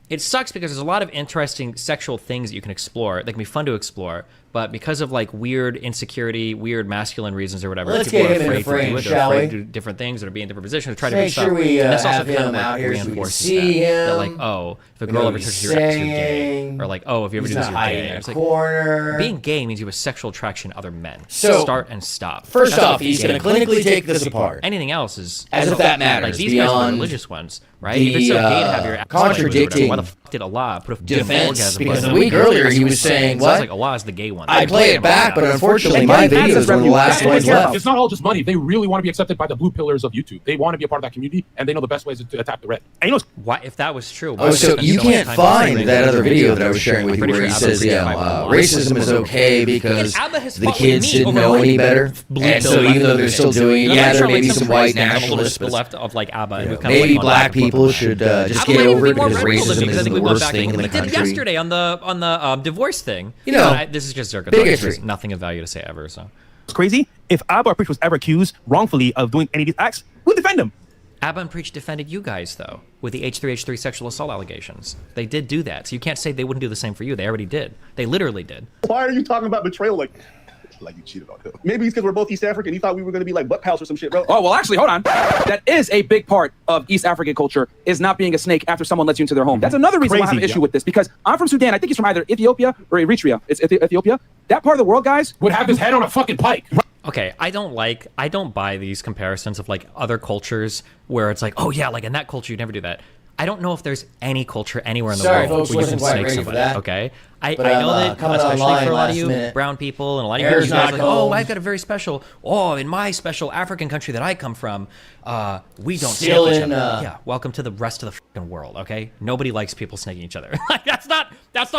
It sucks because there's a lot of interesting sexual things that you can explore that can be fun to explore, but because of like weird insecurity, weird masculine reasons or whatever, Let's people get are him in afraid the frame, to do it. They're shall afraid we? to do different things or to be in different positions, to try Let's to make do stuff. sure we, And this also have kind of him like out here so we can reinforces see that. That him. like, oh, if a We girl know ever what touches he's your ex, you're gay. saying. Or like, oh, if you ever He's do this, not you're hiding gay. in a It's like, corner. being gay means you have a sexual attraction to other men. So, start and stop. first That's off, what he's gay going to means. clinically take this apart. Anything else is As if that matters, Like these guys are the beyond religious ones, right? If it's so gay to have your contradicting why the fuck did Allah put a defense, orgasm because button a week on- earlier he was saying Sounds what? like Allah is the gay one. everyone. I play it back, but unfortunately, my video is one of the last ones left. It's not all just money. They really want to be accepted by the blue pillars of YouTube. They want to be a part of that community, and they know the best ways to attack the red. And you know, why, if that was true, Oh, so you can't find that other video that I was sharing with you where he says, racism is okay because the kids didn't know any better, and so even though they're still doing it, yeah, there may be some white nationalists, but left of like ABBA. maybe black people should just get over it because racism is the worst thing in the country. We did yesterday on the divorce thing. You know, this is just Zerka. bigotry. There's nothing of value to say ever. So it's crazy. If Abba or Preach was ever accused wrongfully of doing any of these acts, we'll defend him. Abba and Preach defended you guys though with the H3H3 sexual assault allegations. They did do that, so you can't say they wouldn't do the same for you. They already did. They literally did. Why are you talking about betrayal like you cheated on him? Maybe it's because we're both East African. He thought we were going to be like butt pals or some shit, bro. Oh, well, actually, hold on. That is a big part of East African culture, is not being a snake after someone lets you into their home. That's another reason why I have an issue with this, because I'm from Sudan. I think he's from either Ethiopia or Eritrea. It's Ethiopia. That part of the world, guys, would have his head on a fucking pike. Okay, I don't buy these comparisons of like other cultures where it's like, oh yeah, like in that culture you'd never do that. I don't know if there's any culture anywhere in the world folks, where you can wasn't quite snake ready for somebody. that. Okay, I But know I'm, that coming especially online for a lot of last you minute. brown people and a lot of you Hair's guys are not like, combed. oh, I've got a very special. Oh, in my special African country that I come from, we don't Still snake each in, other. Yeah, welcome to the rest of the fucking world. Okay, nobody likes people snaking each other. Like that's not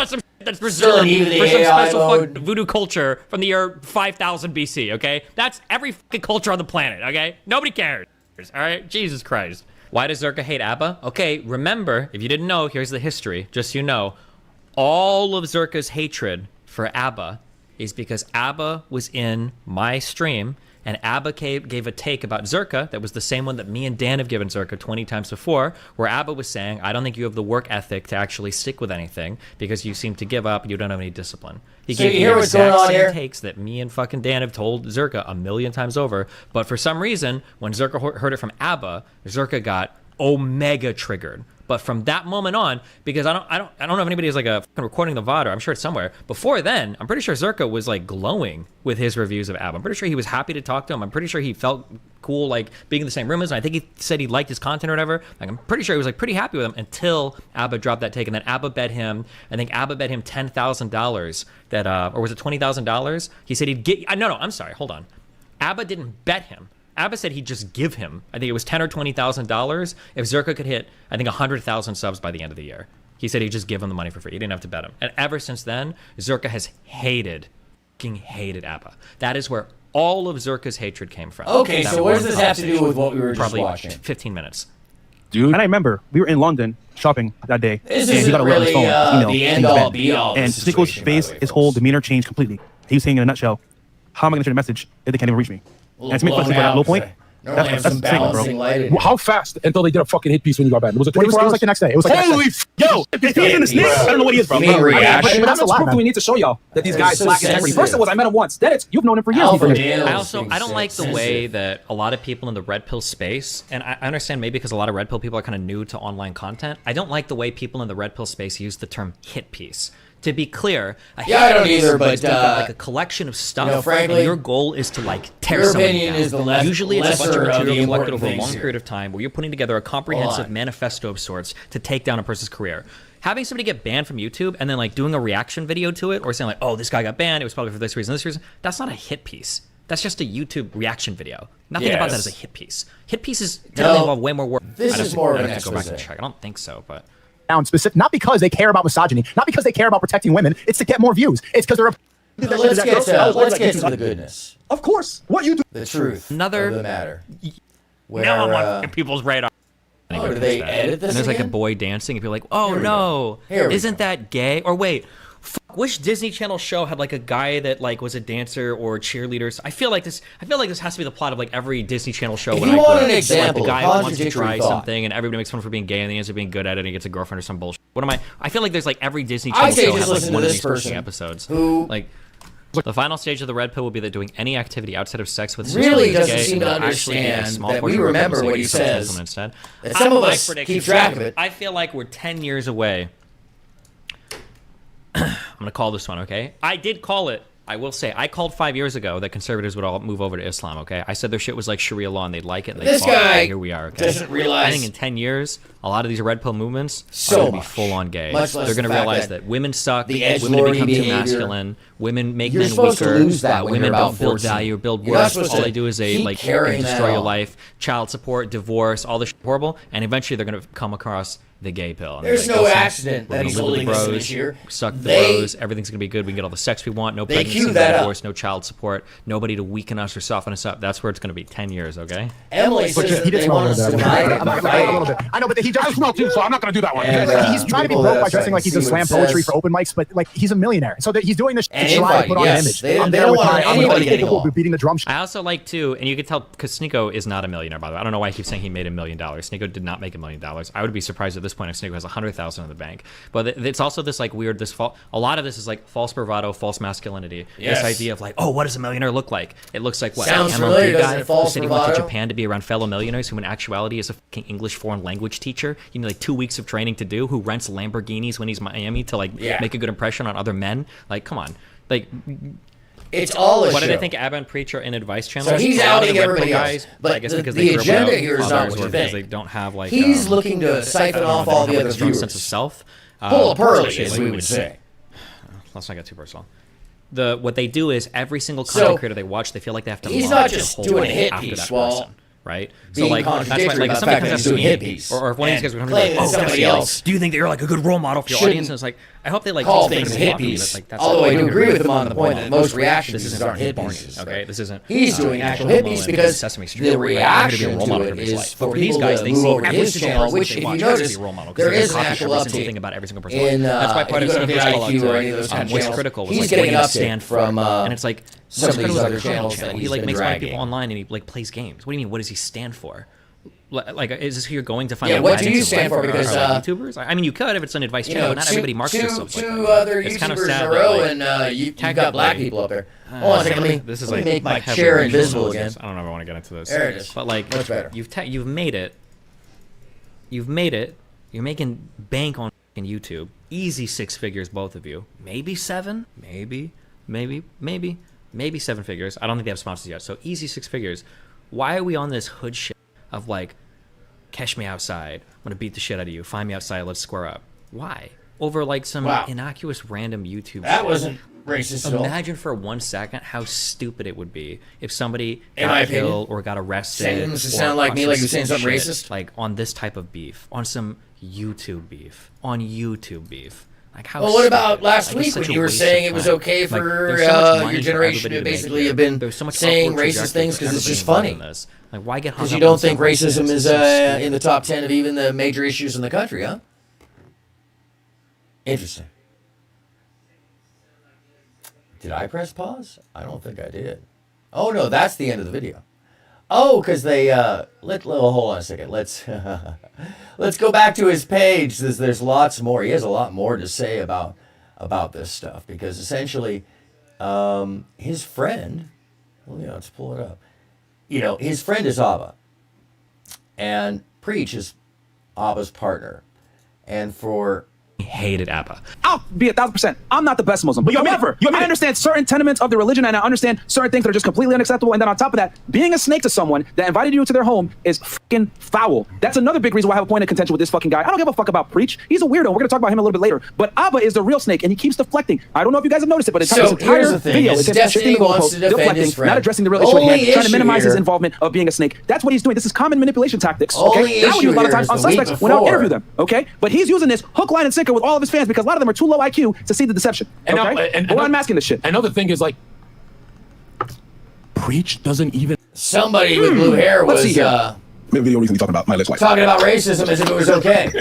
some shit that's Still in reserved even the for some AI special mode. voodoo culture from the year 5000 BC. Okay, that's every fucking culture on the planet. Okay, nobody cares. All right, Jesus Christ. Why does Zerka hate ABBA? Okay, remember, if you didn't know, here's the history, just so you know. All of Zerka's hatred for ABBA is because ABBA was in my stream, and ABBA gave a take about Zerka that was the same one that me and Dan have given Zerka 20 times before, where ABBA was saying, I don't think you have the work ethic to actually stick with anything because you seem to give up and you don't have any discipline. He So gave you me hear the what's going exact on same here? takes that me and fucking Dan have told Zerka a million times over, but for some reason, when Zerka heard it from ABBA, Zerka got omega triggered. But from that moment on, because I don't know if anybody is like a fucking recording the VOD, or I'm sure it's somewhere. Before then, I'm pretty sure Zerka was like glowing with his reviews of ABBA. I'm pretty sure he was happy to talk to him. I'm pretty sure he felt cool like being in the same room as him. I think he said he liked his content or whatever. Like I'm pretty sure he was like pretty happy with him until ABBA dropped that take, and then ABBA bet him. I think ABBA bet him $10,000 that, or was it $20,000? He said he'd get. No, I'm sorry. Hold on. ABBA didn't bet him. ABBA said he'd just give him, I think it was $10,000 or $20,000 if Zerka could hit, I think 100,000 subs by the end of the year. He said he'd just give him the money for free. He didn't have to bet him. And ever since then, Zerka has hated ABBA. That is where all of Zerka's hatred came from. Okay, That so what does one this have to do with what we were just probably watching? 15 minutes. Dude. And I remember we were in London shopping that day. This and he isn't got a letter on his really, phone, email, the saying end he's all banned. be all of And the Snicko's situation, by the face, way, his whole demeanor changed completely. He was saying in a nutshell, how am I going to send a message if they can't even reach me? And to me, blown for that out. low point, Normally have some balancing light in it. How fast until they did a fucking hit piece when you got banned? Was it 24 It hours? was like the next day. It was like Holy yo, if he isn't a snake, I don't know what he is, bro. You mean reaction? But that's the proof that we need to show y'all that these guys so lack integrity. sensitive. First it was, I met him once. Then it's, you've known him for years. Alpha He's males I being don't like the way sensitive. that a lot of people in the red pill space, and I understand maybe because a lot of red pill people are kind of new to online content. I don't like the way people in the red pill space use the term hit piece. To be clear, a Yeah, I hit don't piece either, is but, like a collection of stuff, you know, frankly, and your goal is to like tear your something opinion down. is the Usually it's a bunch of lesser of the material collected important over a things long here. period of time where you're putting together a comprehensive manifesto of sorts to take down a person's career. Having somebody get banned from YouTube and then like doing a reaction video to it or saying like, oh, this guy got banned, it was probably for this reason, that's not a hit piece. That's just a YouTube reaction video. Nothing about that is a hit piece. Hit pieces tend to involve way more work. This is more of an I have to go back and expose. check. I don't think so, but down specific, not because they care about misogyny, not because they care about protecting women. It's to get more views. It's because they're. Let's get to the goodness. Of course, what you do. The truth of the matter. Where, now I'm on people's radar. Oh, do they edit this And there's like a again? boy dancing, and people are like, "Oh Here we no, go. Here we isn't that gay?" Or wait, which Disney Channel show had like a guy that like was a dancer or a cheerleader? I feel like this has to be the plot of like every Disney Channel show. If when you I want grew an up. example like the of guy wants to contradictory try thought. something, and everybody makes fun for being gay, and then he ends up being good at it, and he gets a girlfriend or some bullshit. What am I? I feel like there's like every Disney Channel I'd say show just has like listen one to of this these fucking person episodes. who- Like the final stage of the red pill will be that doing any activity outside of sex with Really is doesn't gay, seem to will actually be a understand small that portion we of remember representation what he for some says, women instead. that some of My us prediction- keep track of it. I feel like we're 10 years away. I'm gonna call this one, okay? I did call it. I will say, I called 5 years ago that conservatives would all move over to Islam, okay? I said their shit was like Sharia law and they'd like it and they'd This follow it, guy and here we are, okay? doesn't realize- I think in 10 years, a lot of these red pill movements So are going to be much. full on gay. Much less They're going to the fact realize that that women suck, the women edgelordy become too behavior. masculine, women make You're men supposed to weaker, lose that when women you're about don't build 14. value, build You're not worth. supposed All to they do is keep they carrying that destroy your on. life, child support, divorce, all this shit horrible, and eventually they're going to come across the gay pill. And There's they're no like, listen, accident we're that gonna he's live with holding the this bros, image here. suck the They- bros, everything's going to be good, we can get all the sex we want, no They pregnancy, cue no that up. divorce, no child support, nobody to weaken us or soften us up. That's where it's going to be 10 years, okay? Emily But says he that did they smell want us to deny it. a little bit. I know, but he I just smell too, so I'm not gonna do that one. And, he's trying to be people broke that by dressing like he's see a what slam it poetry says. for open mics, but like he's a millionaire, so that he's doing this And to try invite, to put on yes. an image. They I'm don't there with want my anybody getting people along. beating the drum. I also like too, and you can tell because Sneeko is not a millionaire, by the way. I don't know why I keep saying he made $1 million. Sneeko did not make $1 million. I would be surprised at this point if Sneeko has 100,000 in the bank. But it's also this like weird, a lot of this is like false bravado, false masculinity. Yes. This idea of like, oh, what does a millionaire look like? It looks like what? Sounds MLB familiar, doesn't guy it? False who said he went to bravado? Japan to be around fellow millionaires, who in actuality is a fucking English foreign language teacher. You need like 2 weeks of training to do. Who rents Lamborghinis when he's in Miami to like make a good impression on other men? Like, come on, like. It's all a What show. do they think Ab and Preach are in advice channels? So he's A lot of outing the red pill everybody guys, else. But I guess the because they grew up agenda without here is not fathers what you or because think. they don't have like He's looking to siphon off all the other strong viewers. sense of self. Pull a pearly, especially, as like, we would say. Let's not get too personal. What they do is every single So, content creator they watch, they feel like they have to he's love not their just whole doing a life hit after piece that while person, right? being That's why, contradictory like, if about the somebody fact that comes he's up to doing me, hit piece or if one of these and guys were coming claiming to me, that somebody Jesse, like, else do you think that you're like a good role model for your shouldn't audience? And it's like, I hope they like call these things a things hit piece. Like, that's Although I do like, agree with him on the role point model. that most reaction This pieces isn't aren't hit porn, pieces. Okay, this isn't. He's doing actual hit pieces because Sesame Street. the Where I'm gonna be a reaction role model to for it his is life. for For these people guys, to they move see over to every his single channel, person which they if you watch as notice, a role model, 'cause there they is an copy actual every single uptick thing about every single person they in like. That's why if part you of go to Sneaker's call out VidIQ or to any of those kind of What's channels, Critical was he's like, getting what do an you uptick stand for? from And it's like some of What's these Critical other is a channels channel. that He he's like been makes fun of dragging. people online and he like plays games. What do you mean? What is he stand for? Like, is this who you're going to find? Yeah, out what do guidance you in stand life for? or Because, like YouTubers. I mean, you could if it's an advice you channel, know, but not everybody marks themselves like two that. other It's kind of YouTubers sad in a that, row, like, and you've got black people up there. Hold on a second, let This is me like make my heavily chair racial invisible influences. again. I don't know if I want to get into this. There it is. But like, Much better. you've made it. You've made it. You're making bank on fucking YouTube. Easy 6 figures, both of you. Maybe 7. Maybe 7 figures. I don't think they have sponsors yet. So easy 6 figures. Why are we on this hood shit of like, catch me outside, I'm gonna beat the shit out of you, find me outside, let's square up? Why? Over like some innocuous random YouTube That shit. wasn't racist at all. Imagine for 1 second how stupid it would be if somebody In my got opinion, killed or got arrested. saying this to or sound like on me, some like you're saying stupid something shit, racist? like on this type of beef, on some YouTube beef, on YouTube beef. Like how Well, what stupid. about last Like, it's week when such a you were waste saying of it was time. okay Like, for there's so much money your for generation everybody to make basically here. have been There's so much saying upward racist trajectory things for because it's just everybody funny? involved in this. Like, why get hung Because you up don't on think something racism that's is so stupid? in the top 10 of even the major issues in the country, huh? Interesting. Did I press pause? I don't think I did. Oh no, that's the end of the video. Oh, because they hold on a second. Let's go back to his page. There's lots more. He has a lot more to say about this stuff because essentially, his friend. Well, let's pull it up. His friend is Abba, and Preach is Abba's partner, and for. Hated Abba. I'll be 1,000%. I'm not the best Muslim. But however, I understand certain tenements of the religion and I understand certain things that are just completely unacceptable. And then on top of that, being a snake to someone that invited you into their home is fucking foul. That's another big reason why I have a point of contention with this fucking guy. I don't give a fuck about Preach. He's a weirdo. We're going to talk about him a little bit later. But Abba is the real snake and he keeps deflecting. I don't know if you guys have noticed it, but this entire video is just shifting the goalpost, deflecting, not addressing the real issue at hand, trying to minimize his involvement of being a snake. That's what he's doing. This is common manipulation tactics. Okay, that would use a lot of times on suspects when I would interview them. Okay, but he's using this hook, line, and sinker with all of his fans because a lot of them are too low IQ to see the deception. And Okay? and we're unmasking this shit. Another thing is like, Preach doesn't even. Somebody with blue hair was made a video recently talking about my list. talking about racism as if it was okay.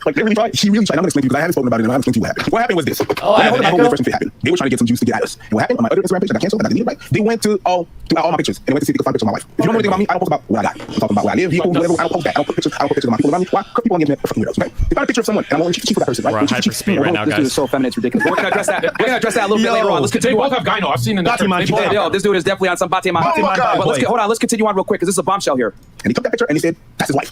Like they really tried. She really tried. I'm gonna explain to you because I haven't spoken about it and I haven't explained to you what happened. What happened was this. Oh, I have an echo? First thing happened. They were trying to get some juice to get at us. And what happened on my other Instagram page that I canceled, I got deleted, right? They went to all my pictures and they went to see if they could find pictures of my wife. If you don't know anything about me, I don't post about what I got. I'm talking about where I live, vehicles, whatever. I don't post that. I don't put pictures of my people around me. Why? Because people on the internet are fucking weirdos, right? They found a picture of someone and I'm only cheap for that person, right? We're on hyperspeed right now, This dude is guys. so feminine, it's ridiculous. We're gonna address that. We're gonna address that a little bit later on. Let's continue. They both have gyno. I've seen in the Yo, this dude is definitely on some Batima. But hold on, let's continue on real quick because this is a bombshell here. And he took that picture and he said, "That's his wife."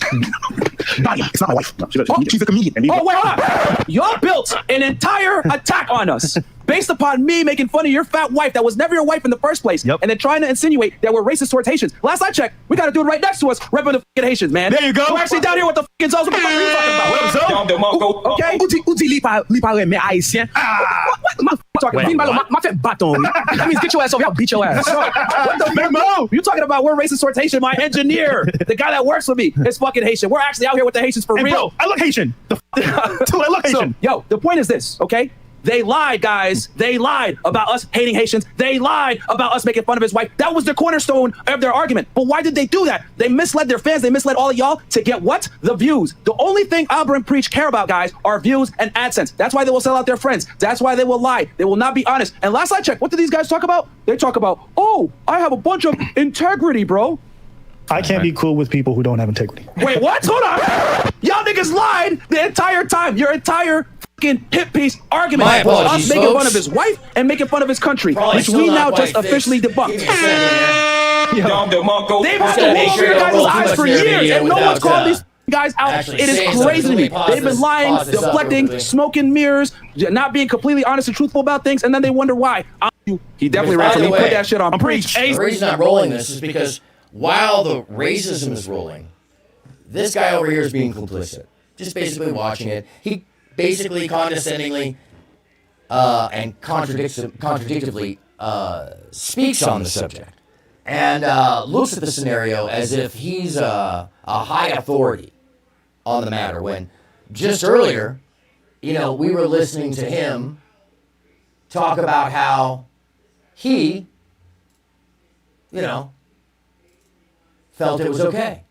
Nadia, it's not my wife. No, she's a comedian. me. Oh, wait, hold on. Y'all built an entire attack on us based upon me making fun of your fat wife that was never your wife in the first place, and then trying to insinuate that we're racist towards Haitians. Last I checked, we got a dude right next to us repping the fucking Haitians, man. There you go. We're actually down here with the fucking Zos. What the fuck are you talking about? What up, Okay. That means get your ass over here, I'll beat your ass. What the fuck? You talking about we're racist towards Haitian? My engineer, the guy that works for me, is fucking Haitian. We're actually out here with the Haitians for real. Bro, I look Haitian. Dude, I look Haitian. Yo, the point is this, okay? They lied, guys. They lied about us hating Haitians. They lied about us making fun of his wife. That was the cornerstone of their argument. But why did they do that? They misled their fans. They misled all of y'all to get what? The views. The only thing Albert and Preach care about, guys, are views and AdSense. That's why they will sell out their friends. That's why they will lie. They will not be honest. And last I checked, what do these guys talk about? They talk about, oh, I have a bunch of integrity, bro. I can't be cool with people who don't have integrity. Wait, what? Hold on. Y'all niggas lied the entire time. Your entire fucking hit piece argument was us making fun of his wife and making fun of his country, which we now just officially debunked. They've had the wool over your guys' eyes for years, and no one's called these guys out. It is crazy to me. They've been lying, deflecting, smoking mirrors, not being completely honest and truthful about things, and then they wonder why. He definitely ran from me. Put that shit on Preach. The reason I'm rolling this is because while the racism is rolling, this guy over here is being complicit. Just basically watching it. He basically condescendingly and contradictively speaks on the subject and looks at the scenario as if he's a high authority on the matter, when just earlier, you know, we were listening to him talk about how he, you know, felt it was okay.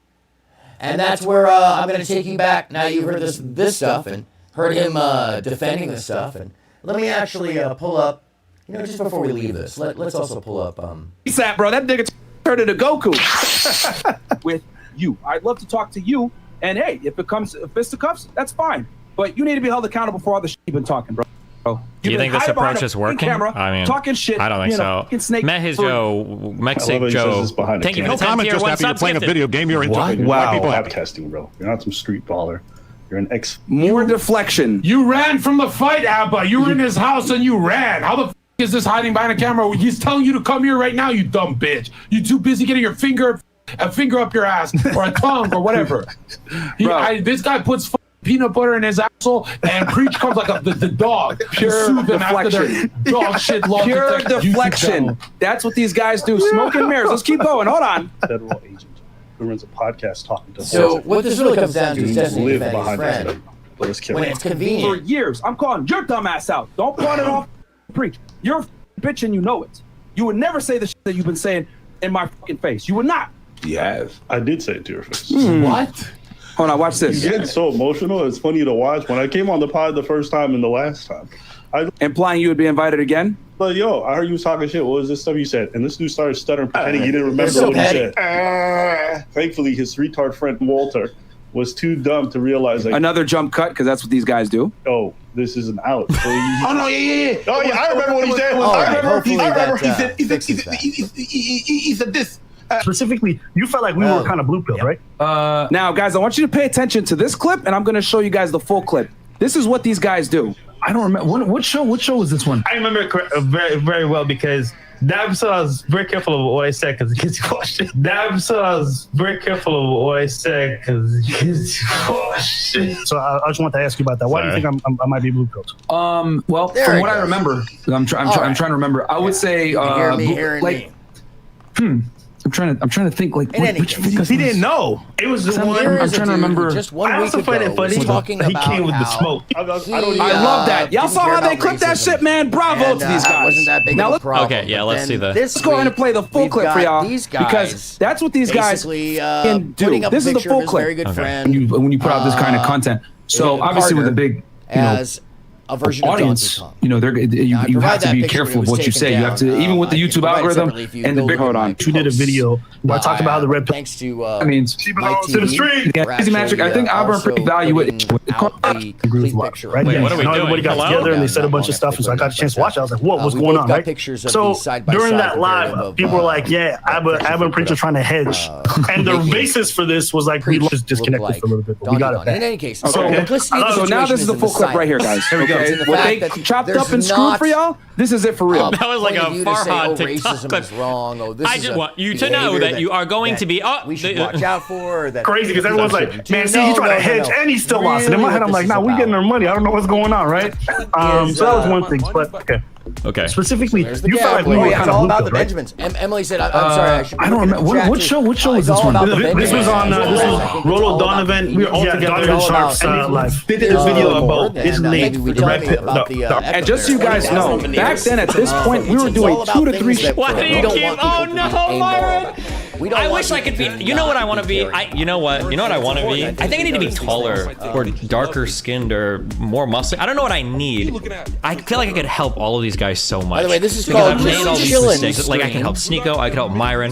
And that's where I'm going to take you back. Now you've heard this stuff and heard him defending this stuff. And let me actually pull up, you know, just before we leave this, let's also pull up. Sat, bro, that nigga turned into Goku with you. I'd love to talk to you. And hey, if it comes fisticuffs, that's fine. But you need to be held accountable for all the shit you've been talking, bro. Do you think this approach is working? I mean, talking shit. I don't think so. Mexico Joe. Thank you for the 10 tier one you're playing a video game. You're What? Wow. People have testing, bro. You're not some street baller. You're an ex. More deflection. You ran from the fight, Abba. You were in his house and you ran. How the f is this hiding behind a camera? He's telling you to come here right now, you dumb bitch. You too busy getting your finger up your ass or a tongue or whatever. This guy puts peanut butter in his asshole, and Preach comes like the dog. Pure deflection. Dog shit. Pure deflection. That's what these guys do. Smoke and mirrors. Let's keep going. Hold on. Federal agent who runs a podcast talking to. So what this really comes down to is just live defending his behind friend. When it's convenient. For years, I'm calling your dumb ass out. Don't pawn it off. Preach. You're a bitch and you know it. You would never say the shit that you've been saying in my fucking face. You would not. Yes, I did say it to your face. What? Hold on, watch this. You get so emotional. It's funny to watch. When I came on the pod the first time and the last time, implying you would be invited again. But yo, I heard you was talking shit. What was this stuff you said? And this dude started stuttering, pretending he didn't remember what he said. Thankfully, his retard friend Walter was too dumb to realize. Like, another jump cut, because that's what these guys do. Oh, this is an out. So oh no, yeah. Oh yeah, I remember what he said. He said this. Specifically, you felt like we were kind of blue pilled, right? Now, guys, I want you to pay attention to this clip, and I'm going to show you guys the full clip. This is what these guys do. I don't remember. What show was this one? I remember it very, very well because that episode I was very careful of what I said because the kids watched it. That episode I was very careful of what I said because the kids watched it. So I just want to ask you about that. Why do you think I might be blue pilled? Well, from what I remember, I'm trying to remember. I would say I'm trying to think like because he didn't know. It was the one. I'm trying to remember. Just 1 I week also find it funny. He came with the smoke. I love that. Y'all saw how they clipped that shit, man. Bravo to these guys. Wasn't that big now of a problem. Okay, yeah, let's see the. Let's go ahead and play the full clip for y'all because that's what these guys can do. This is the full clip. When you put out this kind of content, so obviously with a big, a version of audience, Donkey Kong. you know, you have to be careful of what you say. You have to, even with the YouTube algorithm and the big. Hold on, we did a video where I talked about how the red pill. Thanks to I mean, to the street. Yeah, Crazy Magic. I think Auburn pretty value it. Right? Wait, Yeah. what are we doing? Everybody got together and they said a bunch of stuff, and so I got a chance to watch it. I was like, "Whoa, what's going on?" Right? So during that live, people were like, "Yeah, Abba and Preacher trying to hedge," and the basis for this was like we just disconnected for a little bit, but we got it back. In any case, So now this is the full clip right here, guys. Here we go. What they chopped up and screwed for y'all, this is it for real. That was like a Farhad TikTok clip. I just want you to know that you are going to be we should watch out for. That crazy because everyone's like, "Man, see, he tried to hedge and he still lost." And in my head, I'm like, "Nah, we getting our money. I don't know what's going on, right?" So that was one thing, but okay. Okay. Specifically, you felt like we were kind it's of all about the looped, right? Benjamins. Emily said, "I'm sorry, I don't remember. What show was this one? This was on. This was Rolo Donovan. We were all together. Donovan Sharp's live. They did a video about his name. And just so you guys know, back then at this point, we were doing 2 to 3 shows. Why do you keep? Oh no, Myron! I wish I could be. You know what I want to be? You know what I want to be? I think I need to be taller or darker skinned or more muscular. I don't know what I need. I feel like I could help all of these guys so much. By the way, this is because called I've made all these Chillin' mistakes. Like I can help Sneeko, I can help Myron.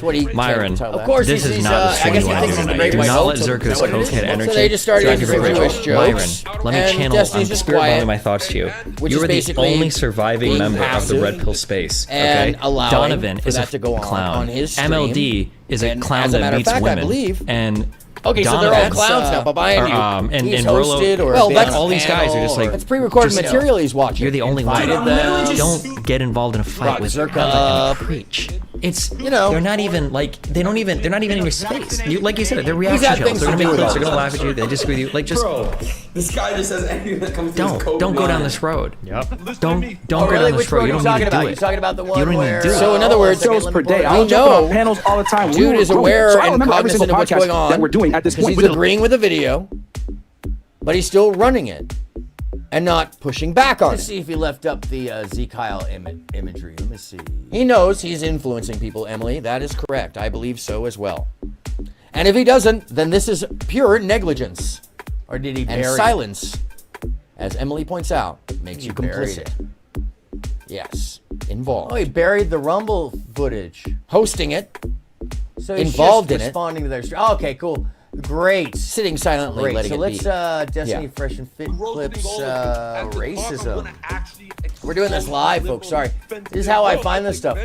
Of course, this is not the stream you want to do tonight. Do not let Zerko's cokehead energy. So they just started interviewing Jewish jokes. Myron, let me channel spirit bombing my thoughts to you. You are the only surviving member of the Red Pill space. Okay, Donovan is a clown. MLD is a clown that meets women. And okay, so they're all clowns now, but behind you, and Rolo, well, that's all these guys are just like that's pre-recorded material he's watching. You're the only one. Don't get involved in a fight with Zerka and preach. It's they're not even like they're not even in your space. Like you said, they're reaction shows. They're gonna make clips. They're gonna laugh at you. They disagree with you. Like just this guy just says anything that comes. Don't go down this road. Yep. Don't go down this road. You don't need to do it. You're talking about the one you don't where. Even do it. So in other words, shows per day. I know panels all the time. Dude is aware and cognizant of what's going on that we're doing at this point. He's agreeing with the video, but he's still running it and not pushing back on it. Let's see if he left up the Z Kyle imagery. Let me see. He knows he's influencing people, Emily. That is correct. I believe so as well. And if he doesn't, then this is pure negligence. Or did he and bury silence, as Emily points out, makes you complicit. Yes, involved. Oh, he buried the Rumble footage. Hosting it. So he's involved just in responding to their stream. Oh, okay, cool. Great. Sitting silently, Great. letting So it let's Destiny Fresh and Fit clips racism. We're doing this live, folks. Sorry. This is how I find this stuff.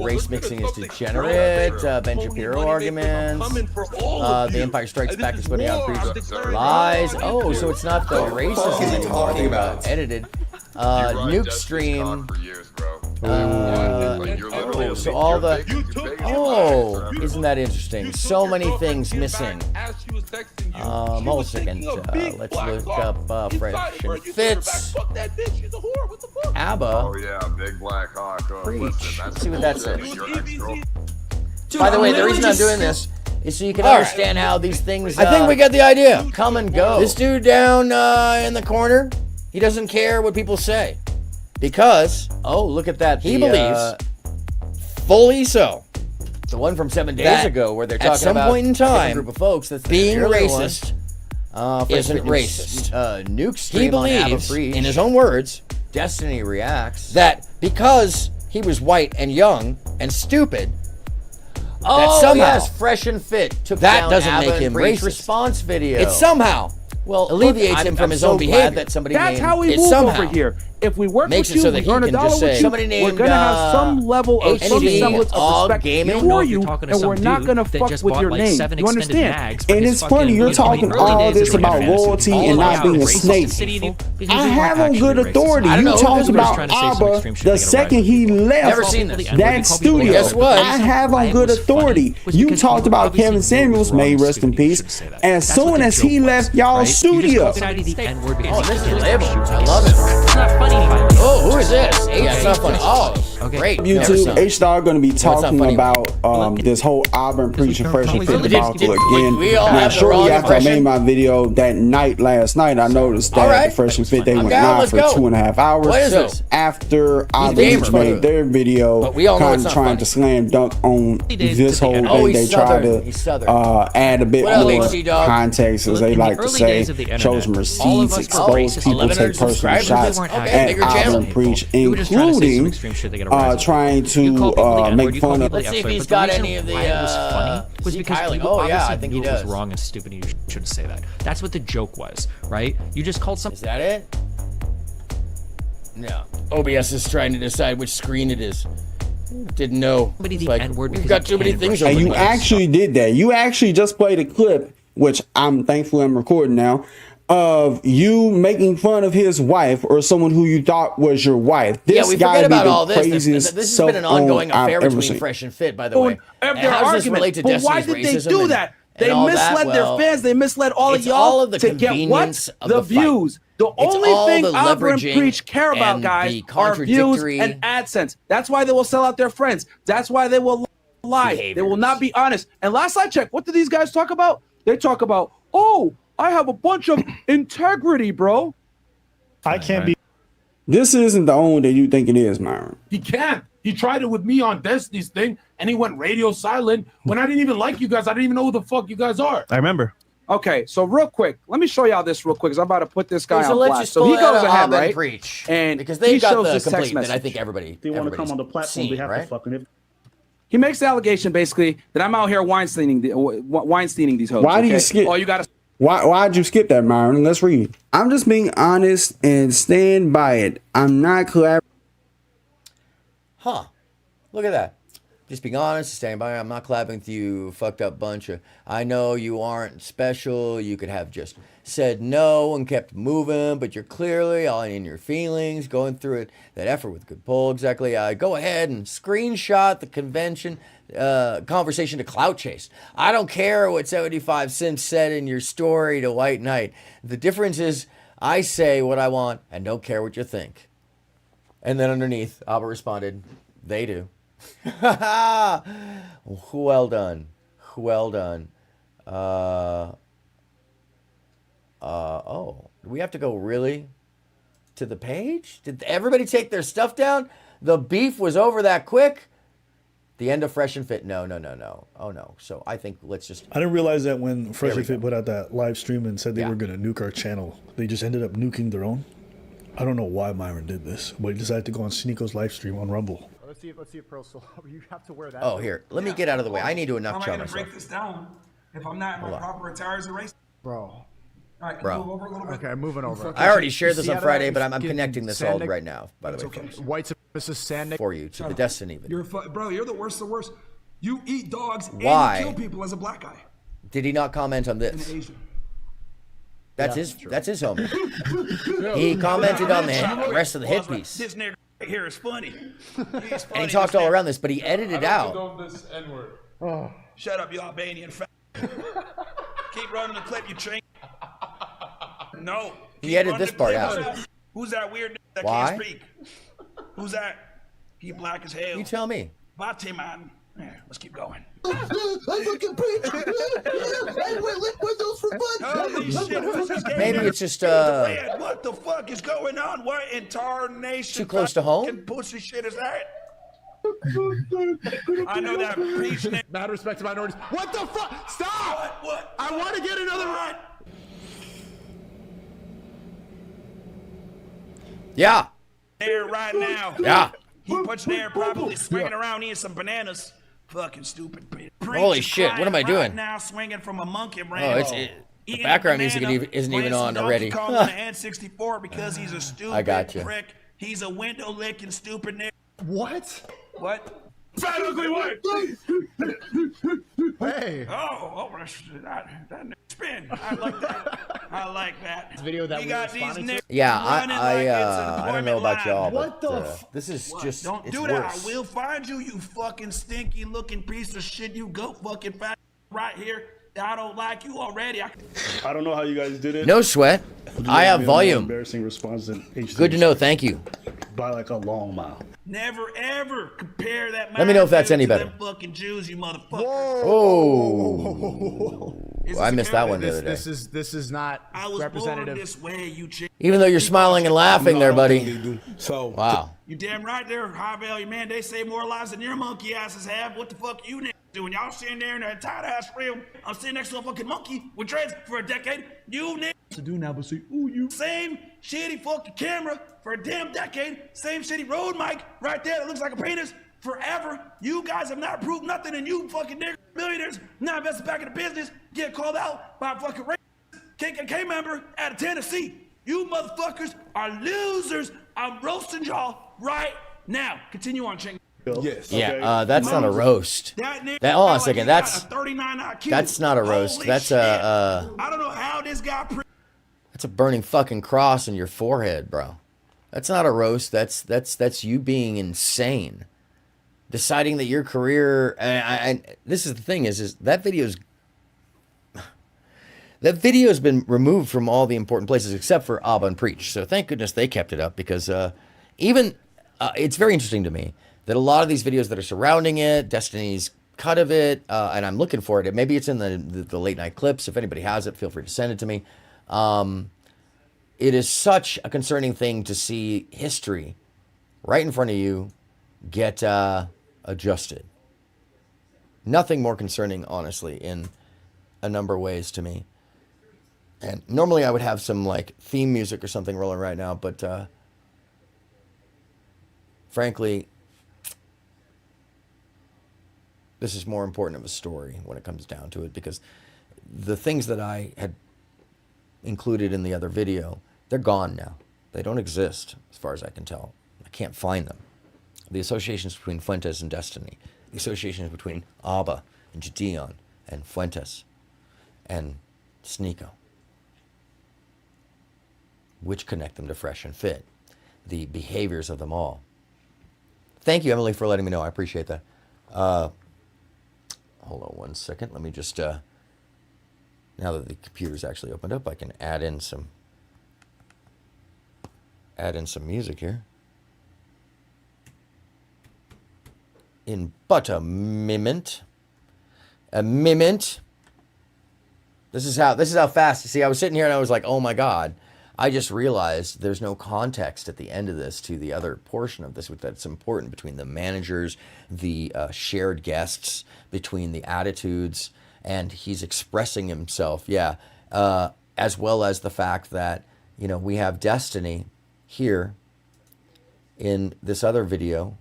Race mixing is degenerate. Ben Shapiro arguments. The Empire Strikes Back is putting out previous lies. Oh, so it's not the racism anymore. They edited. Nuke stream. So all the isn't that interesting? So many things missing. Hold a second. Let's look up Fresh and Fits. ABBA. Oh yeah, big black hawk. Preach. Let's see what that says. By the way, the reason I'm doing this is so you can understand how these things. I think we get the idea. Come and go. This dude down in the corner, he doesn't care what people say. Because look at that. He believes fully so. The one from 7 days ago where they're talking at some about point in time, a group of folks that's being racist isn't racist. Nuke stream he believes, in his own words, Destiny reacts that because he was white and young and stupid, that somehow yes, Fresh and Fit took that down doesn't ABBA make him Breach racist. Response video. It somehow alleviates him from his own behavior. That somebody That's named, how we move over here. If we work makes with it you, so we that earn he a can dollar just with say, you, somebody we're named, gonna have some level of some semblance of respect for you, and we're not gonna fuck with your name. You understand? And it's funny, you're talking all this about loyalty and not being a snake. I have on good authority. You talked about ABBA the second he left that studio. Guess what? I have on good authority. You talked about Kevin Samuels, may he rest in peace, as soon as he left y'all's studio. Oh, this is label. I love it. funny. Oh, who is this? It's not funny. Oh, okay. Great. YouTube, H-Star going to be talking about this whole Auburn preacher Fresh and Fit debacle again. Now, shortly after I made my video that night, last night, I noticed that the Fresh and Fit, they went live for 2.5 hours. What is this? After Auburn made their video, kind of trying to slam dunk on this whole thing. They try to add a bit more context, as they like to say, show some receipts, expose people, take personal shots at Auburn preach, including trying to make fun of. Let's see if he's got any of the. Was because I think he does. Was wrong and stupid. And you shouldn't say that. That's what the joke was, right? You just called something. Is that it? No. OBS is trying to decide which screen it is. Didn't know. Like, we've got too many things. And you actually did that. You actually just played a clip, which I'm thankful I'm recording now, of you making fun of his wife or someone who you thought was your wife. This we forget about all this. This has been an ongoing affair between Fresh and Fit, by the way. Their argument, but why did they do that? They misled their fans. They misled all of y'all to get what? The views. The only thing Auburn Preach care about, guys, are views and AdSense. That's why they will sell out their friends. That's why they will lie. They will not be honest. And last I checked, what do these guys talk about? They talk about, oh, I have a bunch of integrity, bro. I can't be. This isn't the own that you think it is, Myron. He can't. He tried it with me on Destiny's thing, and he went radio silent when I didn't even like you guys. I didn't even know who the fuck you guys are. I remember. Okay, so real quick, let me show y'all this real quick, because I'm about to put this guy on blast. So he goes ahead, right? Preach. And because they got the this complete text message. that I think everybody. They want to come on the platform. They have to fucking it. He makes the allegation basically that I'm out here Weinsteining these hoes. Why do you skip? Oh, you gotta. Why'd you skip that, Myron? Let's read. I'm just being honest and stand by it. I'm not collaborating. Huh. Look at that. Just being honest, staying by it. I'm not collabing with you, fucked up bunch of. I know you aren't special. You could have just said no and kept moving, but you're clearly all in your feelings, going through it. That effort with good pull, exactly. Go ahead and screenshot the conversation to Clout Chase. I don't care what 75 Sims said in your story to White Knight. The difference is I say what I want and don't care what you think. And then underneath, Albert responded, they do. Well done. Well done. Oh, do we have to go really to the page? Did everybody take their stuff down? The beef was over that quick? The end of Fresh and Fit? No. Oh, no. So I think let's just... I didn't realize that when Fresh and Fit put out that live stream and said they were going to nuke our channel, they just ended up nuking their own. I don't know why Myron did this, but he decided to go on Sneako's live stream on Rumble. Let's see if Pearl still. You have to wear that. Oh, here. Let me get out of the way. I need to enough show myself. Break this down if I'm not in my proper attire as a race. Bro. All right, Bro. move over a little bit. Okay, moving over. I already shared this on Friday, but I'm connecting this all right now, by the way. Okay. White supremacist sand for you to the Destiny video. Bro, you're the worst of the worst. You eat dogs and you kill people as a black guy. Did he not comment on this? In Asia. That's his homie. He commented on the rest of the hit piece. This nigga right here is funny. And he talked all around this, but he edited it out. Oh. Shut up, you Albanian fat. Keep running the clip, you train. No. He edited this part out. Who's that weird nigga that Why? can't speak? Who's that? He black as hell. You tell me. Bate, man. Yeah, let's keep going. Maybe it's just what the fuck is going on? What in tarnation? Too close to home? Pussy shit is that? I know that preach. Mad respect to minorities. What the fuck? Stop! What? I want to get another run. Yeah. There right now. Yeah. He puts there probably swinging around eating some bananas. Fucking stupid bitch. Holy shit, what am I doing? Right now swinging from a monkey branch. Oh, the background music isn't even on already. Calling the N64 because he's a stupid prick. He's a window licking stupid nigga. What? What? Fat ugly white. Hey. Oh, that spin. I like that. I like that. Video that we got these niggas. Yeah, I don't know about y'all, what but this is just don't it's do worse. that. I will find you, you fucking stinky looking piece of shit. You go fucking fat right here. I don't like you already. I don't know how you guys did it. No sweat. I have volume. Embarrassing response than HD. Good to know. Thank you. By like a long mile. Never ever compare that. Let me know if that's any better. Them fucking Jews, you motherfucker. Oh, I missed that one the other day. This is not representative. This way, you chick. Even though you're smiling and laughing there, buddy. So wow. You damn right they're high value, man. They save more lives than your monkey asses have. What the fuck you niggas doing? Y'all sitting there in that tight ass room. I'm sitting next to a fucking monkey with dreads for a decade. You niggas to do now, but see, ooh, you same shitty fucking camera for a damn decade. Same shitty road mic right there that looks like a penis forever. You guys have not proved nothing, and you fucking niggas, millionaires, not invested back in the business, get called out by a fucking KKK member out of Tennessee. You motherfuckers are losers. I'm roasting y'all right now. Continue on, Ching. Yes. Yeah, that's not a roast. Hold on a second. That's not a roast. That's a I don't know how this guy. That's a burning fucking cross in your forehead, bro. That's not a roast. That's you being insane. Deciding that your career. And this is the thing is that video's. That video has been removed from all the important places except for Abba and Preach. So thank goodness they kept it up because it's very interesting to me that a lot of these videos that are surrounding it, Destiny's cut of it, and I'm looking for it. Maybe it's in the late night clips. If anybody has it, feel free to send it to me. It is such a concerning thing to see history right in front of you get adjusted. Nothing more concerning, honestly, in a number of ways to me. And normally I would have some like theme music or something rolling right now, but frankly, this is more important of a story when it comes down to it because the things that I had included in the other video, they're gone now. They don't exist as far as I can tell. I can't find them. The associations between Fuentes and Destiny, the associations between Abba and Gideon and Fuentes and Sneeko, which connect them to Fresh and Fit, the behaviors of them all. Thank you, Emily, for letting me know. I appreciate that. Hold on one second. Let me just, now that the computer's actually opened up, I can add in some music here. In but a moment. A moment. This is how fast. See, I was sitting here and I was like, oh my God. I just realized there's no context at the end of this to the other portion of this that's important between the managers, the shared guests, between the attitudes, and he's expressing himself, as well as the fact that, we have Destiny here in this other video,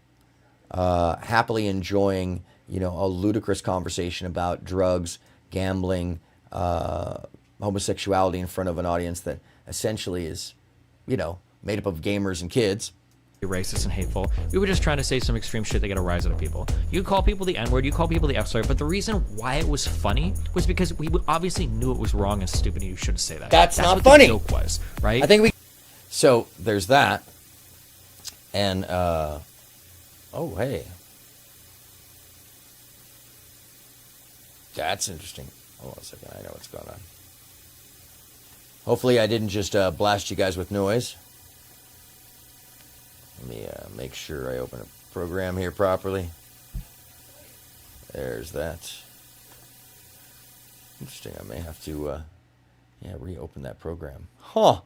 happily enjoying, a ludicrous conversation about drugs, gambling, homosexuality in front of an audience that essentially is, made up of gamers and kids. Racist and hateful. We were just trying to say some extreme shit that get a rise out of people. You call people the N-word, you call people the F-slur, but the reason why it was funny was because we obviously knew it was wrong and stupid and you shouldn't say that. That's not what funny. The joke was, right? I think so there's that. And, oh, hey. That's interesting. Hold on a second, I know what's going on. Hopefully I didn't just blast you guys with noise. Let me make sure I open a program here properly. There's that. Interesting, I may have to reopen that program. Huh.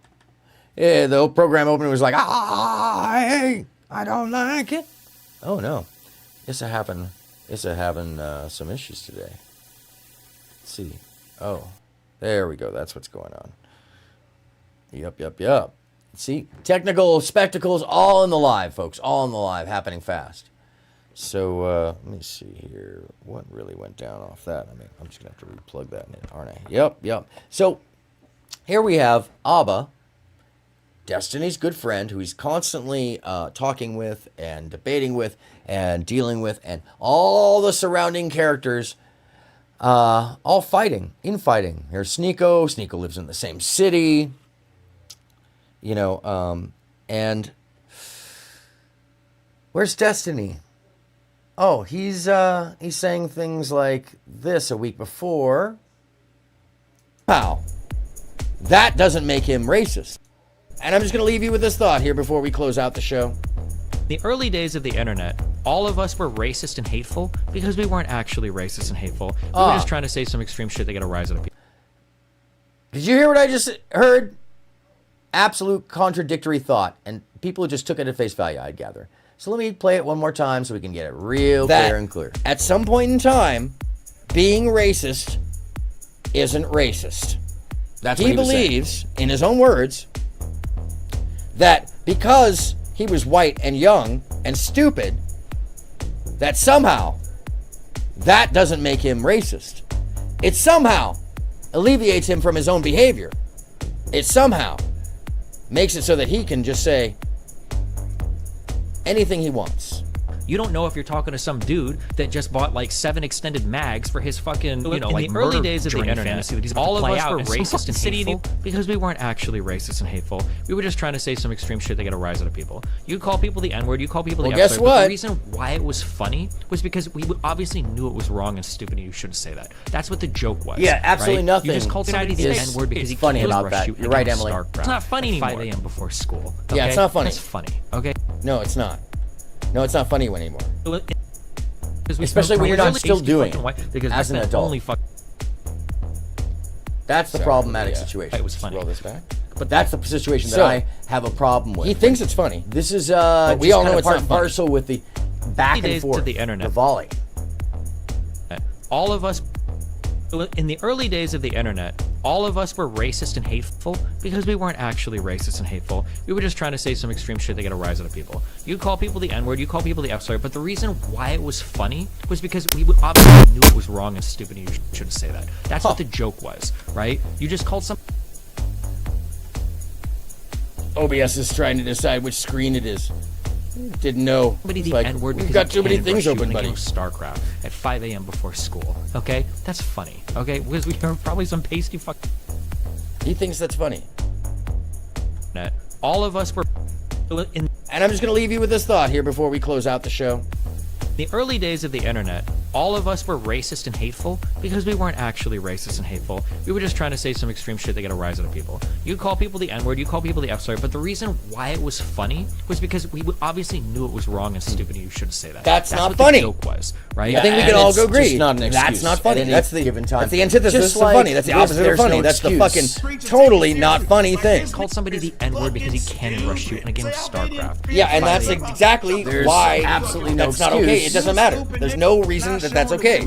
Yeah, the old program opening was like, I don't like it. Oh no. It's having some issues today. Let's see. Oh, there we go. That's what's going on. Yup. See, technical spectacles all in the live, folks. All in the live, happening fast. So, let me see here. What really went down off that? I mean, I'm just going to have to replug that in, aren't I? Yep. So, here we have Abba, Destiny's good friend, who he's constantly talking with and debating with and dealing with, and all the surrounding characters all infighting. Here's Sneeko. Sneeko lives in the same city. And where's Destiny? Oh, he's saying things like this a week before. Pow. that doesn't make him racist. And I'm just going to leave you with this thought here before we close out the show. The early days of the internet, all of us were racist and hateful because we weren't actually racist and hateful. We were just trying to say some extreme shit that get a rise out of people. Did you hear what I just heard? Absolute contradictory thought, and people just took it at face value, I'd gather. So let me play it one more time so we can get it real clear and clear. At some point in time, being racist isn't racist. That's what he believes, in his own words, that because he was white and young and stupid, that somehow that doesn't make him racist. It somehow alleviates him from his own behavior. It somehow makes it so that he can just say anything he wants. You don't know if you're talking to some dude that just bought like 7 extended mags for his fucking, you know, like the early days of the internet. All of us were racist and hateful because we weren't actually racist and hateful. We were just trying to say some extreme shit that get a rise out of people. You call people the N-word, you call people the F-word. Guess what? But the reason why it was funny was because we obviously knew it was wrong and stupid and you shouldn't say that. That's what the joke was. Yeah, absolutely nothing. You just called somebody the N-word because he funny about that. You're right, Emily. It's not funny anymore. 5 a.m. before school. Okay? Yeah, it's not funny. It's funny. Okay. No, it's not. No, it's not funny anymore. Especially when you're not still doing it as an adult. That's the problematic situation. It was funny. Roll this back. But that's the situation that I have a problem with. He thinks it's funny. This is we all know it's not parcel with the back and forth, the internet, the volley. All of us in the early days of the internet, all of us were racist and hateful because we weren't actually racist and hateful. We were just trying to say some extreme shit that get a rise out of people. You call people the N-word, you call people the F-word, but the reason why it was funny was because we obviously knew it was wrong and stupid and you shouldn't say that. That's what the joke was, right? You just called some... OBS is trying to decide which screen it is. Didn't know. Somebody the like, N-word we've got too many things open, buddy. StarCraft at 5 a.m. before school. Okay, that's funny. Okay, because we are probably some pasty fuck. He thinks that's funny. All of us were. And I'm just gonna leave you with this thought here before we close out the show. The early days of the internet, all of us were racist and hateful because we weren't actually racist and hateful. We were just trying to say some extreme shit that get a rise out of people. You call people the N-word, you call people the F-word, but the reason why it was funny was because we obviously knew it was wrong and stupid and you shouldn't say that. That's not what funny. The joke was, right? Yeah, I think we can all go agree. Not an excuse. That's not funny. That's the given time. That's the antithesis Just of like funny. That's the opposite of funny. That's the fucking totally not funny thing. Called somebody the N-word because he cannon rushed you in a game of StarCraft. Yeah, and that's exactly why absolutely no that's not okay. It doesn't matter. There's no reason that that's okay.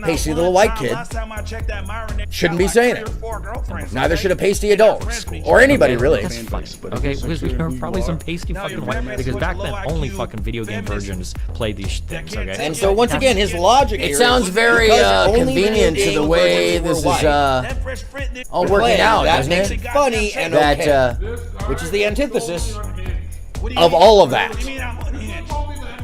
Pasty little white kid shouldn't be saying it. Neither should a pasty adult or anybody really. That's funny. Okay, because we were probably some pasty fucking white. Because back then only fucking video game versions played these things. Okay, and so once again, his logic. It sounds very convenient to the way this is all working out. That makes it funny and okay. Which is the antithesis of all of that.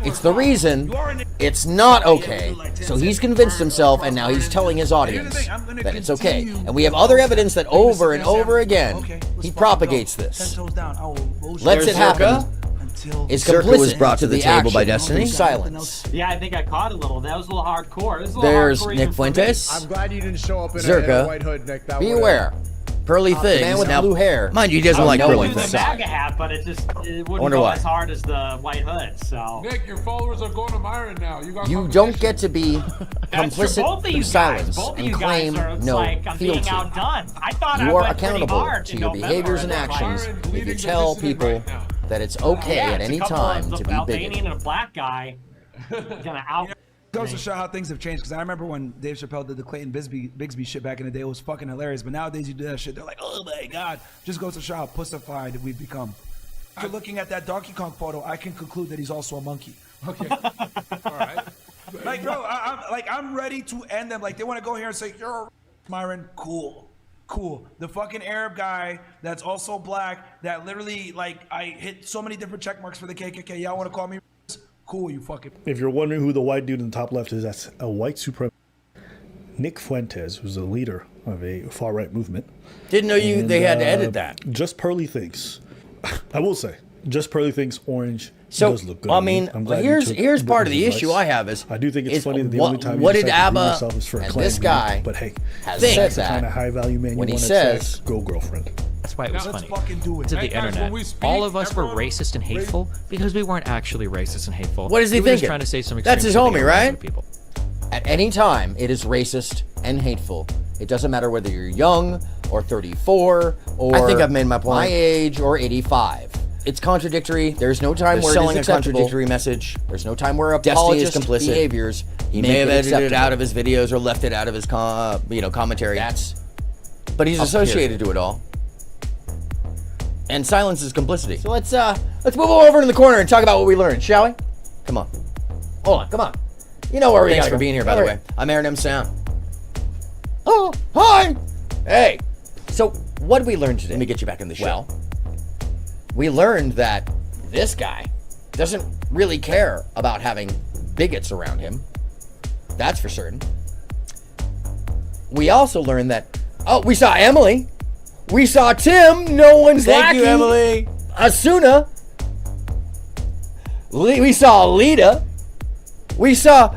It's the reason it's not okay. So he's convinced himself, and now he's telling his audience that it's okay. And we have other evidence that over and over again, he propagates this. Lets it happen. Is complicit was brought to the table by Destiny. Silence. Yeah, I think I caught a little. That was a little hardcore. There's Nick Fuentes. I'm glad you didn't show up in Zerka. a white hood, Nick. Be aware. Pearly things. Man with now, blue hair. Mind you, he doesn't like pearly things. The MAGA hat, but it wouldn't go as hard as the white hood. So Nick, your followers are going to Myron now. You don't get to be complicit through silence and claim no fealty. You are accountable to your behaviors and actions if you tell people that it's okay at any time to be bigoted. And a black guy gonna out. Goes to show how things have changed, because I remember when Dave Chappelle did the Clayton Bigsby shit back in the day, it was fucking hilarious. But nowadays you do that shit, they're like, oh my god. Just goes to show how pussified we've become. After looking at that Donkey Kong photo, I can conclude that he's also a monkey. Okay. All right. Like, bro, I'm ready to end them. Like, they want to go here and say, you're a Myron. Cool. The fucking Arab guy that's also black that literally, like, I hit so many different check marks for the KKK. Y'all want to call me? Cool, you fucking. If you're wondering who the white dude in the top left is, that's a white supremacist. Nick Fuentes, who's the leader of a far right movement. Didn't know they had to edit that. Just Pearly thinks. I will say, Just Pearly thinks orange So, does look good. I mean, here's part of the issue I have is I do think it's funny that the only time what did you ABBA is for a and clan this guy but hey, has think said that's the that kind of high value man when you he want says go girlfriend. That's why it was Let's funny. fucking do it. To the Hey, guys, internet, when we speak, all of us were everyone- racist and hateful because we weren't actually racist and hateful. What is he we were just thinking? trying to say some That's extreme his shit homie, to get right? with people. At any time, it is racist and hateful. It doesn't matter whether you're young or 34 or I think I've made my point. My age or 85. It's contradictory. There's no time where selling it a is acceptable. contradictory message. There's no time where Destiny is apologist complicit. behaviors. He Make may have it edited it acceptable. out of his videos or left it out of his commentary. But he's Up associated to it all. And silence is complicity. So let's move over to the corner and talk about what we learned, shall we? Come on. Hold on, come on. You know where we Thanks gotta for go. being here, by All the right. way. I'm aronmsound. Oh, hi! Hey! So, what did we learn today? Let me get you back in the show. Well, we learned that this guy doesn't really care about having bigots around him. That's for certain. We also learned that, we saw Emily. We saw Tim. No one's Thank lacking. you, Emily. Asuna. We saw Lita. We saw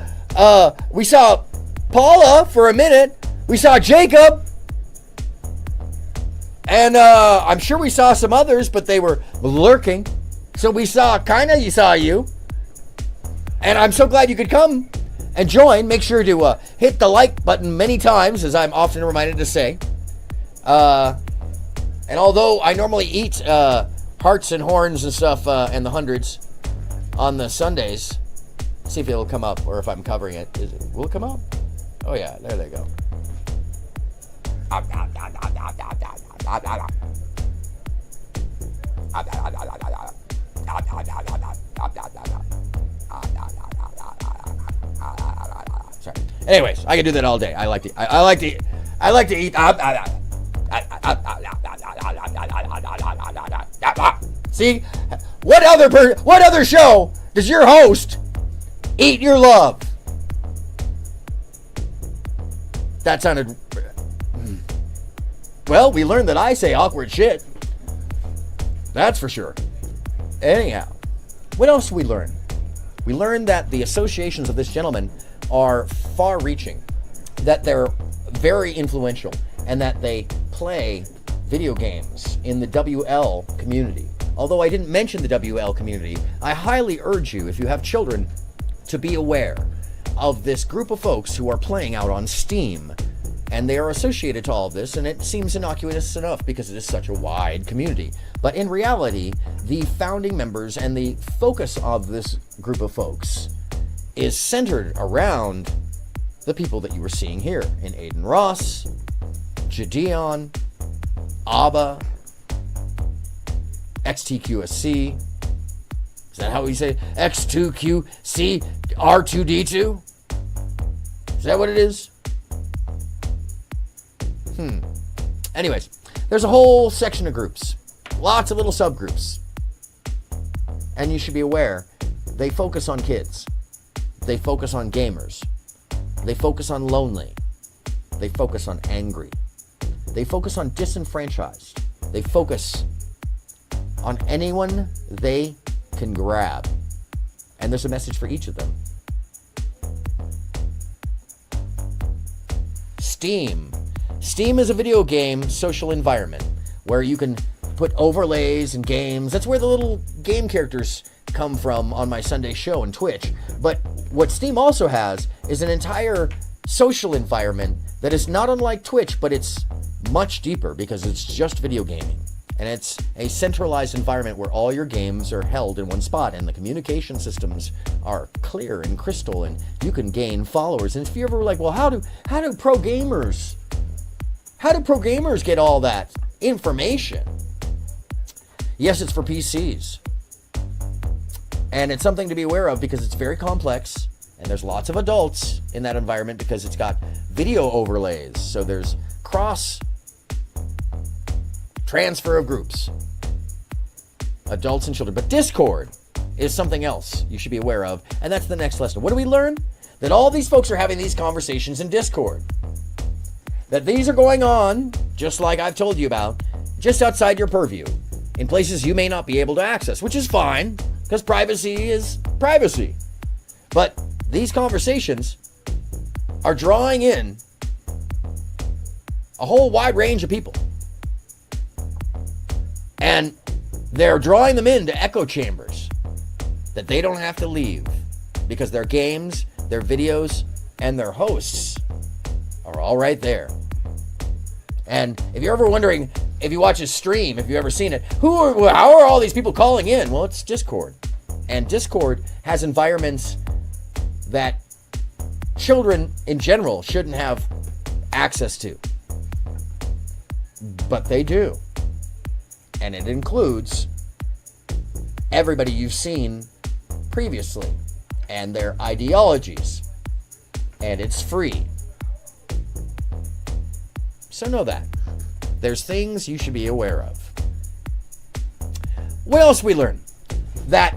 Paula for a minute. We saw Jacob. And I'm sure we saw some others, but they were lurking. So we saw you saw you. And I'm so glad you could come and join. Make sure to hit the like button many times, as I'm often reminded to say. And although I normally eat hearts and horns and stuff and the hundreds on the Sundays, see if it'll come up or if I'm covering it. Will it come up? Oh yeah, there they go. Sorry. Anyways, I can do that all day. I like to eat. See, what other show does your host eat your love? That sounded. Well, we learned that I say awkward shit. That's for sure. Anyhow, what else did we learn? We learned that the associations of this gentleman are far-reaching, that they're very influential, and that they play video games in the WL community. Although I didn't mention the WL community, I highly urge you, if you have children, to be aware of this group of folks who are playing out on Steam. And they are associated to all of this, and it seems innocuous enough because it is such a wide community. But in reality, the founding members and the focus of this group of folks is centered around the people that you were seeing here in Aiden Ross, Jadeon, Abba, XTQSC. Is that how we say it? X2QC R2D2? Is that what it is? Anyways, there's a whole section of groups. Lots of little subgroups. And you should be aware, they focus on kids. They focus on gamers. They focus on lonely. They focus on angry. They focus on disenfranchised. They focus on anyone they can grab. And there's a message for each of them. Steam. Steam is a video game social environment where you can put overlays and games. That's where the little game characters come from on my Sunday show on Twitch. But what Steam also has is an entire social environment that is not unlike Twitch, but it's much deeper because it's just video gaming. And it's a centralized environment where all your games are held in one spot and the communication systems are clear and crystal and you can gain followers. And if you ever were like, well, how do pro gamers get all that information? Yes, it's for PCs. And it's something to be aware of because it's very complex and there's lots of adults in that environment because it's got video overlays. So there's cross transfer of groups, adults and children. But Discord is something else you should be aware of. And that's the next lesson. What do we learn? That all these folks are having these conversations in Discord. That these are going on, just like I've told you about, just outside your purview, in places you may not be able to access, which is fine. because privacy is privacy. But these conversations are drawing in a whole wide range of people. And they're drawing them into echo chambers that they don't have to leave because their games, their videos, and their hosts are all right there. And if you're ever wondering, if you watch his stream, if you've ever seen it, how are all these people calling in? Well, it's Discord. And Discord has environments that children in general shouldn't have access to. But they do. And it includes everybody you've seen previously and their ideologies. And it's free. So know that. There's things you should be aware of. What else we learn? That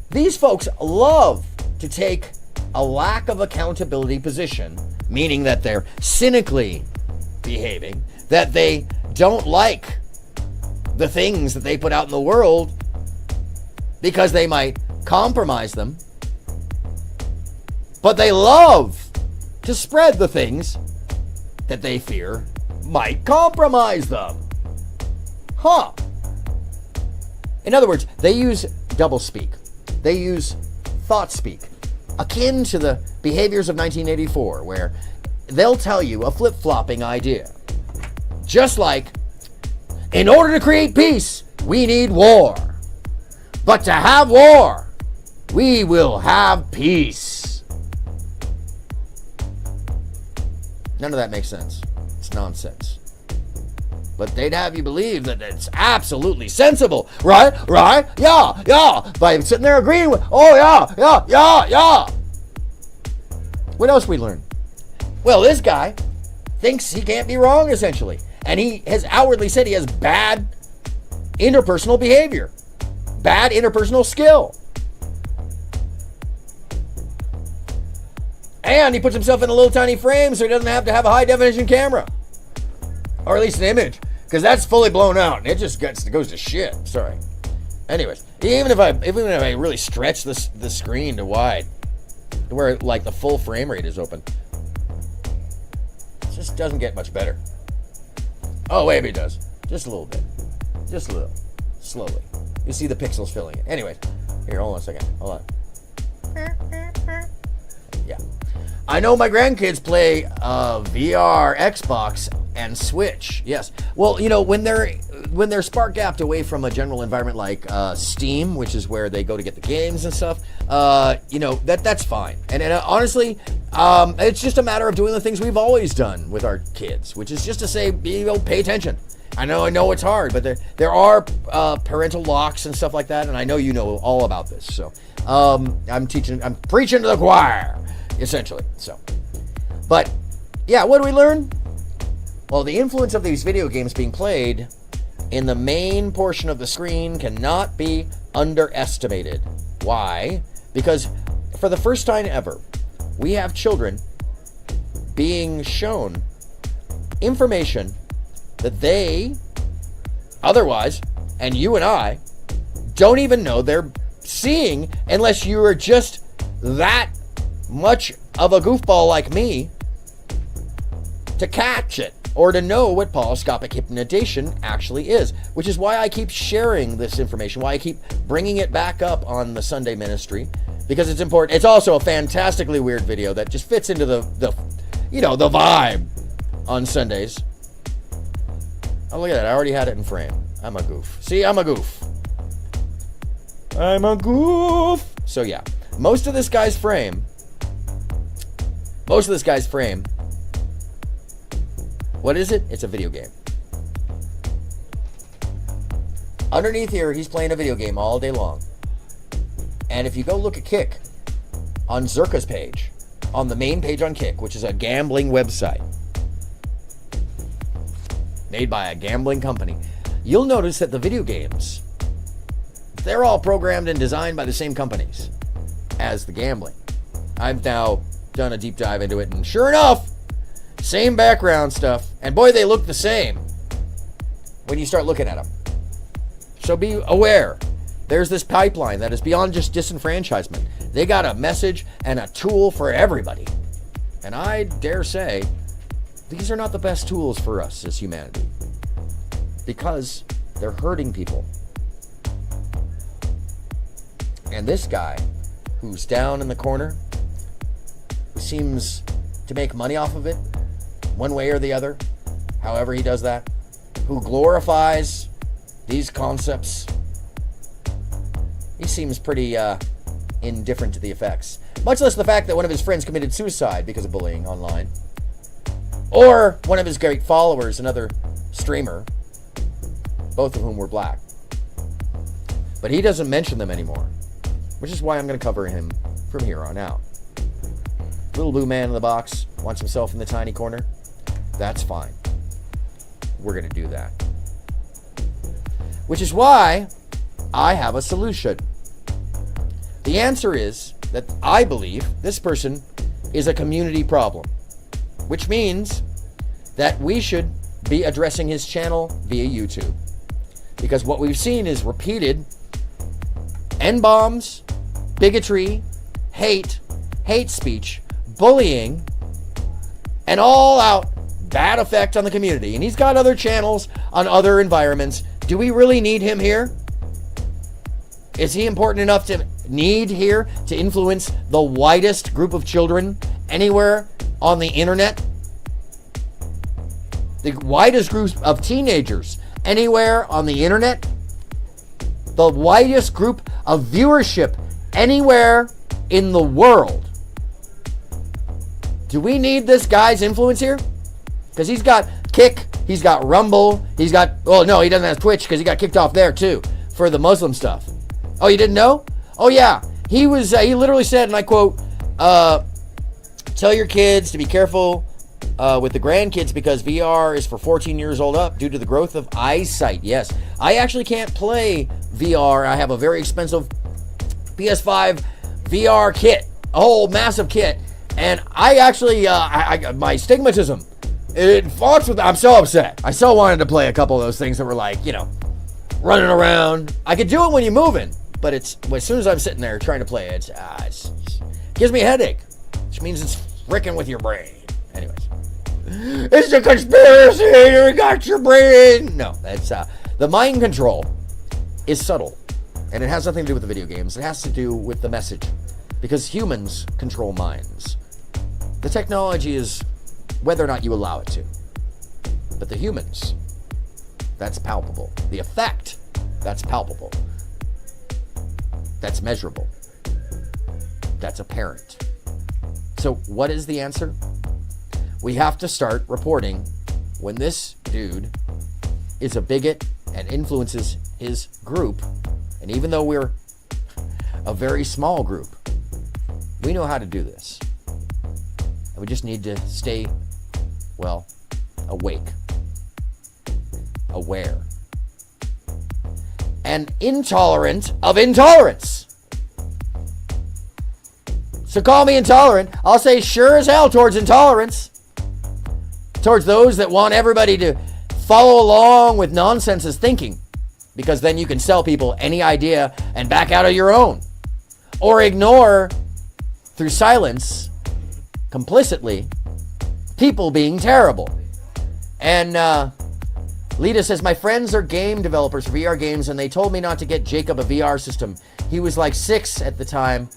these folks love to take a lack of accountability position, meaning that they're cynically behaving, that they don't like the things that they put out in the world because they might compromise them, but they love to spread the things that they fear might compromise them. Huh. In other words, they use doublespeak. They use thought speak, akin to the behaviors of 1984, where they'll tell you a flip-flopping idea. Just like, in order to create peace, we need war. But to have war, we will have peace. None of that makes sense. It's nonsense. But they'd have you believe that it's absolutely sensible, right? Right? Yeah. By sitting there agreeing with, oh yeah. What else we learn? Well, this guy thinks he can't be wrong, essentially. And he has outwardly said he has bad interpersonal behavior, bad interpersonal skill. And he puts himself in a little tiny frame so he doesn't have to have a high definition camera. Or at least an image. Because that's fully blown out and it just goes to shit. Sorry. Anyways, even if I really stretch the screen to wide, to where like the full frame rate is open, it just doesn't get much better. Oh, maybe it does. Just a little bit. Just a little. Slowly. You see the pixels filling it. Anyways, here, hold on a second. Hold on. Yeah. I know my grandkids play VR, Xbox, and Switch. Yes. Well, you know, when they're spark gapped away from a general environment like Steam, which is where they go to get the games and stuff, you know, that's fine. And honestly, it's just a matter of doing the things we've always done with our kids, which is just to say, you know, pay attention. I know it's hard, but there are parental locks and stuff like that, and I know you know all about this. So I'm preaching to the choir, essentially. So, but yeah, what do we learn? Well, the influence of these video games being played in the main portion of the screen cannot be underestimated. Why? Because for the first time ever, we have children being shown information that they otherwise, and you and I, don't even know they're seeing unless you are just that much of a goofball like me to catch it or to know what polyscopic hypnotization actually is, which is why I keep sharing this information, why I keep bringing it back up on the Sunday ministry, because it's important. It's also a fantastically weird video that just fits into the vibe on Sundays. Oh, look at that. I already had it in frame. I'm a goof. See, I'm a goof. So yeah, most of this guy's frame, what is it? It's a video game. Underneath here, he's playing a video game all day long. And if you go look at Kick, on Zerka's page, on the main page on Kick, which is a gambling website made by a gambling company, you'll notice that the video games, they're all programmed and designed by the same companies as the gambling. I've now done a deep dive into it, and sure enough, same background stuff, and boy, they look the same when you start looking at them. So be aware There's this pipeline that is beyond just disenfranchisement. They got a message and a tool for everybody. And I dare say, these are not the best tools for us as humanity. Because they're hurting people. And this guy, who's down in the corner, who seems to make money off of it, one way or the other, however he does that, who glorifies these concepts, he seems pretty indifferent to the effects. Much less the fact that one of his friends committed suicide because of bullying online. Or one of his great followers, another streamer, both of whom were black. But he doesn't mention them anymore, which is why I'm going to cover him from here on out. Little blue man in the box wants himself in the tiny corner. That's fine. We're going to do that. Which is why I have a solution. The answer is that I believe this person is a community problem, which means that we should be addressing his channel via YouTube. Because what we've seen is repeated N-bombs, bigotry, hate speech, bullying, and all-out bad effect on the community. And he's got other channels on other environments. Do we really need him here? Is he important enough to need here to influence the widest group of children anywhere on the internet? The widest group of teenagers anywhere on the internet? The widest group of viewership anywhere in the world? Do we need this guy's influence here? Because he's got Kick, he's got Rumble, he's got, well, no, he doesn't have Twitch because he got kicked off there too for the Muslim stuff. Oh, you didn't know? Oh, yeah. He literally said, and I quote, tell your kids to be careful with the grandkids because VR is for 14 years old up due to the growth of eyesight. Yes, I actually can't play VR. I have a very expensive PS5 VR kit, a whole massive kit. And I actually, my stigmatism, it fought with, I'm so upset. I so wanted to play a couple of those things that were like, you know, running around. I could do it when you're moving, but it's, as soon as I'm sitting there trying to play it, it gives me a headache, which means it's fricking with your brain. Anyways, it's a conspiracy, you got your brain. No, that's, the mind control is subtle, and it has nothing to do with the video games. It has to do with the message, because humans control minds. The technology is whether or not you allow it to. But the humans, that's palpable. The effect, that's palpable. That's measurable. That's apparent. So what is the answer? We have to start reporting when this dude is a bigot and influences his group. And even though we're a very small group, we know how to do this. And we just need to stay, well, awake, aware, and intolerant of intolerance. So call me intolerant. I'll say sure as hell towards intolerance. Towards those that want everybody to follow along with nonsense's thinking. Because then you can sell people any idea and back out of your own. Or ignore, through silence, complicitly, people being terrible. And Lita says, my friends are game developers for VR games, and they told me not to get Jacob a VR system. He was like 6 at the time,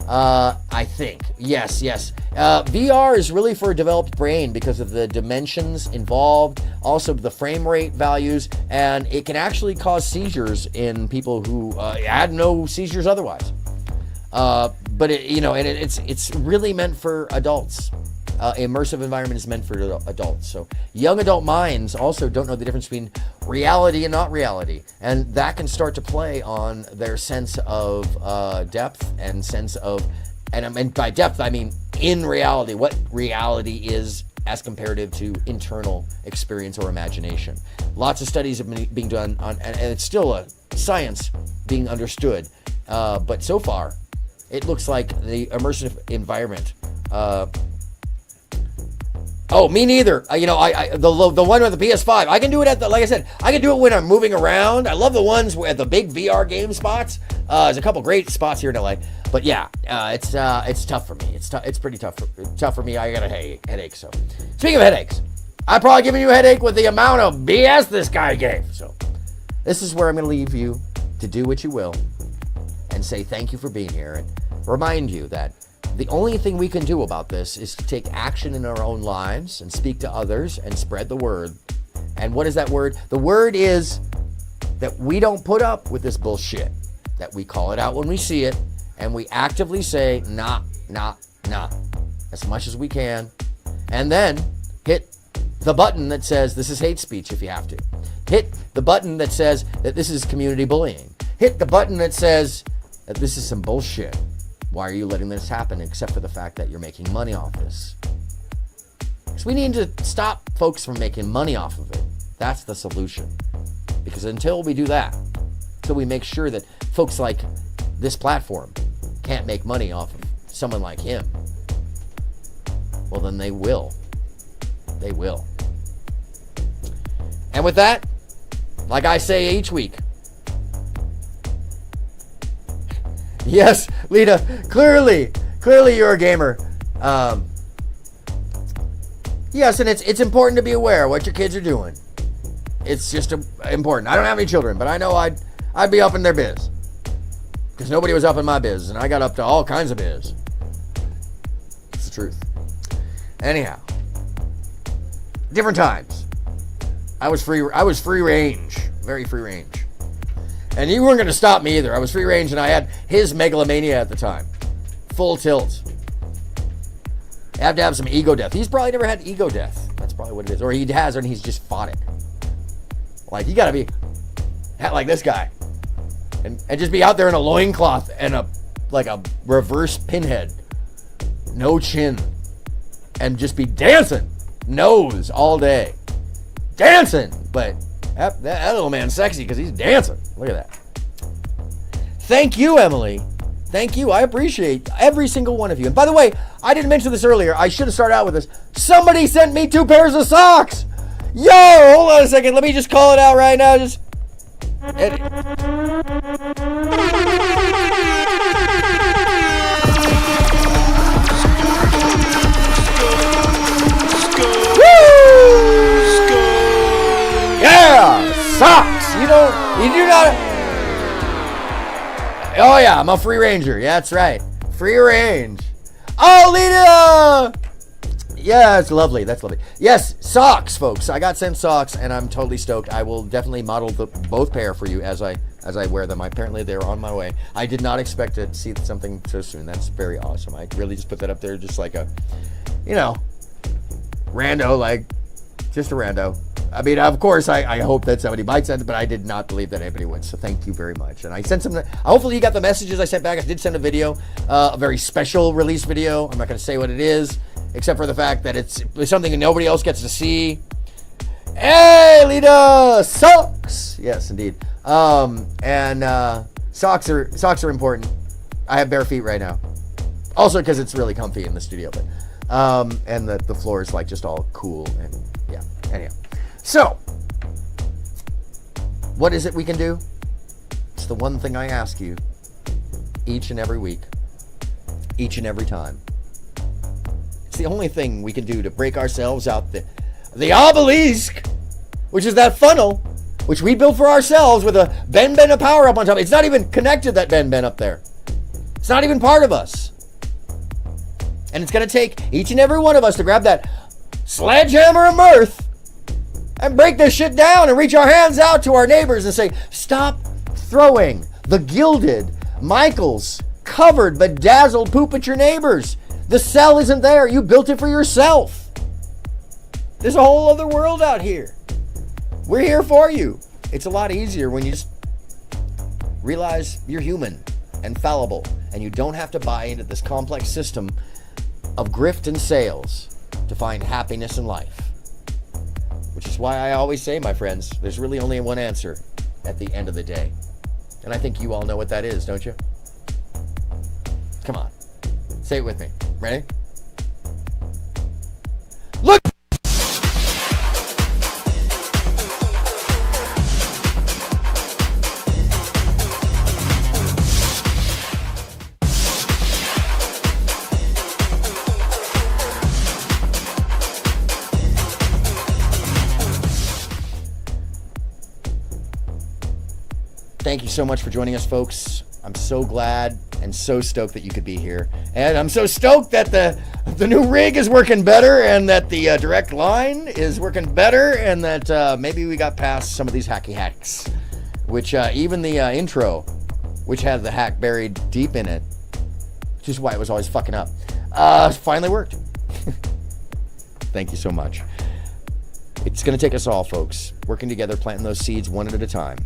I think. Yes. VR is really for a developed brain because of the dimensions involved, also the frame rate values, and it can actually cause seizures in people who had no seizures otherwise. But it's really meant for adults. Immersive environment is meant for adults. So young adult minds also don't know the difference between reality and not reality. And that can start to play on their sense of depth and sense of, and by depth, I mean in reality, what reality is as comparative to internal experience or imagination. Lots of studies have been being done on, and it's still a science being understood. But so far, it looks like the immersive environment Oh, me neither. You know, the one with the PS5, I can do it at the, like I said, I can do it when I'm moving around. I love the ones at the big VR game spots. There's a couple great spots here in LA, but yeah, it's tough for me. It's pretty tough for me. I got a headache. So, speaking of headaches, I've probably given you a headache with the amount of BS this guy gave. So, this is where I'm going to leave you to do what you will and say thank you for being here and remind you that the only thing we can do about this is to take action in our own lives and speak to others and spread the word. And what is that word? The word is that we don't put up with this bullshit, that we call it out when we see it, and we actively say, nah, as much as we can. And then hit the button that says this is hate speech if you have to. Hit the button that says that this is community bullying. Hit the button that says that this is some bullshit. Why are you letting this happen except for the fact that you're making money off this? So we need to stop folks from making money off of it. That's the solution. Because until we do that, until we make sure that folks like this platform can't make money off of someone like him, well then they will. They will. And with that, like I say each week, yes, Lita, clearly you're a gamer. Yes, and it's important to be aware of what your kids are doing. It's just important. I don't have any children, but I know I'd be up in their biz. Because nobody was up in my biz, and I got up to all kinds of biz. It's the truth. Anyhow, different times. I was free range, very free range. And you weren't going to stop me either. I was free range, and I had his megalomania at the time. Full tilt. You have to have some ego death. He's probably never had ego death. That's probably what it is. Or he has, and he's just fought it. Like, you got to be like this guy. And just be out there in a loincloth and a reverse pinhead. No chin. And just be dancing. Nose all day. Dancing. But that little man's sexy because he's dancing. Look at that. Thank you, Emily. Thank you. I appreciate every single one of you. And by the way, I didn't mention this earlier. I should have started out with this. Somebody sent me 2 pairs of socks. Yo, hold on a second. Let me just call it out right now. Just edit. Yeah, socks. You do not. Oh yeah, I'm a free ranger. Yeah, that's right. Free range. Oh, Lita. Yeah, that's lovely. That's lovely. Yes, socks, folks. I got sent socks, and I'm totally stoked. I will definitely model both pair for you as I wear them. Apparently, they're on my way. I did not expect to see something so soon. That's very awesome. I really just put that up there just like a, rando, like just a rando. I mean, of course, I hope that somebody might send it, but I did not believe that anybody would. So thank you very much. And I sent some. Hopefully, you got the messages I sent back. I did send a video, a very special release video. I'm not going to say what it is, except for the fact that it's something that nobody else gets to see. Hey, Lita, socks. Yes, indeed. Socks are important. I have bare feet right now. Also, because it's really comfy in the studio, but and the floor is like just all cool and yeah. Anyhow. So, what is it we can do? It's the one thing I ask you each and every week, each and every time. It's the only thing we can do to break ourselves out the obelisk, which is that funnel, which we built for ourselves with a Ben of power up on top. It's not even connected, that Ben up there. It's not even part of us. And it's going to take each and every one of us to grab that sledgehammer of mirth and break this shit down and reach our hands out to our neighbors and say, stop throwing the gilded, Michael's covered, bedazzled poop at your neighbors. The cell isn't there. You built it for yourself. There's a whole other world out here. We're here for you. It's a lot easier when you just realize you're human and fallible and you don't have to buy into this complex system of grift and sales to find happiness in life. Which is why I always say, my friends, there's really only one answer at the end of the day. And I think you all know what that is, don't you? Come on. Say it with me. Ready? Look! Thank you so much for joining us, folks. I'm so glad and so stoked that you could be here. And I'm so stoked that the new rig is working better and that the direct line is working better and that maybe we got past some of these hacky hacks, which even the intro, which had the hack buried deep in it, which is why it was always fucking up, finally worked. Thank you so much. It's going to take us all, folks, working together, planting those seeds one at a time,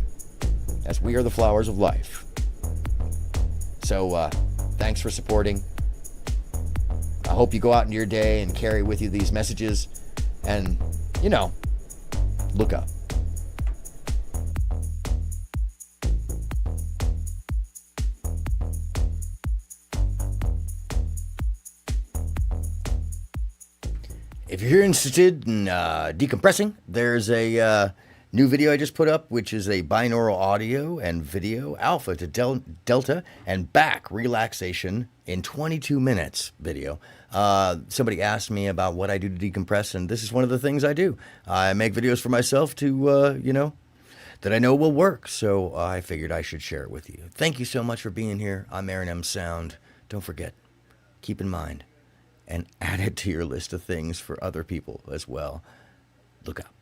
as we are the flowers of life. So thanks for supporting. I hope you go out into your day and carry with you these messages and, you know, look up. If you're interested in decompressing, there's a new video I just put up, which is a binaural audio and video alpha to delta and back relaxation in 22 minutes video. Somebody asked me about what I do to decompress, and this is one of the things I do. I make videos for myself to, you know, that I know will work, so I figured I should share it with you. Thank you so much for being here. I'm aronmsound. Don't forget, keep in mind, and add it to your list of things for other people as well. Look up.